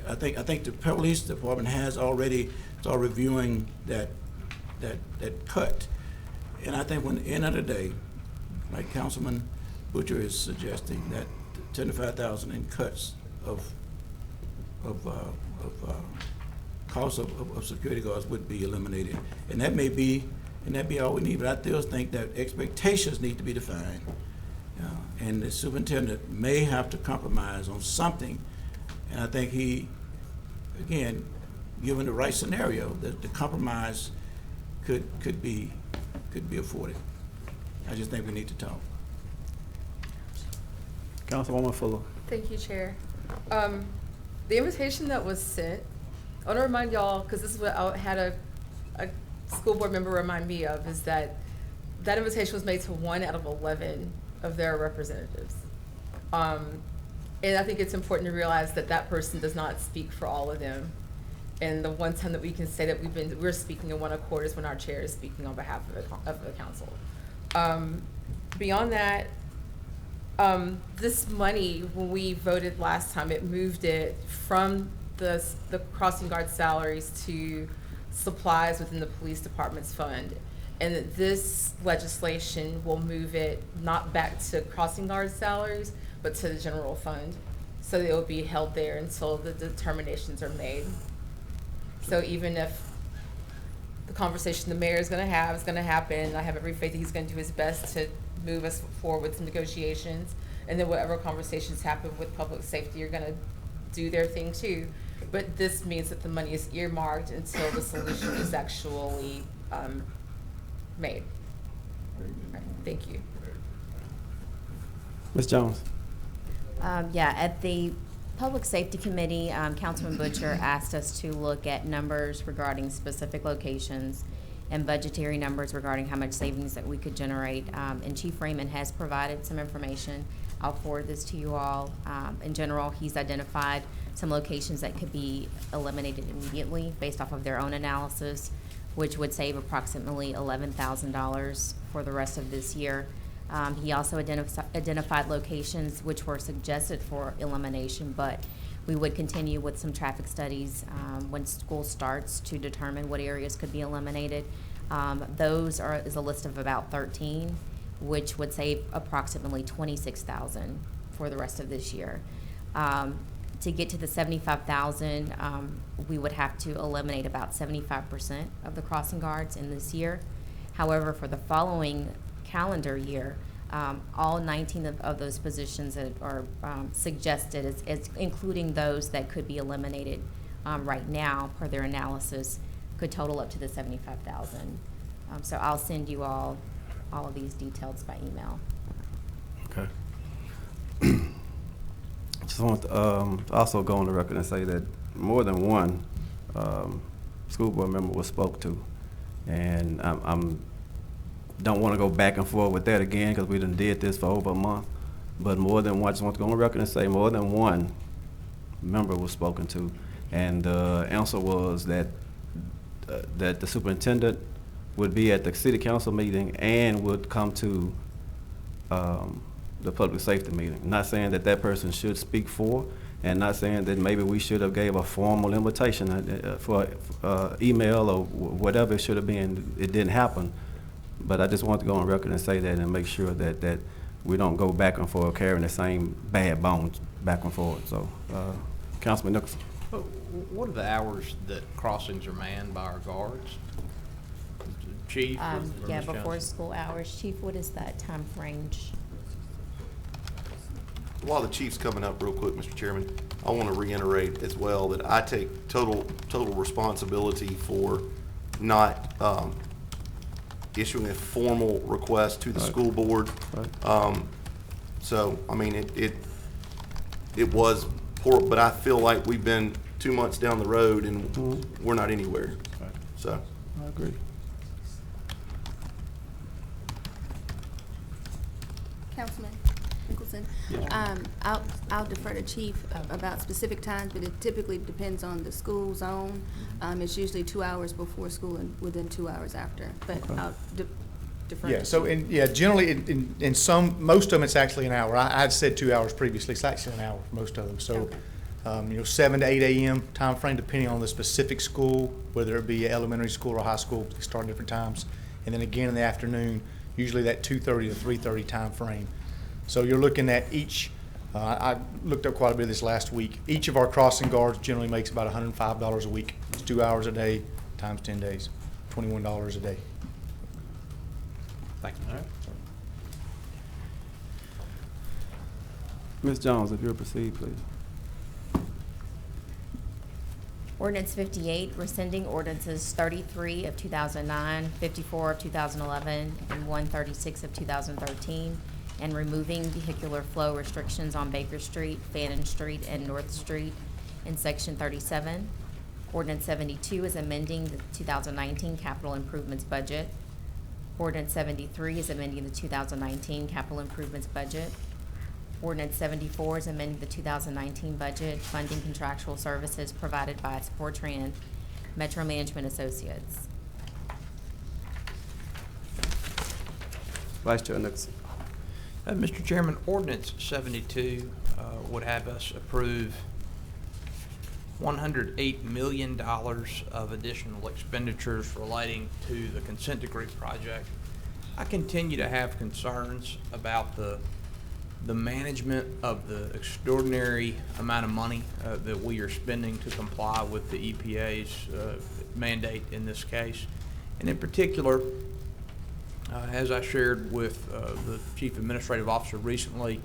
S12: I think the police department has already started reviewing that that cut. And I think when the end of the day, like Councilman Butcher is suggesting, that 75,000 in cuts of cost of security guards would be eliminated. And that may be all we need, but I still think that expectations need to be defined. And the superintendent may have to compromise on something. And I think he, again, given the right scenario, that the compromise could be afforded. I just think we need to talk.
S19: Councilwoman Fuller.
S18: Thank you, Chair. The invitation that was sent, I want to remind y'all, because this is what I had a school board member remind me of, is that invitation was made to 1 out of 11 of their representatives. And I think it's important to realize that that person does not speak for all of them. And the one time that we can say that we're speaking in one accord is when our chair is speaking on behalf of the council. Beyond that, this money, when we voted last time, it moved it from the crossing guard salaries to supplies within the police department's fund. And that this legislation will move it not back to crossing guard salaries, but to the general fund. So that it will be held there until the determinations are made. So even if the conversation the mayor is gonna have is gonna happen, I have every faith that he's gonna do his best to move us forward with some negotiations. And then whatever conversations happen with public safety are gonna do their thing too. But this means that the money is earmarked until the solution is actually made. Right, thank you.
S19: Ms. Jones.
S16: Yeah, at the Public Safety Committee, Councilman Butcher asked us to look at numbers regarding specific locations and budgetary numbers regarding how much savings that we could generate. And Chief Raymond has provided some information. I'll forward this to you all. In general, he's identified some locations that could be eliminated immediately based off of their own analysis, which would save approximately $11,000 for the rest of this year. He also identified locations which were suggested for elimination, but we would continue with some traffic studies when school starts to determine what areas could be eliminated. Those is a list of about 13, which would save approximately $26,000 for the rest of this year. To get to the $75,000, we would have to eliminate about 75% of the crossing guards in this year. However, for the following calendar year, all 19 of those positions that are suggested, is including those that could be eliminated right now per their analysis, could total up to the $75,000. So I'll send you all of these details by email.
S19: Okay. Just want to also go on the record and say that more than one school board member was spoke to, and I'm don't want to go back and forth with that again because we done did this for over a month. But more than one, just want to go on the record and say more than one member was spoken to, and the answer was that that the superintendent would be at the city council meeting and would come to the public safety meeting. Not saying that that person should speak for, and not saying that maybe we should have gave a formal invitation for email or whatever it should have been. It didn't happen. But I just want to go on record and say that and make sure that we don't go back and forth carrying the same bad bones back and forth. So, Councilman Nicholson.
S7: What are the hours that crossings are manned by our guards? Chief? Or
S16: Yeah,
S7: Ms.
S16: before
S7: Johnson?
S16: school hours. Chief, what is that time range?
S15: While the chief's coming up real quick, Mr. Chairman, I want to reiterate as well that I take total responsibility for not issuing a formal request to the school board. So, I mean, it was poor, but I feel like we've been 2 months down the road and we're not anywhere. So.
S19: I agree.
S1: Councilman Nicholson. I'll defer to Chief about specific times, but it typically depends on the school zone. It's usually 2 hours before school and within 2 hours after, but I'll defer.
S21: Yeah,
S1: to
S21: so generally in most of them it's actually an hour. I had said 2 hours previously. It's actually an hour for most of them. So,
S1: Okay.
S21: 7 to 8 a.m. time frame, depending on the specific school, whether it be elementary school or high school, they start at different times. And then again in the afternoon, usually that 2:30 to 3:30 time frame. So you're looking at each, I looked up quite a bit of this last week. Each of our crossing guards generally makes about $105 a week. It's 2 hours a day times 10 days, $21 a day.
S7: Thank you.
S21: All right.
S19: Ms. Jones, if you'll proceed, please.
S16: Ordinance 58, rescinding ordinances 33 of 2009, 54 of 2011, and 136 of 2013, and removing vehicular flow restrictions on Baker Street, Fannin Street, and North Street in Section 37. Ordinance 72 is amending the 2019 capital improvements budget. Ordinance 73 is amending the 2019 capital improvements budget. Ordinance 74 is amending the 2019 budget, funding contractual services provided by Fortran Metro Management Associates.
S19: Vice Chair Nicholson.
S7: Mr. Chairman, Ordinance 72 would have us approve $108 million of additional expenditures relating to the consent decree project. I continue to have concerns about the management of the extraordinary amount of money that we are spending to comply with the EPA's mandate in this case. And in particular, as I shared with the Chief Administrative Officer recently,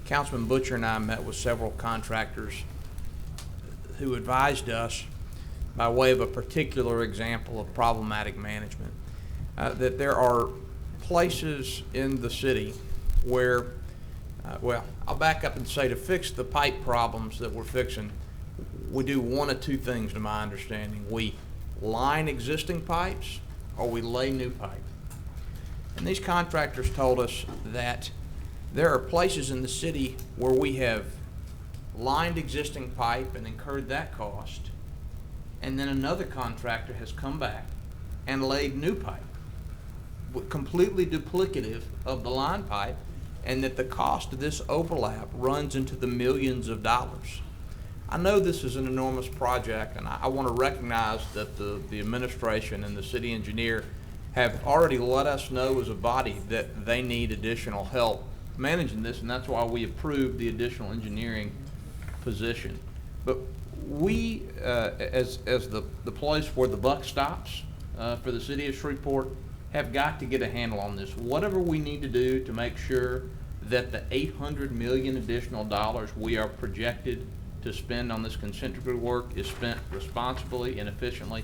S7: Councilman Butcher and I met with several contractors who advised us, by way of a particular example of problematic management, that there are places in the city where, well, I'll back up and say, to fix the pipe problems that we're fixing, we do one of two things to my understanding. We line existing pipes or we lay new pipe. And these contractors told us that there are places in the city where we have lined existing pipe and incurred that cost, and then another contractor has come back and laid new pipe, completely duplicative of the line pipe, and that the cost of this overlap runs into the millions of dollars. I know this is an enormous project, and I want to recognize that the administration and the city engineer have already let us know as a body that they need additional help managing this, and that's why we approved the additional engineering position. But we, as the place where the buck stops for the city of Shreveport, have got to get a handle on this. Whatever we need to do to make sure that the $800 million additional dollars we are projected to spend on this consent decree work is spent responsibly and efficiently,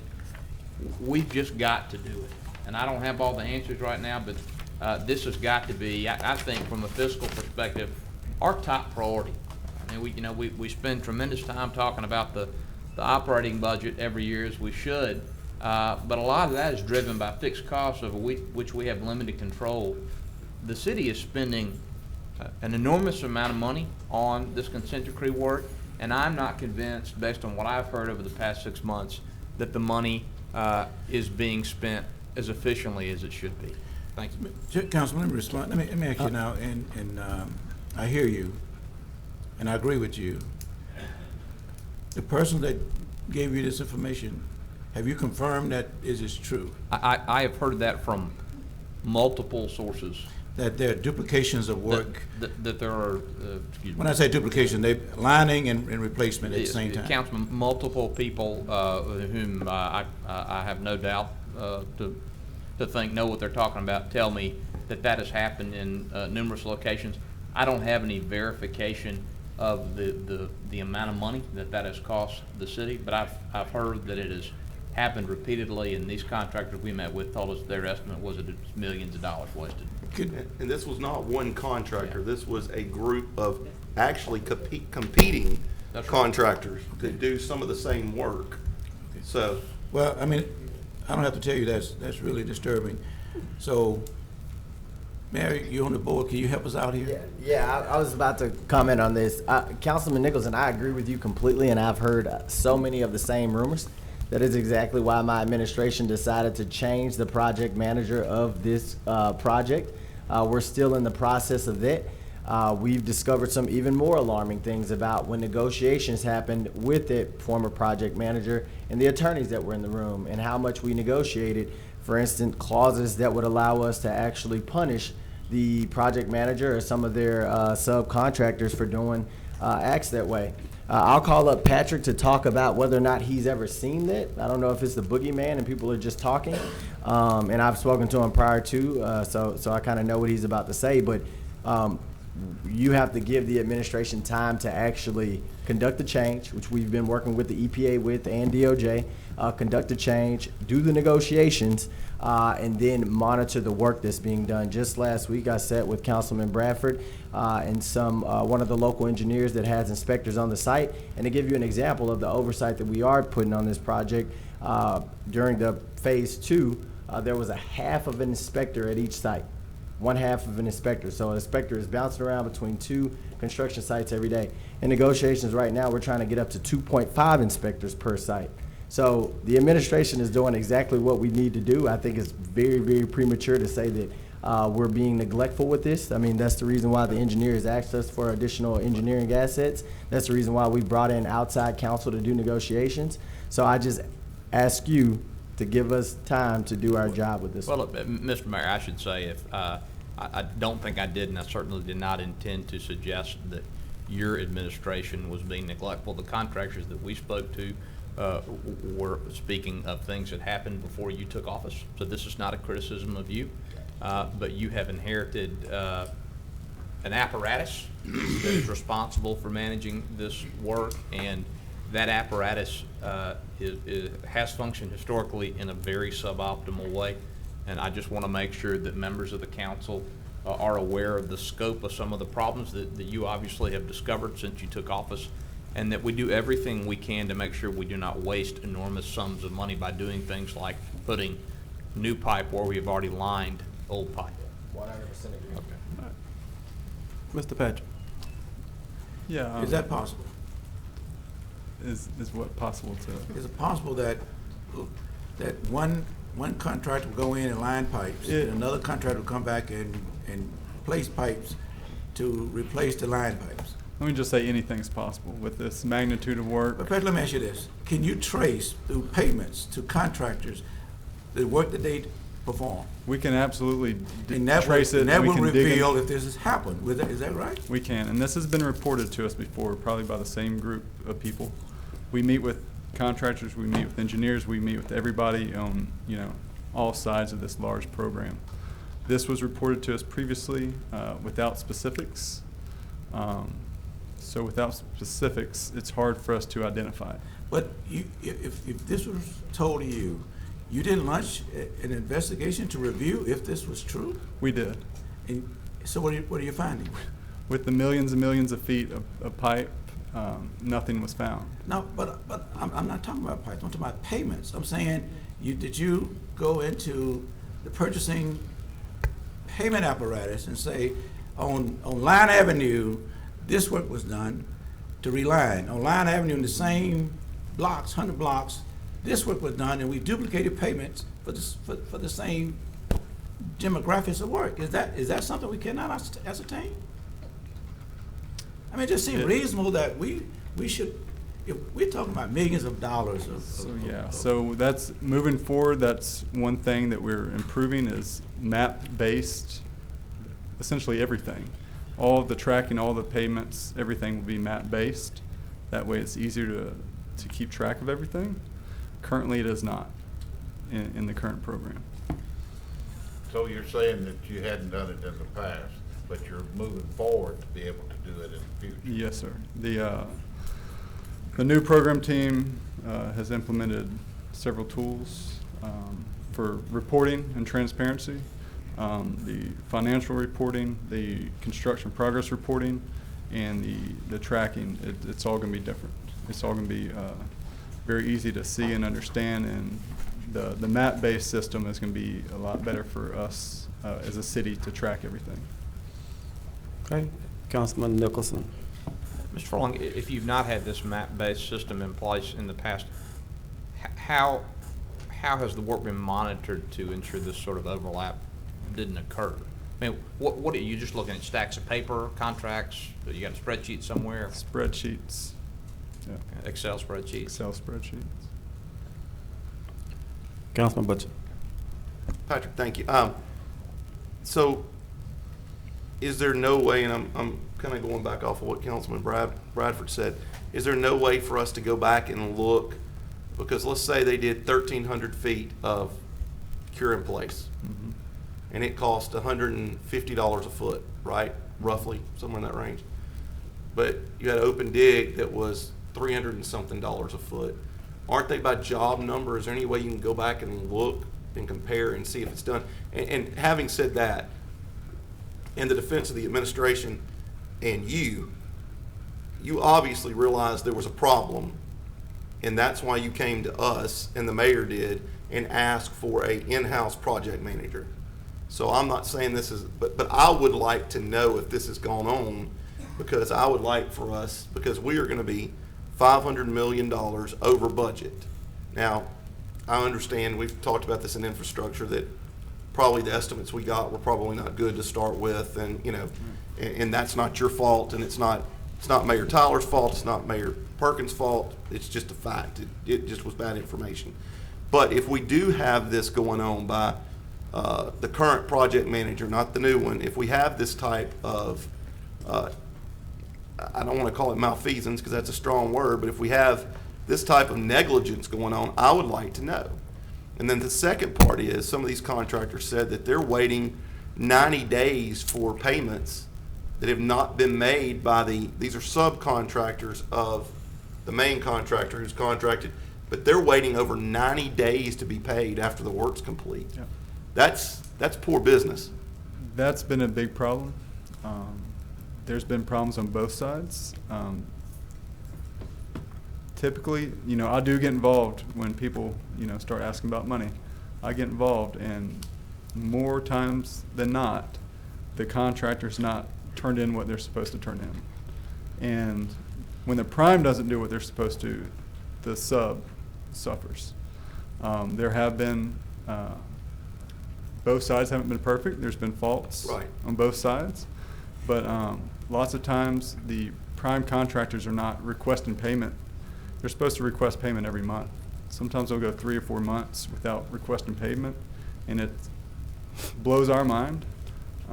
S7: we've just got to do it. And I don't have all the answers right now, but this has got to be, I think, from a fiscal perspective, our top priority. I mean, we spend tremendous time talking about the operating budget every year, as we should, but a lot of that is driven by fixed costs over which we have limited control. The city is spending an enormous amount of money on this consent decree work, and I'm not convinced, based on what I've heard over the past 6 months, that the money is being spent as efficiently as it should be. Thank you.
S12: Councilman, let me respond. Let me ask you now, and I hear you, and I agree with you. The person that gave you this information, have you confirmed that is true?
S7: I have heard that from multiple sources.
S12: That there are duplications of work?
S7: That there are, excuse me.
S12: When I say duplication, they lining and replacement at the same time?
S7: Councilman, multiple people whom I have no doubt to think know what they're talking about tell me that has happened in numerous locations. I don't have any verification of the amount of money that has cost the city, but I've heard that it has happened repeatedly, and these contractors we met with told us their estimate was that it's millions of dollars wasted.
S15: And this was not one contractor. Yeah. This was a group of actually competing contractors that do some of the same work.
S12: Okay.
S15: So,
S12: well, I mean, I don't have to tell you that's really disturbing. So, Mary, you're on the board. Can you help us out here?
S11: Yeah, I was about to comment on this. Councilman Nicholson, I agree with you completely, and I've heard so many of the same rumors. That is exactly why my administration decided to change the project manager of this project. We're still in the process of that. We've discovered some even more alarming things about when negotiations happened with the former project manager and the attorneys that were in the room, and how much we negotiated, for instance, clauses that would allow us to actually punish the project manager or some of their subcontractors for doing acts that way. I'll call up Patrick to talk about whether or not he's ever seen that. I don't know if it's the boogeyman and people are just talking. And I've spoken to him prior to, so I kind of know what he's about to say. But you have to give the administration time to actually conduct the change, which we've been working with the EPA with and DOJ, conduct the change, do the negotiations, and then monitor the work that's being done. Just last week, I sat with Councilman Bradford and one of the local engineers that has inspectors on the site. And to give you an example of the oversight that we are putting on this project, during the phase 2, there was a half of an inspector at each site. One half of an inspector. So an inspector is bouncing around between 2 construction sites every day. In negotiations right now, we're trying to get up to 2.5 inspectors per site. So the administration is doing exactly what we need to do. I think it's very, very premature to say that we're being neglectful with this. I mean, that's the reason why the engineers asked us for additional engineering assets. That's the reason why we brought in outside counsel to do negotiations. So I just ask you to give us time to do our job with this.
S7: Well, look, Mr. Mayor, I should say, if I don't think I did, and I certainly did not intend to suggest that your administration was being neglectful. The contractors that we spoke to were speaking of things that happened before you took office. So this is not a criticism of you, but you have inherited an apparatus that is responsible for managing this work, and that apparatus has functioned historically in a very suboptimal way. And I just want to make sure that members of the council are aware of the scope of some of the problems that you obviously have discovered since you took office, and that we do everything we can to make sure we do not waste enormous sums of money by doing things like putting new pipe where we have already lined old pipe.
S11: 100% agree.
S7: Okay.
S19: Mr. Patrick.
S12: Is that possible?
S19: Is what possible to?
S12: Is it possible that one contractor will go in and line pipes, and another contractor will come back and place pipes to replace the line pipes?
S19: Let me just say anything's possible with this magnitude of work.
S12: But Pat, let me ask you this. Can you trace through payments to contractors the work that they perform?
S19: We can absolutely
S12: trace it. And that
S19: we
S12: will
S19: can dig
S12: reveal if this has happened. Is that right?
S19: We can, and this has been reported to us before, probably by the same group of people. We meet with contractors, we meet with engineers, we meet with everybody on, all sides of this large program. This was reported to us previously without specifics. So without specifics, it's hard for us to identify.
S12: But if this was told to you, you didn't launch an investigation to review if this was true?
S19: We did.
S12: And so what are you finding?
S19: With the millions and millions of feet of pipe, nothing was found.
S12: No, but I'm not talking about pipes. I'm talking about payments. I'm saying, did you go into the purchasing payment apparatus and say, on Line Avenue, this work was done to reline. On Line Avenue, in the same blocks, 100 blocks, this work was done, and we duplicated payments for the same demographics of work. Is that something we cannot ascertain? I mean, it just seems reasonable that we should, if we're talking about millions of dollars
S19: So that's, moving forward, that's one thing that we're improving is map-based, essentially everything. All of the tracking, all the payments, everything will be map-based. That way it's easier to keep track of everything. Currently it is not in the current program.
S2: So you're saying that you hadn't done it in the past, but you're moving forward to be able to do it in the future?
S19: Yes, sir. The new program team has implemented several tools for reporting and transparency. The financial reporting, the construction progress reporting, and the tracking. It's all going to be different. It's all going to be very easy to see and understand, and the map-based system is going to be a lot better for us as a city to track everything. Okay, Councilman Nicholson.
S7: Mr. Furlong, if you've not had this map-based system in place in the past, how has the work been monitored to ensure this sort of overlap didn't occur? I mean, what are you just looking at, stacks of paper, contracts? You got a spreadsheet somewhere?
S10: Spreadsheets. Yeah.
S7: Excel spreadsheets?
S10: Excel spreadsheets. Councilman Butcher.
S15: Patrick, thank you. So is there no way, and I'm kind of going back off of what Councilman Bradford said, is there no way for us to go back and look, because let's say they did 1,300 feet of cure in place, and it cost $150 a foot, right? Roughly, somewhere in that range. But you had open dig that was $300 and something a foot. Aren't they by job number? Is there any way you can go back and look and compare and see if it's done? And having said that, in the defense of the administration and you obviously realized there was a problem, and that's why you came to us, and the mayor did, and asked for a in-house project manager. So I'm not saying this is, but I would like to know if this has gone on, because I would like for us, because we are going to be $500 million over budget. Now, I understand, we've talked about this in infrastructure, that probably the estimates we got were probably not good to start with, and, you know, and that's not your fault, and it's not Mayor Tyler's fault, it's not Mayor Perkins' fault, it's just a fact. It just was bad information. But if we do have this going on by the current project manager, not the new one, if we have this type of, I don't want to call it malfeasance because that's a strong word, but if we have this type of negligence going on, I would like to know. And then the second part is, some of these contractors said that they're waiting 90 days for payments that have not been made by these are subcontractors of the main contractor who's contracted, but they're waiting over 90 days to be paid after the work's complete.
S10: Yeah.
S15: That's poor business.
S10: That's been a big problem. There's been problems on both sides. Typically, you know, I do get involved when people, you know, start asking about money. I get involved, and more times than not, the contractor's not turned in what they're supposed to turn in. And when the prime doesn't do what they're supposed to, the sub suffers. There have been, both sides haven't been perfect. There's been faults on both sides. But lots of times the prime contractors are not requesting payment. They're supposed to request payment every month. Sometimes they'll go 3 or 4 months without requesting payment, and it blows our mind.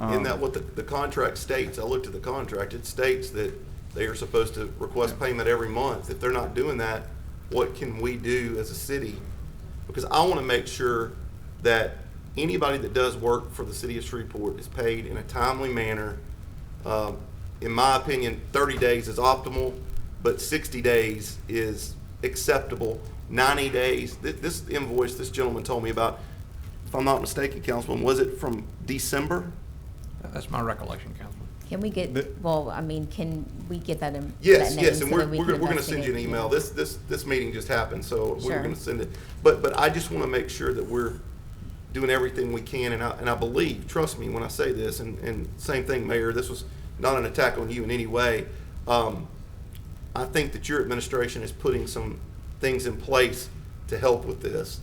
S15: Isn't that what the contract states? I looked at the contract. It states that they are supposed to request payment every month. If they're not doing that, what can we do as a city? Because I want to make sure that anybody that does work for the city of Shreveport is paid in a timely manner. In my opinion, 30 days is optimal, but 60 days is acceptable. 90 days, this invoice this gentleman told me about, if I'm not mistaken, Councilman, was it from December?
S7: That's my recollection, Councilman.
S16: Can we get, well, I mean, can we get that in?
S15: Yes,
S16: that
S15: yes,
S16: name
S15: and
S16: so that we
S15: we're
S16: can
S15: going to send you an
S16: investigate?
S15: email. This meeting just happened, so we're
S16: Sure.
S15: going to send it. But I just want to make sure that we're doing everything we can, and I believe, trust me when I say this, and same thing, Mayor, this was not an attack on you in any way. I think that your administration is putting some things in place to help with this,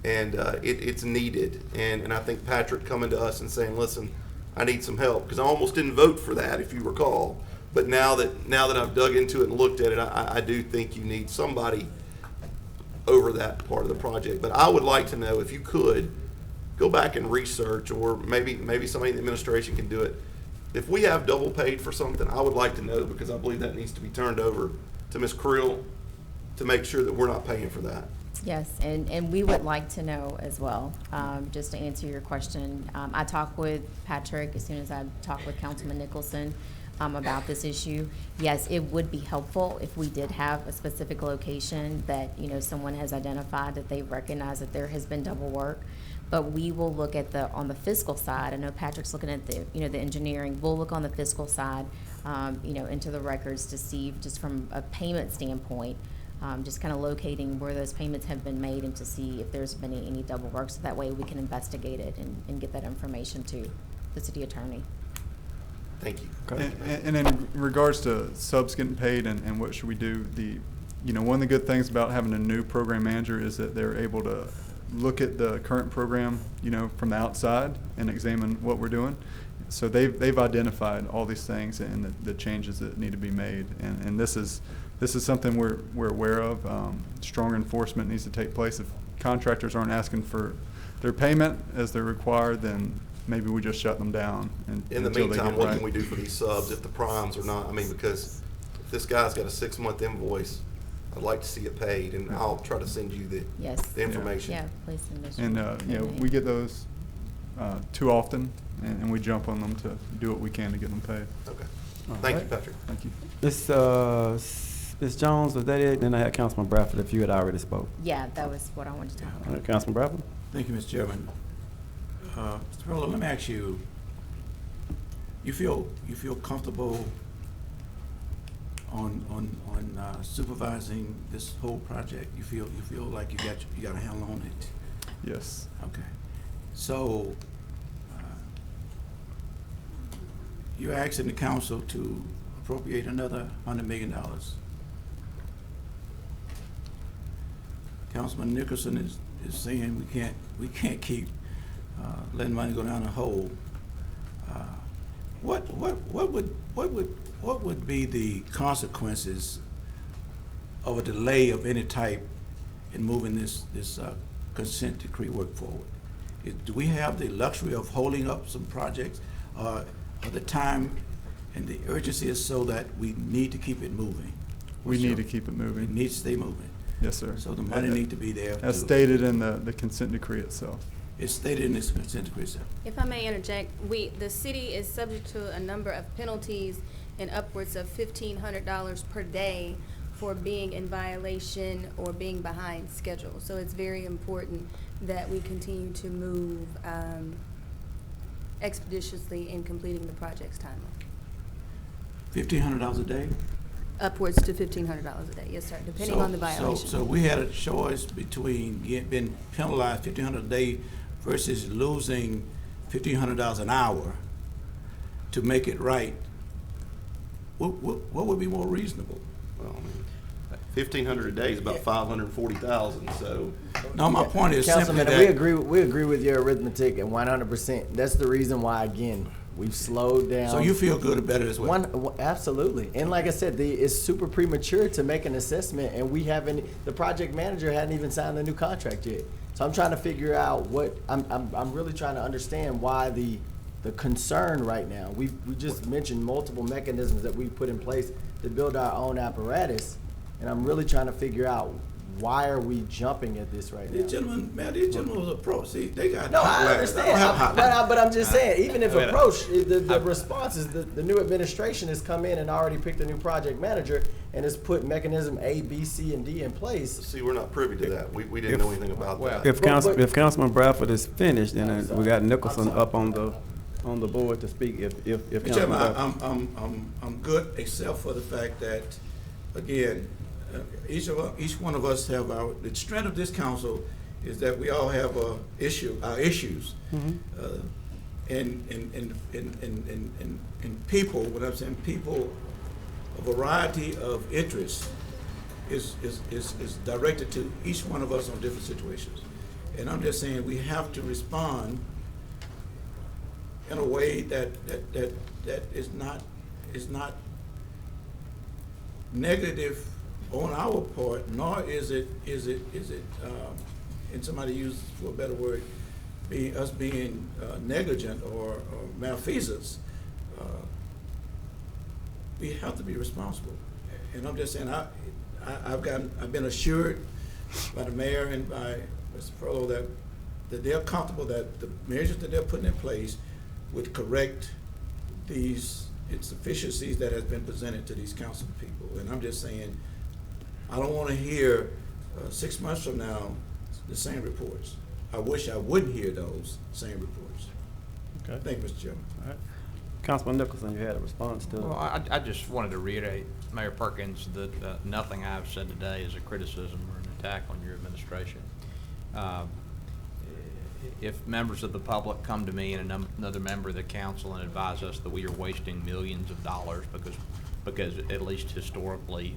S15: and it's needed. And I think Patrick coming to us and saying, listen, I need some help, because I almost didn't vote for that, if you recall. But now that I've dug into it and looked at it, I do think you need somebody over that part of the project. But I would like to know, if you could, go back and research, or maybe somebody in the administration can do it. If we have double paid for something, I would like to know, because I believe that needs to be turned over to Ms. Creel to make sure that we're not paying for that.
S16: Yes, and we would like to know as well, just to answer your question. I talked with Patrick as soon as I talked with Councilman Nicholson about this issue. Yes, it would be helpful if we did have a specific location that, you know, someone has identified that they recognize that there has been double work. But we will look at on the fiscal side. I know Patrick's looking at the engineering. We'll look on the fiscal side, into the records to see, just from a payment standpoint, just kind of locating where those payments have been made, and to see if there's been any double work, so that way we can investigate it and get that information to the city attorney.
S15: Thank you.
S10: Okay. And in regards to subs getting paid and what should we do, one of the good things about having a new program manager is that they're able to look at the current program, from the outside and examine what we're doing. So they've identified all these things and the changes that need to be made, and this is something we're aware of. Strong enforcement needs to take place. If contractors aren't asking for their payment as they're required, then maybe we just shut them down.
S15: In the
S10: until they
S15: meantime,
S10: get
S15: what
S10: right.
S15: can we do for these subs if the primes are not, I mean, because if this guy's got a 6-month invoice, I'd like to see it paid, and I'll try to send you
S16: Yes.
S15: the information.
S16: Yeah, please send us.
S10: And, we get those too often, and we jump on them to do what we can to get them paid.
S15: Okay.
S19: All
S15: Thank you,
S19: right.
S15: Patrick.
S10: Thank you.
S19: Ms. Jones, was that it? Then I had Councilman Bradford, if you had already spoke.
S16: Yeah, that was what I wanted to talk about.
S19: All right, Councilman Bradford?
S12: Thank you, Mr. Chairman. Mr. Perlow, let me ask you, you feel comfortable on supervising this whole project? You feel like you got a handle on it?
S10: Yes.
S12: Okay. So, you're asking the council to appropriate another $100 million. Councilman Nicholson is saying we can't keep letting money go down the hole. What would be the consequences of a delay of any type in moving this consent decree work forward? Do we have the luxury of holding up some projects, or the time and the urgency is so that we need to keep it moving?
S10: We need to keep it moving.
S12: It needs to stay moving.
S10: Yes, sir.
S12: So the money need to be there.
S10: As stated in the consent decree itself.
S12: It's stated in this consent decree itself.
S1: If I may interject, the city is subject to a number of penalties and upwards of $1,500 per day for being in violation or being behind schedule. So it's very important that we continue to move expeditiously in completing the project's timeline.
S12: $1,500 a day?
S1: Upwards to $1,500 a day, yes, sir, depending on the violation.
S12: So we had a choice between being penalized $1,500 a day versus losing $1,500 an hour to make it right. What would be more reasonable?
S15: Well, I mean, 1,500 a day is about 540,000. So.
S12: No, my point is simply
S11: Councilman,
S12: that
S11: we agree with your arithmetic and 100%. That's the reason why, again, we've slowed down.
S12: So you feel good about it as well?
S11: Absolutely. And like I said, it's super premature to make an assessment, and the project manager hadn't even signed a new contract yet. So I'm trying to figure out I'm really trying to understand why the concern right now. We just mentioned multiple mechanisms that we put in place to build our own apparatus, and I'm really trying to figure out why are we jumping at this right now?
S12: These gentlemen was approached. See, they got
S11: No,
S12: hot
S11: I
S12: ladders.
S11: understand.
S12: don't have hot
S11: But I'm just saying, even if
S7: Wait,
S11: approached, the response is the new administration has come in and already picked a new project manager and has put mechanism A, B, C, and D in place.
S15: See, we're not privy to that. We didn't know anything about that.
S19: If Councilman Bradford is finished, then we got Nicholson up on the board to speak. If
S12: Mr.
S19: Councilman
S12: Chairman,
S19: Bradford.
S12: I'm good, except for the fact that, again, each one of us have the strength of this council is that we all have our issues. And people, when I'm saying people, a variety of interests is directed to each one of us on different situations. And I'm just saying we have to respond in a way that is not negative on our part, nor is it and somebody used for a better word, us being negligent or malfeasance. We have to be responsible, and I'm just saying I've been assured by the mayor and by Mr. Perlow that they're comfortable that the measures that they're putting in place would correct these insufficiencies that has been presented to these council people. And I'm just saying, I don't want to hear 6 months from now the same reports. I wish I wouldn't hear those same reports.
S19: Okay.
S12: Thank you, Mr. Chairman.
S19: All right. Councilman Nicholson, you had a response to.
S7: Well, I just wanted to reiterate, Mayor Perkins, that nothing I've said today is a criticism or an attack on your administration. If members of the public come to me and another member of the council and advise us that we are wasting millions of dollars because at least historically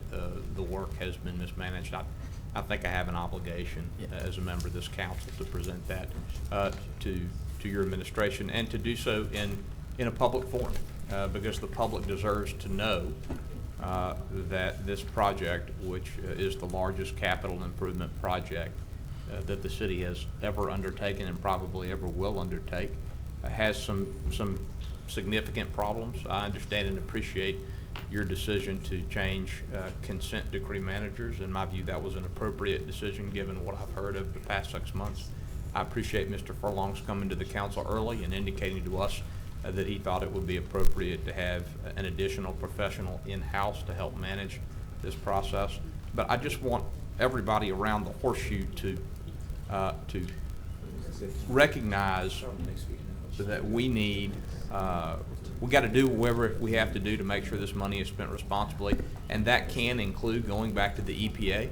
S7: the work has been mismanaged, I think I have an obligation as a member of this council to present that to your administration and to do so in a public forum, because the public deserves to know that this project, which is the largest capital improvement project that the city has ever undertaken and probably ever will undertake, has some significant problems. I understand and appreciate your decision to change consent decree managers. In my view, that was an appropriate decision given what I've heard of the past 6 months. I appreciate Mr. Furlong's coming to the council early and indicating to us that he thought it would be appropriate to have an additional professional in-house to help manage this process. But I just want everybody around the horseshoe to recognize that we need, we got to do whatever we have to do to make sure this money is spent responsibly, and that can include going back to the EPA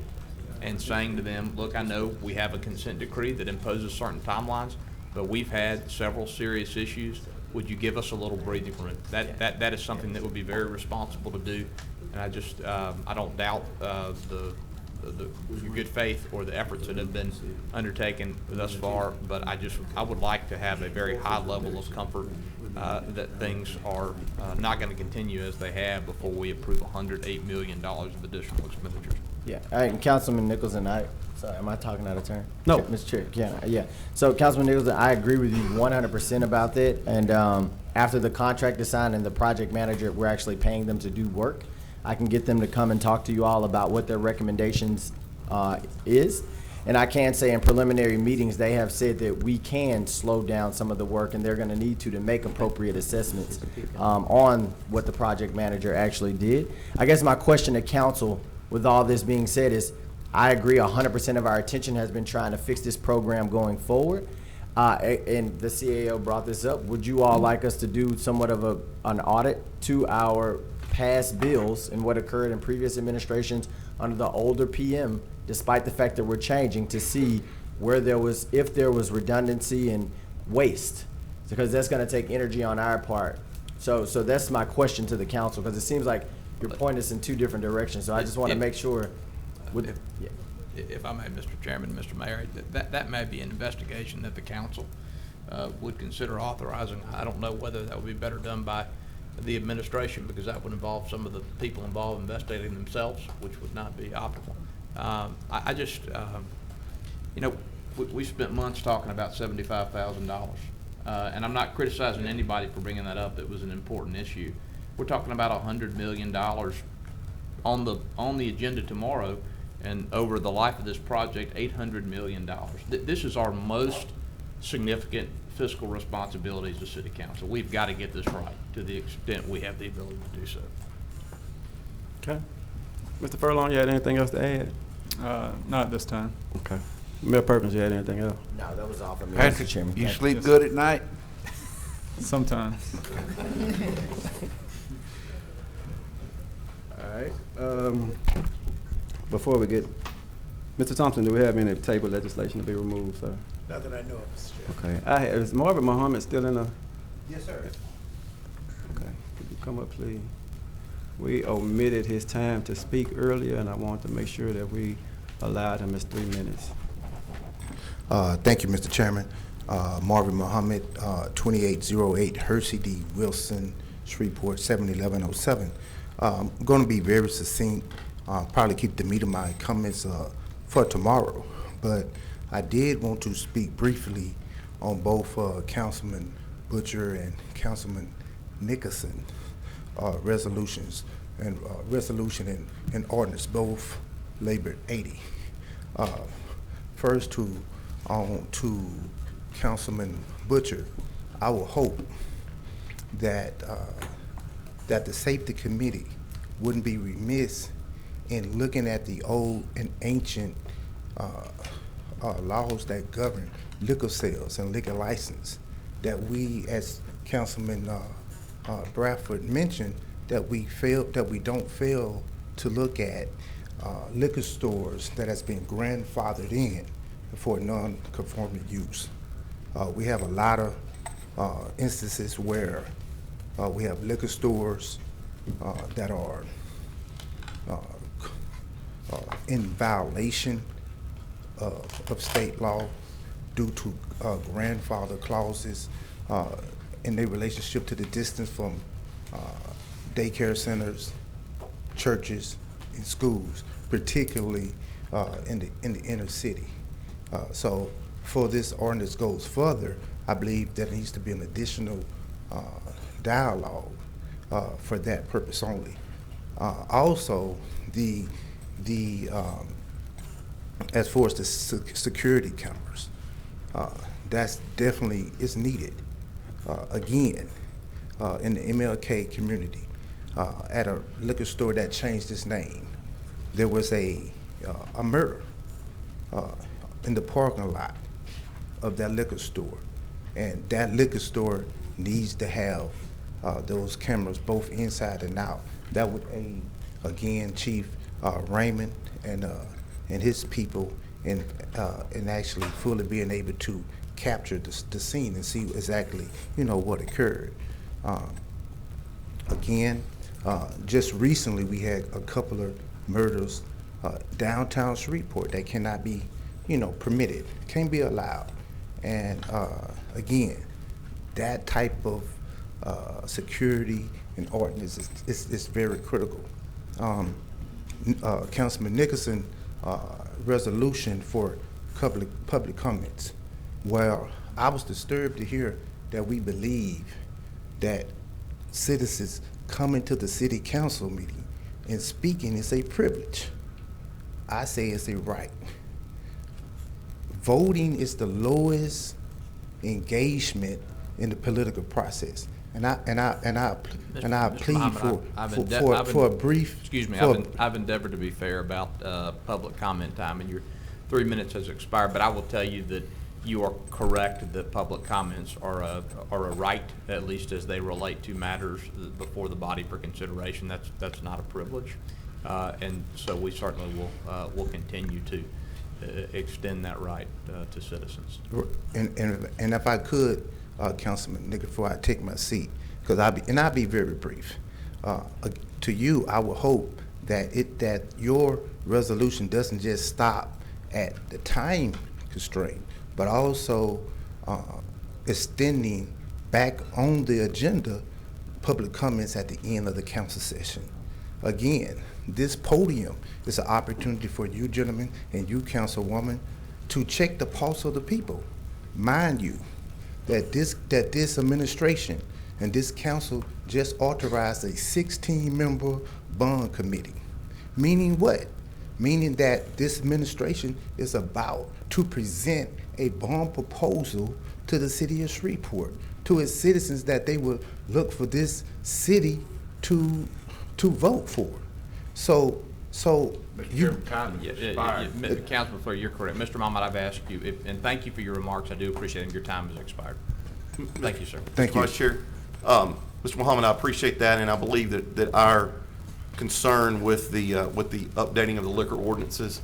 S7: and saying to them, look, I know we have a consent decree that imposes certain timelines, but we've had several serious issues. Would you give us a little breathing room? That is something that would be very responsible to do, and I just I don't doubt your good faith or the efforts that have been undertaken thus far, but I would like to have a very high level of comfort that things are not going to continue as they have before we approve $108 million of additional expenditures.
S11: Yeah, all right, and Councilman Nicholson, sorry, am I talking out of turn?
S19: No.
S11: Mr. Chair, yeah. So Councilman Nicholson, I agree with you 100% about that, and after the contract is signed and the project manager, we're actually paying them to do work, I can get them to come and talk to you all about what their recommendations is. And I can say in preliminary meetings, they have said that we can slow down some of the work, and they're gonna need to make appropriate assessments on what the project manager actually did. I guess my question to council, with all this being said, is I agree 100% of our attention has been trying to fix this program going forward. And the CAO brought this up. Would you all like us to do somewhat of an audit to our past bills and what occurred in previous administrations under the older PM, despite the fact that we're changing, to see where if there was redundancy and waste, because that's going to take energy on our part. So that's my question to the council, because it seems like you're pointing us in two different directions. So I just want to make sure.
S7: If I may, Mr. Chairman, Mr. Mayor, that may be an investigation that the council would consider authorizing. I don't know whether that would be better done by the administration, because that would involve some of the people involved investigating themselves, which would not be optimal. I just, we spent months talking about $75,000, and I'm not criticizing anybody for bringing that up. It was an important issue. We're talking about $100 million on the agenda tomorrow, and over the life of this project, $800 million. This is our most significant fiscal responsibility as a city council. We've got to get this right to the extent we have the ability to do so.
S19: Okay. Mr. Furlong, you had anything else to add?
S10: Not this time.
S19: Okay. Mayor Perkins, you had anything else?
S11: No, that was all for me,
S2: Patrick,
S11: Mr. Chairman.
S2: you sleep good at night?
S10: Sometimes.
S19: All right. Before we get, Mr. Thompson, do we have any table legislation to be removed, sir?
S20: Not that I know of, Mr. Chair.
S19: Okay. Is Marvin Muhammad still in the?
S20: Yes, sir.
S19: Okay. Could you come up, please? We omitted his time to speak earlier, and I want to make sure that we allowed him his 3 minutes.
S13: Thank you, Mr. Chairman. Marvin Muhammad, 2808 Hersey D. Wilson, Shreveport, 71107. I'm going to be very succinct. Probably keep the meat of my comments for tomorrow, but I did want to speak briefly on both Councilman Butcher and Councilman Nicholson resolutions and resolution and ordinance, both labored 80. First to Councilman Butcher, I will hope that that the Safety Committee wouldn't be remiss in looking at the old and ancient laws that govern liquor sales and liquor license, that we, as Councilman Bradford mentioned, that we don't fail to look at liquor stores that has been grandfathered in for non-conforming use. We have a lot of instances where we have liquor stores that are in violation of state law due to grandfather clauses in their relationship to the distance from daycare centers, churches, and schools, particularly in the inner city. So for this ordinance goes further, I believe there needs to be an additional dialogue for that purpose only. Also, as far as the security cameras, that's definitely is needed. Again, in the MLK community, at a liquor store that changed its name, there was a murder in the parking lot of that liquor store, and that liquor store needs to have those cameras both inside and out. That would aid, again, Chief Raymond and his people in actually fully being able to capture the scene and see exactly, what occurred. Again, just recently we had a couple of murders downtown Shreveport that cannot be, permitted, can't be allowed. And again, that type of security and ordinance is very critical. Councilman Nicholson resolution for public comments. Well, I was disturbed to hear that we believe that citizens coming to the city council meeting and speaking is a privilege. I say it's a right. Voting is the lowest engagement in the political process, and I plead for a brief.
S7: Excuse me, I've endeavored to be fair about public comment time, and your 3 minutes has expired. But I will tell you that you are correct that public comments are a right, at least as they relate to matters before the body for consideration. That's not a privilege, and so we certainly will continue to extend that right to citizens.
S13: And if I could, Councilman Nick, before I take my seat, because I'll be very brief. To you, I would hope that your resolution doesn't just stop at the time constraint, but also extending back on the agenda public comments at the end of the council session. Again, this podium is an opportunity for you gentlemen and you councilwoman to check the pulse of the people. Mind you, that this administration and this council just authorized a 16-member bond committee. Meaning what? Meaning that this administration is about to present a bond proposal to the city of Shreveport, to its citizens, that they will look for this city to vote for. So
S7: Councilman Fleury, you're correct. Mr. Mahmoud, I've asked you, and thank you for your remarks. I do appreciate it. Your time has expired. Thank you, sir.
S13: Thank you.
S15: Vice Chair. Mr. Muhammad, I appreciate that, and I believe that our concern with the updating of the liquor ordinances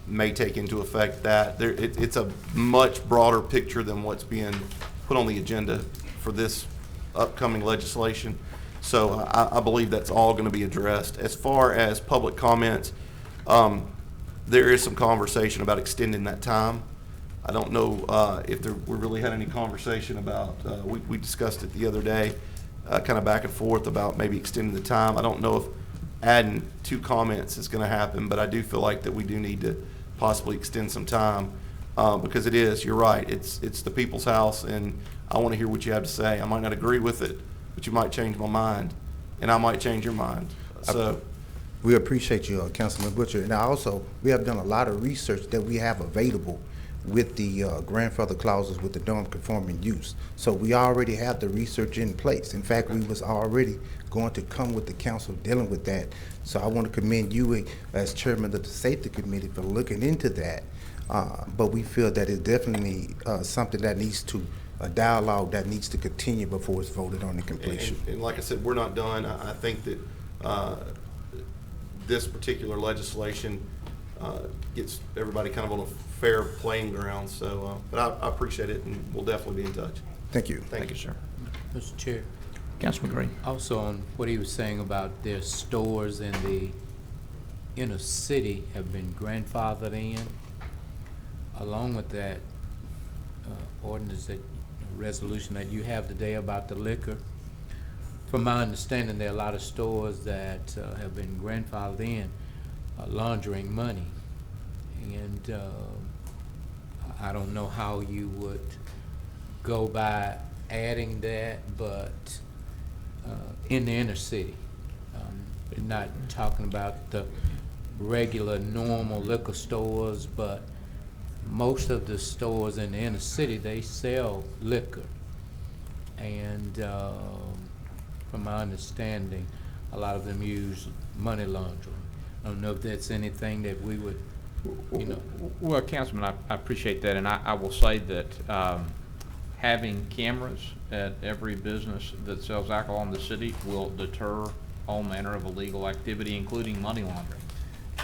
S15: may take into effect that. It's a much broader picture than what's being put on the agenda for this upcoming legislation. So I believe that's all going to be addressed. As far as public comments, there is some conversation about extending that time. I don't know if we really had any conversation about, we discussed it the other day, kind of back and forth about maybe extending the time. I don't know if adding 2 comments is going to happen, but I do feel like that we do need to possibly extend some time because you're right, it's the people's house, and I want to hear what you have to say. I might not agree with it, but you might change my mind, and I might change your mind. So
S13: we appreciate you, Councilman Butcher. And also, we have done a lot of research that we have available with the grandfather clauses with the non-conforming use. So we already have the research in place. In fact, we was already going to come with the council dealing with that. So I want to commend you as chairman of the safety committee for looking into that. But we feel that it's definitely something that needs to, a dialogue that needs to continue before it's voted on the completion.
S15: And like I said, we're not done. I think that this particular legislation gets everybody kind of on a fair playing ground. So, but I appreciate it, and we'll definitely be in touch.
S13: Thank you.
S15: Thank you, sir.
S8: Mr. Chair.
S7: Councilman Green.
S8: Also on what he was saying about their stores in the inner city have been grandfathered in. Along with that ordinance that resolution that you have today about the liquor. From my understanding, there are a lot of stores that have been grandfathered in laundering money. And I don't know how you would go by adding that, but in the inner city. We're not talking about the regular, normal liquor stores, but most of the stores in the inner city, they sell liquor. And from my understanding, a lot of them use money laundering. I don't know if that's anything that we would, you know.
S7: Well, Councilman, I appreciate that, and I will say that having cameras at every business that sells alcohol in the city will deter all manner of illegal activity, including money laundering.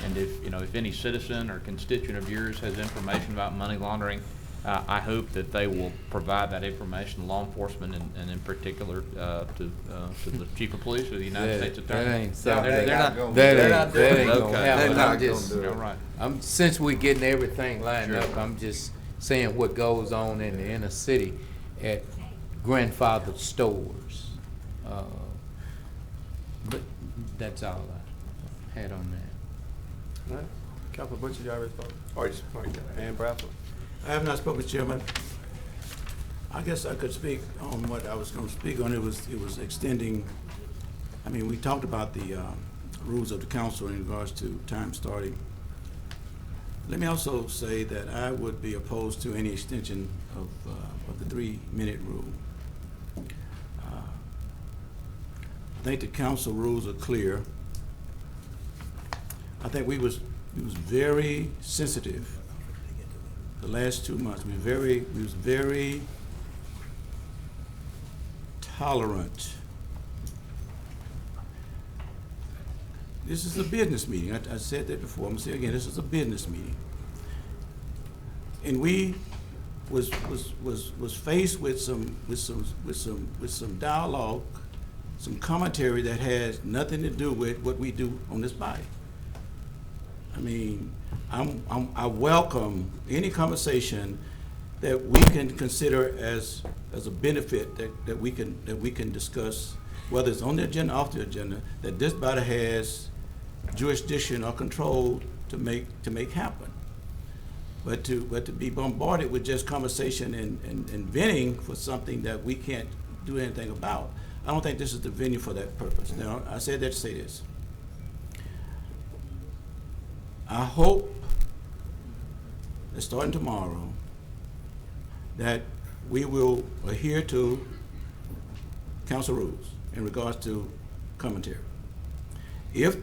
S7: And if any citizen or constituent of yours has information about money laundering, I hope that they will provide that information to law enforcement and in particular to the chief of police or the United States Attorney.
S8: They're not gonna happen.
S7: All right.
S8: Since we're getting everything lined
S7: Sure.
S8: up, I'm just saying what goes on in the inner city at grandfathered stores. But that's all I had on that.
S10: All right. Councilman Butcher, you already spoke.
S15: Already.
S10: And Bradford.
S12: I have not spoken, Chairman. I guess I could speak on what I was going to speak on. It was extending, I mean, we talked about the rules of the council in regards to time starting. Let me also say that I would be opposed to any extension of the 3-minute rule. I think the council rules are clear. I think we was very sensitive the last 2 months. We was very tolerant. This is a business meeting. I said that before. I'm gonna say it again. This is a business meeting, and we was faced with some dialogue, some commentary that has nothing to do with what we do on this body. I mean, I welcome any conversation that we can consider as a benefit that we can discuss, whether it's on the agenda, off the agenda, that this body has jurisdiction or control to make happen. But to be bombarded with just conversation and venting for something that we can't do anything about, I don't think this is the venue for that purpose. Now, I said that to say this. I hope that starting tomorrow, that we will adhere to council rules in regards to commentary. If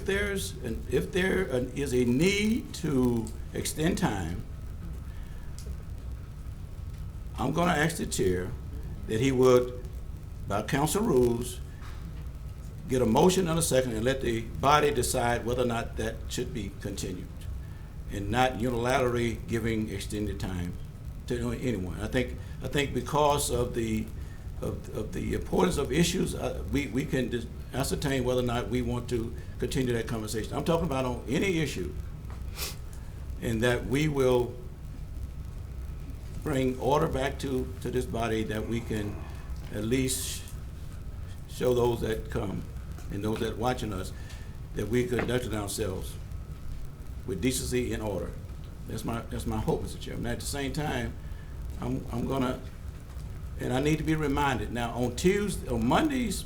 S12: there is a need to extend time, I'm going to ask the chair that he would, by council rules, get a motion and a second and let the body decide whether or not that should be continued, and not unilaterally giving extended time to anyone. I think because of the importance of issues, we can ascertain whether or not we want to continue that conversation. I'm talking about on any issue, and that we will bring order back to this body, that we can at least show those that come and those that are watching us that we conducted ourselves with decency and order. That's my hope, Mr. Chairman. At the same time, I'm gonna, and I need to be reminded now, on Mondays,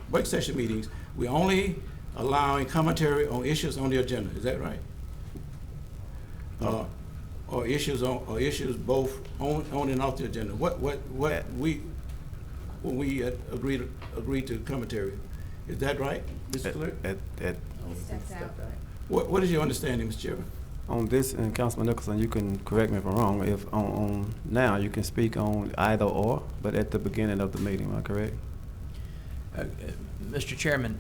S12: work session meetings, we only allowing commentary on issues on the agenda. Is that right? Or issues both on and off the agenda. When we agreed to commentary, is that right, Mr. Clerk? What is your understanding, Mr. Chairman?
S19: On this, and Councilman Nicholson, you can correct me if I'm wrong, if on now you can speak on either or, but at the beginning of the meeting, am I correct?
S7: Mr. Chairman,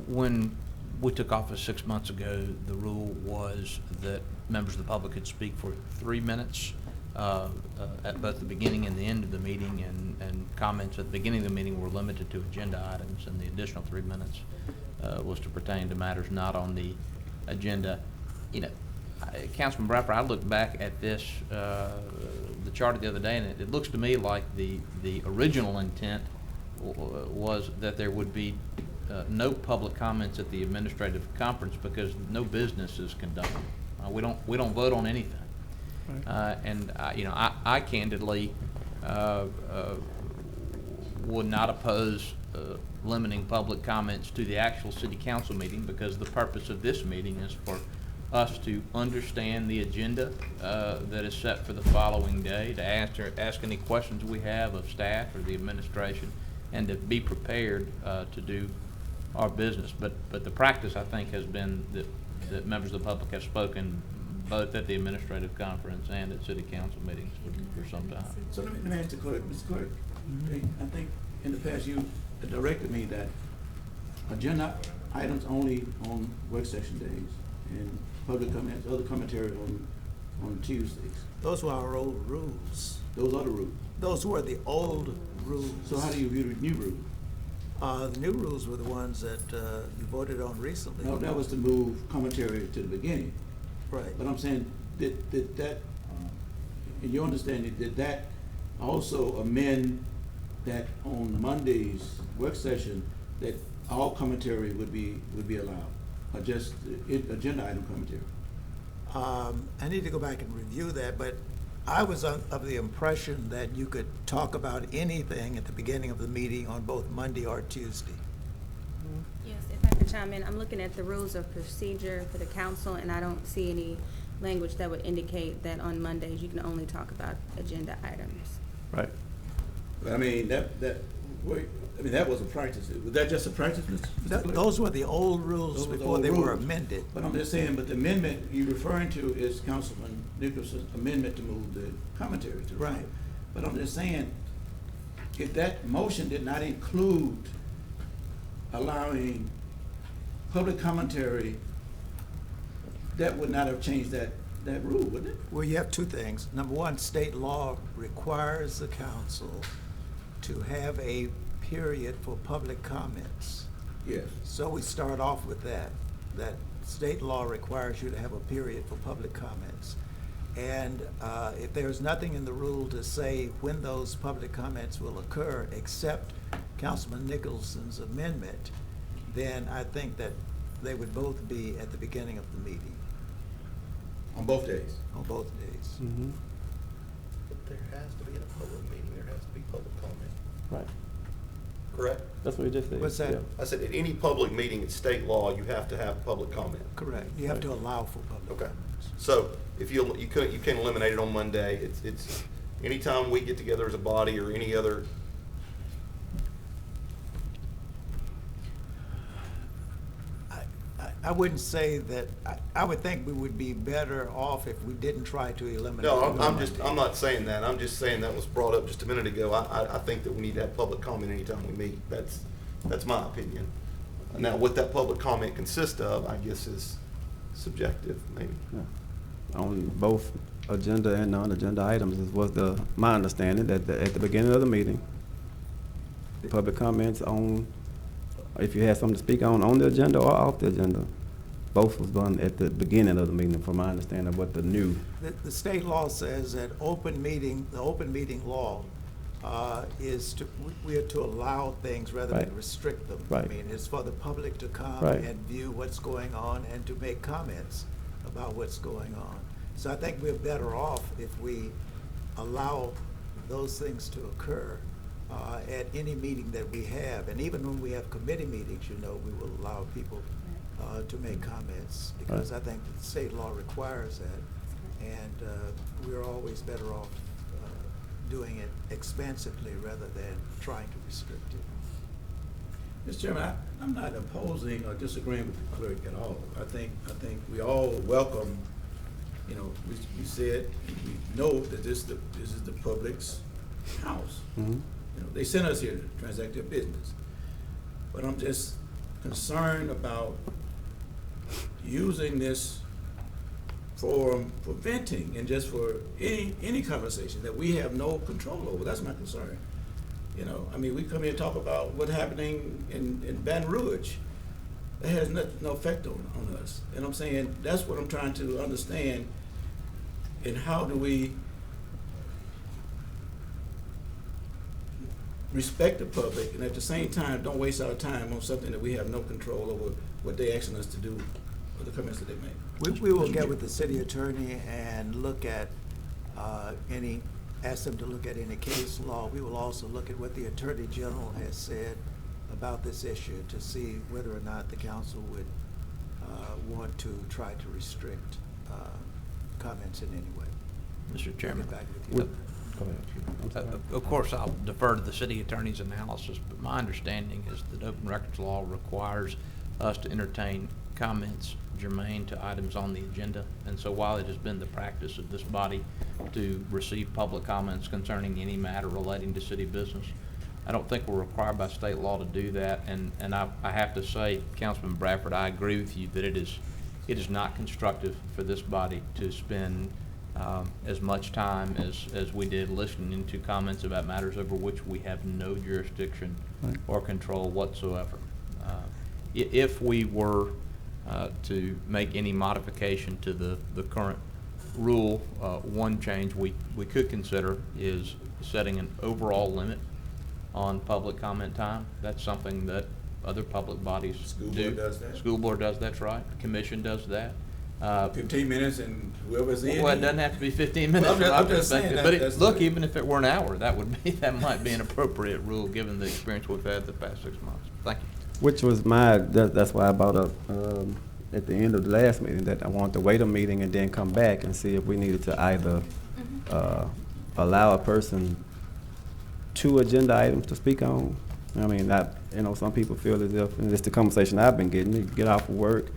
S7: when we took office 6 months ago, the rule was that members of the public could speak for 3 minutes at both the beginning and the end of the meeting, and comments at the beginning of the meeting were limited to agenda items, and the additional 3 minutes was to pertain to matters not on the agenda. You know, Councilman Bradford, I look back at this the charter the other day, and it looks to me like the original intent was that there would be no public comments at the administrative conference because no business is conducted. We don't vote on anything. And I candidly would not oppose limiting public comments to the actual city council meeting, because the purpose of this meeting is for us to understand the agenda that is set for the following day, to ask any questions we have of staff or the administration, and to be prepared to do our business. But the practice, I think, has been that members of the public have spoken both at the administrative conference and at city council meetings for some time.
S12: So let me ask the clerk, Mr. Clerk, I think in the past you directed me that agenda items only on work session days and public comments, other commentary on Tuesdays.
S20: Those were our old rules.
S12: Those are the rules.
S20: Those were the old rules.
S12: So how do you view the new rules?
S20: The new rules were the ones that you voted on recently.
S12: No, that was to move commentary to the beginning.
S20: Right.
S12: But I'm saying, did that, in your understanding, did that also amend that on Monday's work session, that all commentary would be allowed, or just agenda item commentary?
S20: I need to go back and review that, but I was of the impression that you could talk about anything at the beginning of the meeting on both Monday or Tuesday.
S4: Yes, if I could chime in, I'm looking at the rules of procedure for the council, and I don't see any language that would indicate that on Mondays you can only talk about agenda items.
S10: Right.
S12: I mean, that was a practice. Was that just a practice, Mr. Clerk?
S20: Those were the old rules before they were amended.
S12: But I'm just saying, but the amendment you're referring to is Councilman Nicholson's amendment to move the commentary to the
S20: Right.
S12: But I'm just saying, if that motion did not include allowing public commentary, that would not have changed that rule, would it?
S20: Well, you have two things. Number one, state law requires the council to have a period for public comments.
S12: Yes.
S20: So we start off with that state law requires you to have a period for public comments. And if there's nothing in the rule to say when those public comments will occur, except Councilman Nicholson's amendment, then I think that they would both be at the beginning of the meeting.
S12: On both days?
S20: On both days.
S10: Mm-hmm.
S15: But there has to be in a public meeting, there has to be public comment.
S10: Right.
S15: Correct?
S10: That's what we just said.
S20: What's that?
S10: Yeah.
S15: I said, at any public meeting, it's state law, you have to have public comment.
S20: Correct. You have to allow for public
S15: Okay.
S20: comments.
S15: So if you can't eliminate it on Monday, it's anytime we get together as a body or any other.
S20: I wouldn't say that, I would think we would be better off if we didn't try to eliminate.
S15: No,
S20: it on
S15: I'm not saying that. I'm just saying that was brought up just a minute ago. I think that we need to have public comment anytime we meet. That's my opinion. Now, what that public comment consists of, I guess, is subjective, maybe.
S19: Yeah. On both agenda and non-agenda items was my understanding that at the beginning of the meeting, public comments on, if you had something to speak on the agenda or off the agenda, both was done at the beginning of the meeting, from my understanding of what the new.
S20: The state law says that the open meeting law is we are to allow things rather than
S19: Right.
S20: restrict them.
S19: Right.
S20: I mean, it's for the public to come
S19: Right.
S20: and view what's going on and to make comments about what's going on. So I think we're better off if we allow those things to occur at any meeting that we have. And even when we have committee meetings, we will allow people to make comments, because I think the state law requires that. And we're always better off doing it expansively rather than trying to restrict it.
S12: Mr. Chairman, I'm not opposing or disagreeing with the clerk at all. I think we all welcome, we said, we know that this is the public's house.
S19: Mm-hmm.
S12: They sent us here to transact their business. But I'm just concerned about using this forum for venting and just for any conversation that we have no control over. That's my concern. We come here and talk about what's happening in Baton Rouge. That has no effect on us. And I'm saying that's what I'm trying to understand. And how do we respect the public, and at the same time, don't waste our time on something that we have no control over what they asking us to do or the comments that they make.
S20: We will get with the city attorney and look at ask them to look at any case law. We will also look at what the Attorney General has said about this issue to see whether or not the council would want to try to restrict comments in any way.
S7: Mr. Chairman.
S20: We'll get back with you.
S19: Go ahead.
S7: Of course, I'll defer to the city attorney's analysis, but my understanding is that open records law requires us to entertain comments germane to items on the agenda. And so while it has been the practice of this body to receive public comments concerning any matter relating to city business, I don't think we're required by state law to do that. And I have to say, Councilman Bradford, I agree with you that it is not constructive for this body to spend as much time as we did listening to comments about matters over which we have no jurisdiction or control whatsoever. If we were to make any modification to the current rule, one change we could consider is setting an overall limit on public comment time. That's something that other public bodies do.
S12: School board does that.
S7: School board does, that's right. The commission does that.
S12: 15 minutes and whoever's in.
S7: Well, it doesn't have to be 15 minutes.
S12: Well, I'm just saying
S7: but
S12: that's
S7: look,
S12: the-
S7: even if it were an hour, that might be an appropriate rule given the experience we've had the past 6 months. Thank you.
S19: Which was that's why I brought up at the end of the last meeting that I wanted to wait a meeting and then come back and see if we needed to either allow a person 2 agenda items to speak on. I mean, some people feel as if, and it's the conversation I've been getting, you get off of work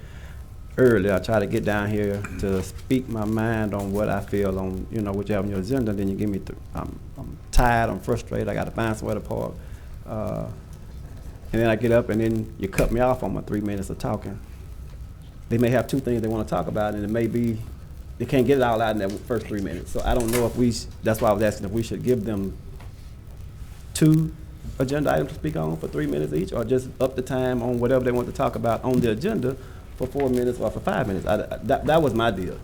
S19: early, I try to get down here to speak my mind on what I feel on, what you have on your agenda, then you give me, I'm tired, I'm frustrated, I got to find somewhere to park. And then I get up and then you cut me off on my 3 minutes of talking. They may have 2 things they want to talk about, and it may be, they can't get it all out in that first 3 minutes. So I don't know if that's why I was asking if we should give them 2 agenda items to speak on for 3 minutes each, or just up the time on whatever they want to talk about on the agenda for 4 minutes or for 5 minutes. That was my deal.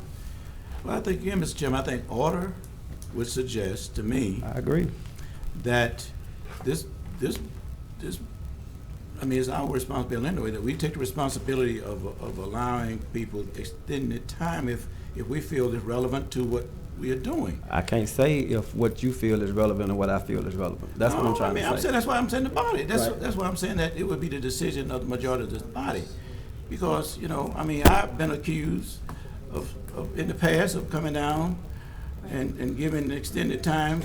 S12: Well, I think, again, Mr. Chairman, I think order would suggest to me.
S19: I agree.
S12: That it's our responsibility anyway, that we take the responsibility of allowing people extended time if we feel it's relevant to what we are doing.
S19: I can't say if what you feel is relevant or what I feel is relevant. That's what I'm trying to say.
S12: That's why I'm saying the body.
S19: Right.
S12: That's why I'm saying that it would be the decision of the majority of this body. Because, I've been accused of in the past of coming down and giving extended time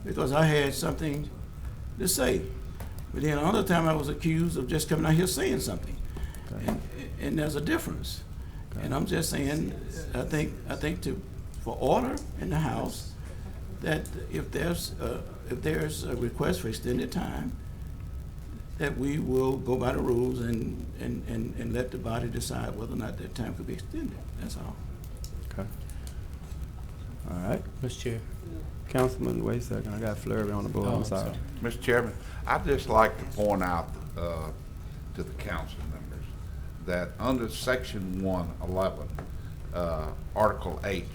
S12: because I had something to say. But then another time I was accused of just coming out here saying something. Okay. And there's a difference. Okay. And I'm just saying, I think for order in the House, that if there's a request for extended time, that we will go by the rules and let the body decide whether or not that time could be extended. That's all.
S19: Okay. All right. Mr. Chair. Councilman, wait a second. I got Flurry on the board. I'm sorry.
S2: Mr. Chairman, I'd just like to point out to the council members that under Section 111, Article H,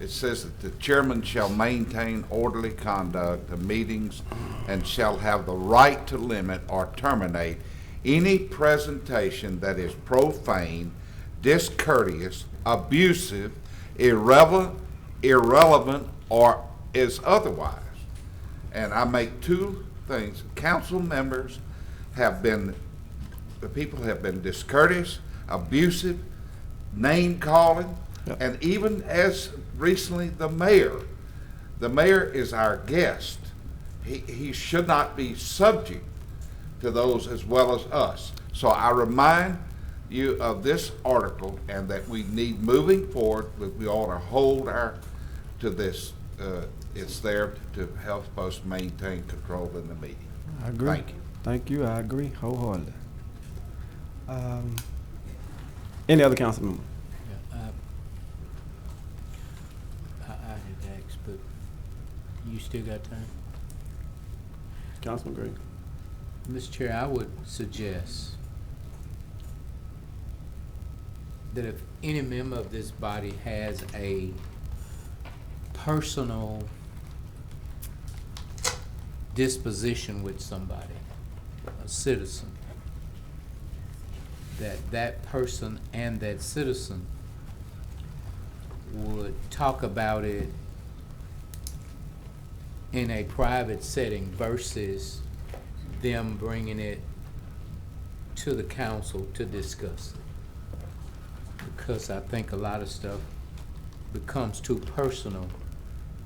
S2: it says that the chairman shall maintain orderly conduct of meetings and shall have the right to limit or terminate any presentation that is profane, discourteous, abusive, irrelevant, or is otherwise. And I make 2 things. Council members the people have been discourteous, abusive, name calling, and even as recently the mayor. The mayor is our guest. He should not be subject to those as well as us. So I remind you of this article and that we need moving forward, we ought to hold to this. It's there to help us maintain control in the meeting.
S19: I agree.
S2: Thank you.
S19: Thank you. I agree wholeheartedly. Any other council member?
S8: I had asked, but you still got time?
S19: Councilman Gray.
S8: Mr. Chair, I would suggest that if any member of this body has a personal disposition with somebody, a citizen, that person and that citizen would talk about it in a private setting versus them bringing it to the council to discuss it. Because I think a lot of stuff becomes too personal,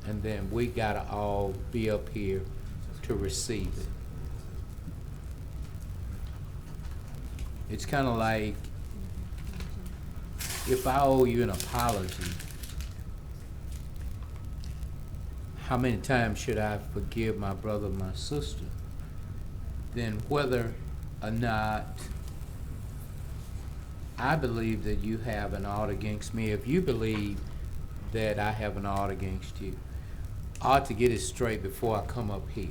S8: and then we gotta all be up here to receive it. It's kinda like, if I owe you an apology, how many times should I forgive my brother, my sister? Then whether or not I believe that you have an ought against me, if you believe that I have an ought against you, I ought to get it straight before I come up here.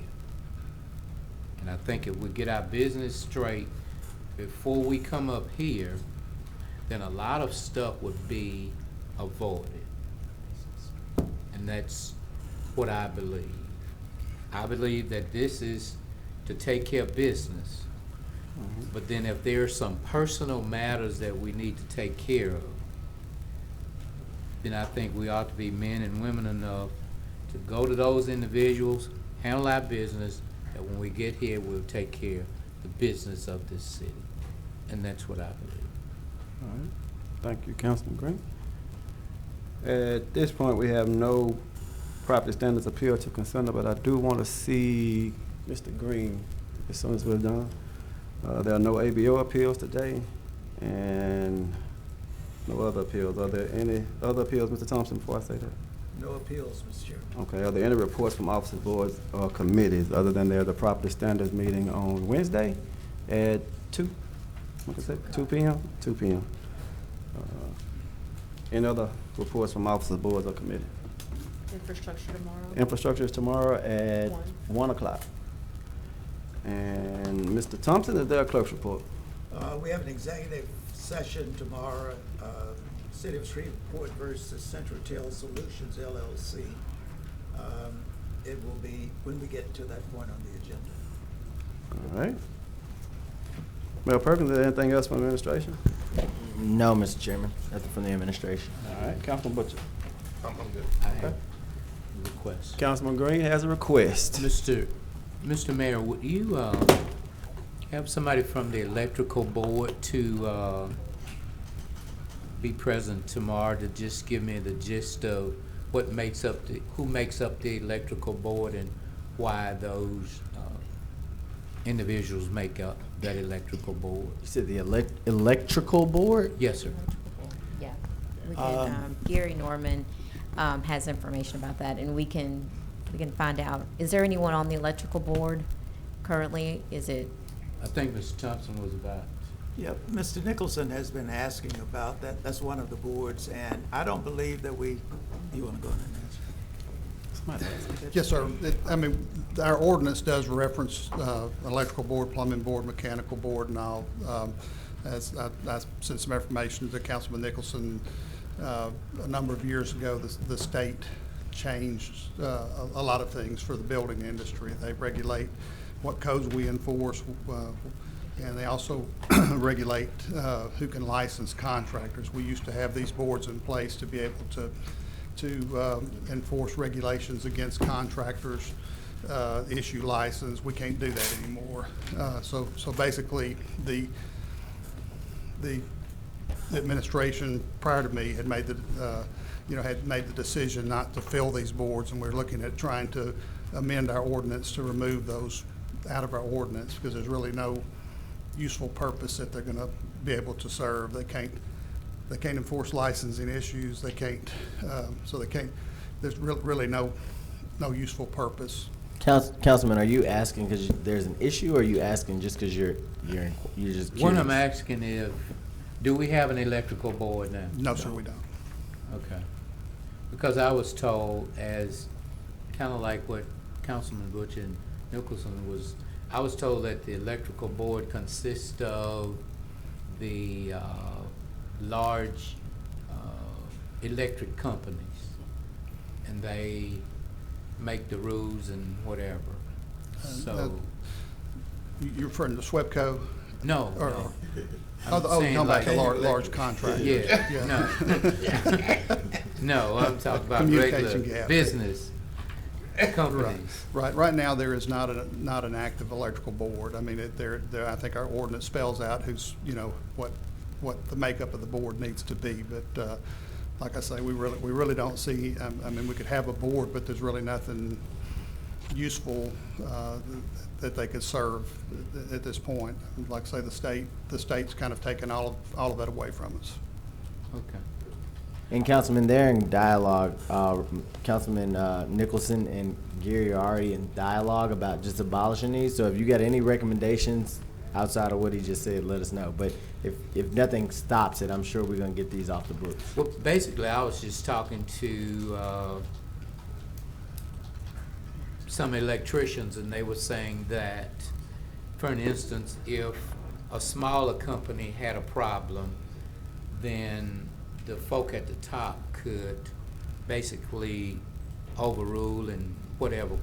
S8: And I think if we get our business straight before we come up here, then a lot of stuff would be avoided. And that's what I believe. I believe that this is to take care of business. But then if there are some personal matters that we need to take care of, then I think we ought to be men and women enough to go to those individuals, handle our business, that when we get here, we'll take care of the business of this city. And that's what I believe.
S19: All right. Thank you, Councilman Green. At this point, we have no property standards appeal to consider, but I do want to see Mr. Green as soon as we're done. There are no ABO appeals today, and no other appeals. Are there any other appeals, Mr. Thompson, before I say that?
S20: No appeals, Mr. Chairman.
S19: Okay, are there any reports from officers, boards, or committees, other than there's a property standards meeting on Wednesday at 2? What is it, 2 p.m.? 2 p.m. Any other reports from officers, boards, or committees?
S5: Infrastructure tomorrow.
S19: Infrastructure is tomorrow at 1 o'clock. And Mr. Thompson, is there a clerk's report?
S20: We have an executive session tomorrow, City of Shreveport versus Central Tail Solutions, LLC. It will be when we get to that point on the agenda.
S19: All right. Mayor Perkins, is there anything else from administration?
S11: No, Mr. Chairman, nothing from the administration.
S19: All right, Councilman Butcher.
S15: I'm good.
S8: I have a request.
S19: Councilman Green has a request.
S8: Mr. Mayor, would you have somebody from the electrical board to be present tomorrow to just give me the gist of what makes up who makes up the electrical board and why those individuals make up that electrical board?
S11: You said the electrical board?
S8: Yes, sir.
S16: Yeah, we can, Gary Norman has information about that, and we can find out. Is there anyone on the electrical board currently? Is it?
S8: I think Mr. Thompson was about.
S20: Yep, Mr. Nicholson has been asking about that. That's one of the boards, and I don't believe that we, you want to go ahead and answer?
S3: Yes, sir. I mean, our ordinance does reference electrical board, plumbing board, mechanical board, and all. As I sent some information to Councilman Nicholson a number of years ago, the state changed a lot of things for the building industry. They regulate what codes we enforce, and they also regulate who can license contractors. We used to have these boards in place to be able to enforce regulations against contractors, issue license. We can't do that anymore. So basically, the administration prior to me had made the decision not to fill these boards, and we're looking at trying to amend our ordinance to remove those out of our ordinance, because there's really no useful purpose that they're going to be able to serve. They can't enforce licensing issues. They can't. So they can't. There's really no useful purpose.
S11: Councilman, are you asking because there's an issue, or are you asking just because you're just curious?
S8: What I'm asking is, do we have an electrical board now?
S3: No, sir, we don't.
S8: Okay. Because I was told, as kind of like what Councilman Butcher and Nicholson was, I was told that the electrical board consists of the large electric companies, and they make the rules and whatever. So,
S3: You're referring to SWEPCO?
S8: no,
S3: Or-
S8: no.
S3: Oh,
S8: I'm saying
S3: talking about the
S8: like-
S3: large contractors.
S8: Yeah, no. No, I'm talking about
S3: Communication
S8: regular
S3: gap.
S8: business
S3: Right,
S8: companies.
S3: right. Right now, there is not an active electrical board. I mean, I think our ordinance spells out who's, what the makeup of the board needs to be. But, like I say, we really don't see, I mean, we could have a board, but there's really nothing useful, that they could serve at this point. Like I say, the state's kind of taken all of that away from us.
S8: Okay.
S11: And Councilman, they're in dialogue, Councilman Nicholson and Gary are already in dialogue about just abolishing these. So if you got any recommendations outside of what he just said, let us know. But if nothing stops it, I'm sure we're gonna get these off the books.
S8: Well, basically, I was just talking to some electricians, and they were saying that, for an instance, if a smaller company had a problem, then the folk at the top could basically overrule and whatever.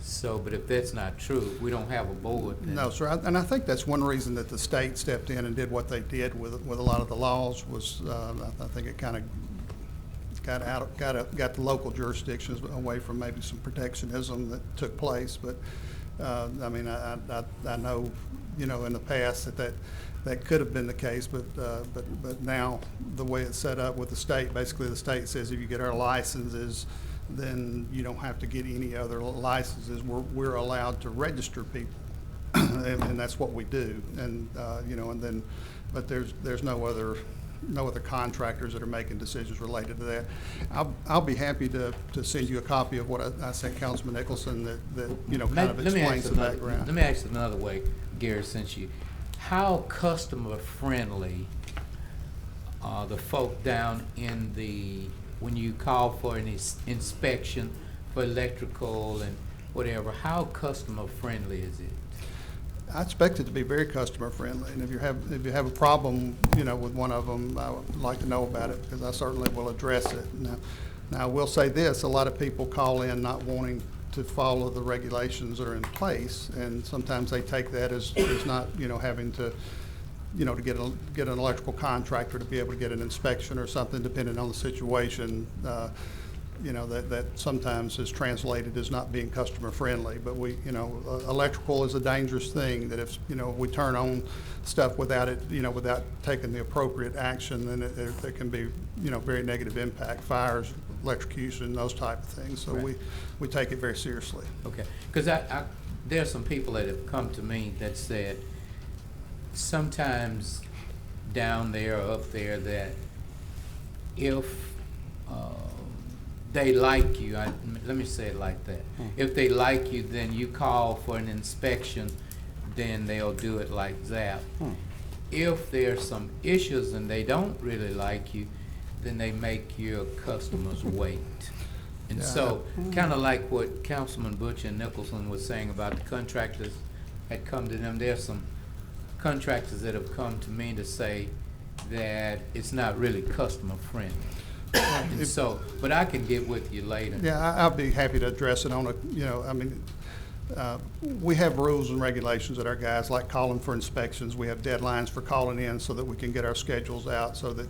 S8: So, but if that's not true, if we don't have a board, then.
S3: No, sir, and I think that's one reason that the state stepped in and did what they did with a lot of the laws was, I think it kind of got the local jurisdictions away from maybe some protectionism that took place. But, I mean, I know, in the past that could have been the case, but now the way it's set up with the state, basically the state says if you get our licenses, then you don't have to get any other licenses. We're allowed to register people, and that's what we do. And and then, but there's no other contractors that are making decisions related to that. I'll be happy to send you a copy of what I sent Councilman Nicholson that kind of explains the background.
S8: Let me ask it another way, Gary, how customer friendly are the folk down in when you call for an inspection for electrical and whatever, how customer friendly is it?
S3: I expect it to be very customer friendly, and if you have a problem, with one of them, I would like to know about it, because I certainly will address it. Now I will say this: a lot of people call in not wanting to follow the regulations that are in place, and sometimes they take that as not, having to, to get an electrical contractor to be able to get an inspection or something, depending on the situation. That sometimes is translated as not being customer friendly. But electrical is a dangerous thing, that if we turn on stuff without it, without taking the appropriate action, then there can be, very negative impact, fires, electrocution, those type of things. So
S8: Right.
S3: we take it very seriously.
S8: Okay, because there are some people that have come to me that said sometimes down there or up there that if they like you, let me say it like that. If they like you, then you call for an inspection, then they'll do it like that. If there's some issues and they don't really like you, then they make your customers wait. And
S3: Yeah.
S8: so, kind of like what Councilman Butcher and Nicholson was saying about the contractors had come to them, there's some contractors that have come to me to say that it's not really customer friendly. And so, but I can get with you later.
S3: Yeah, I'll be happy to address it on we have rules and regulations that our guys like calling for inspections. We have deadlines for calling in so that we can get our schedules out, so that,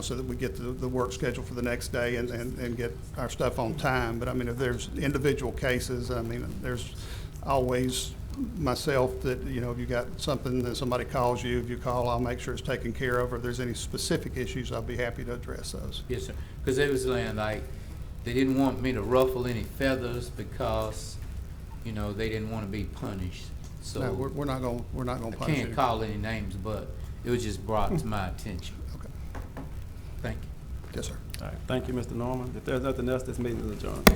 S3: so that we get the work schedule for the next day and get our stuff on time. But if there's individual cases, there's always myself that, if you got something that somebody calls you, if you call, I'll make sure it's taken care of. Or if there's any specific issues, I'll be happy to address those.
S8: Yes, sir. Because it was like, they didn't want me to ruffle any feathers because, they didn't want to be punished. So
S3: No, we're not going to
S8: I
S3: punish
S8: can't
S3: you.
S8: call any names, but it was just brought to my attention.
S3: Okay.
S8: Thank you.
S3: Yes, sir.
S19: All right, thank you, Mr. Norman. If there's nothing else, this meeting is adjourned.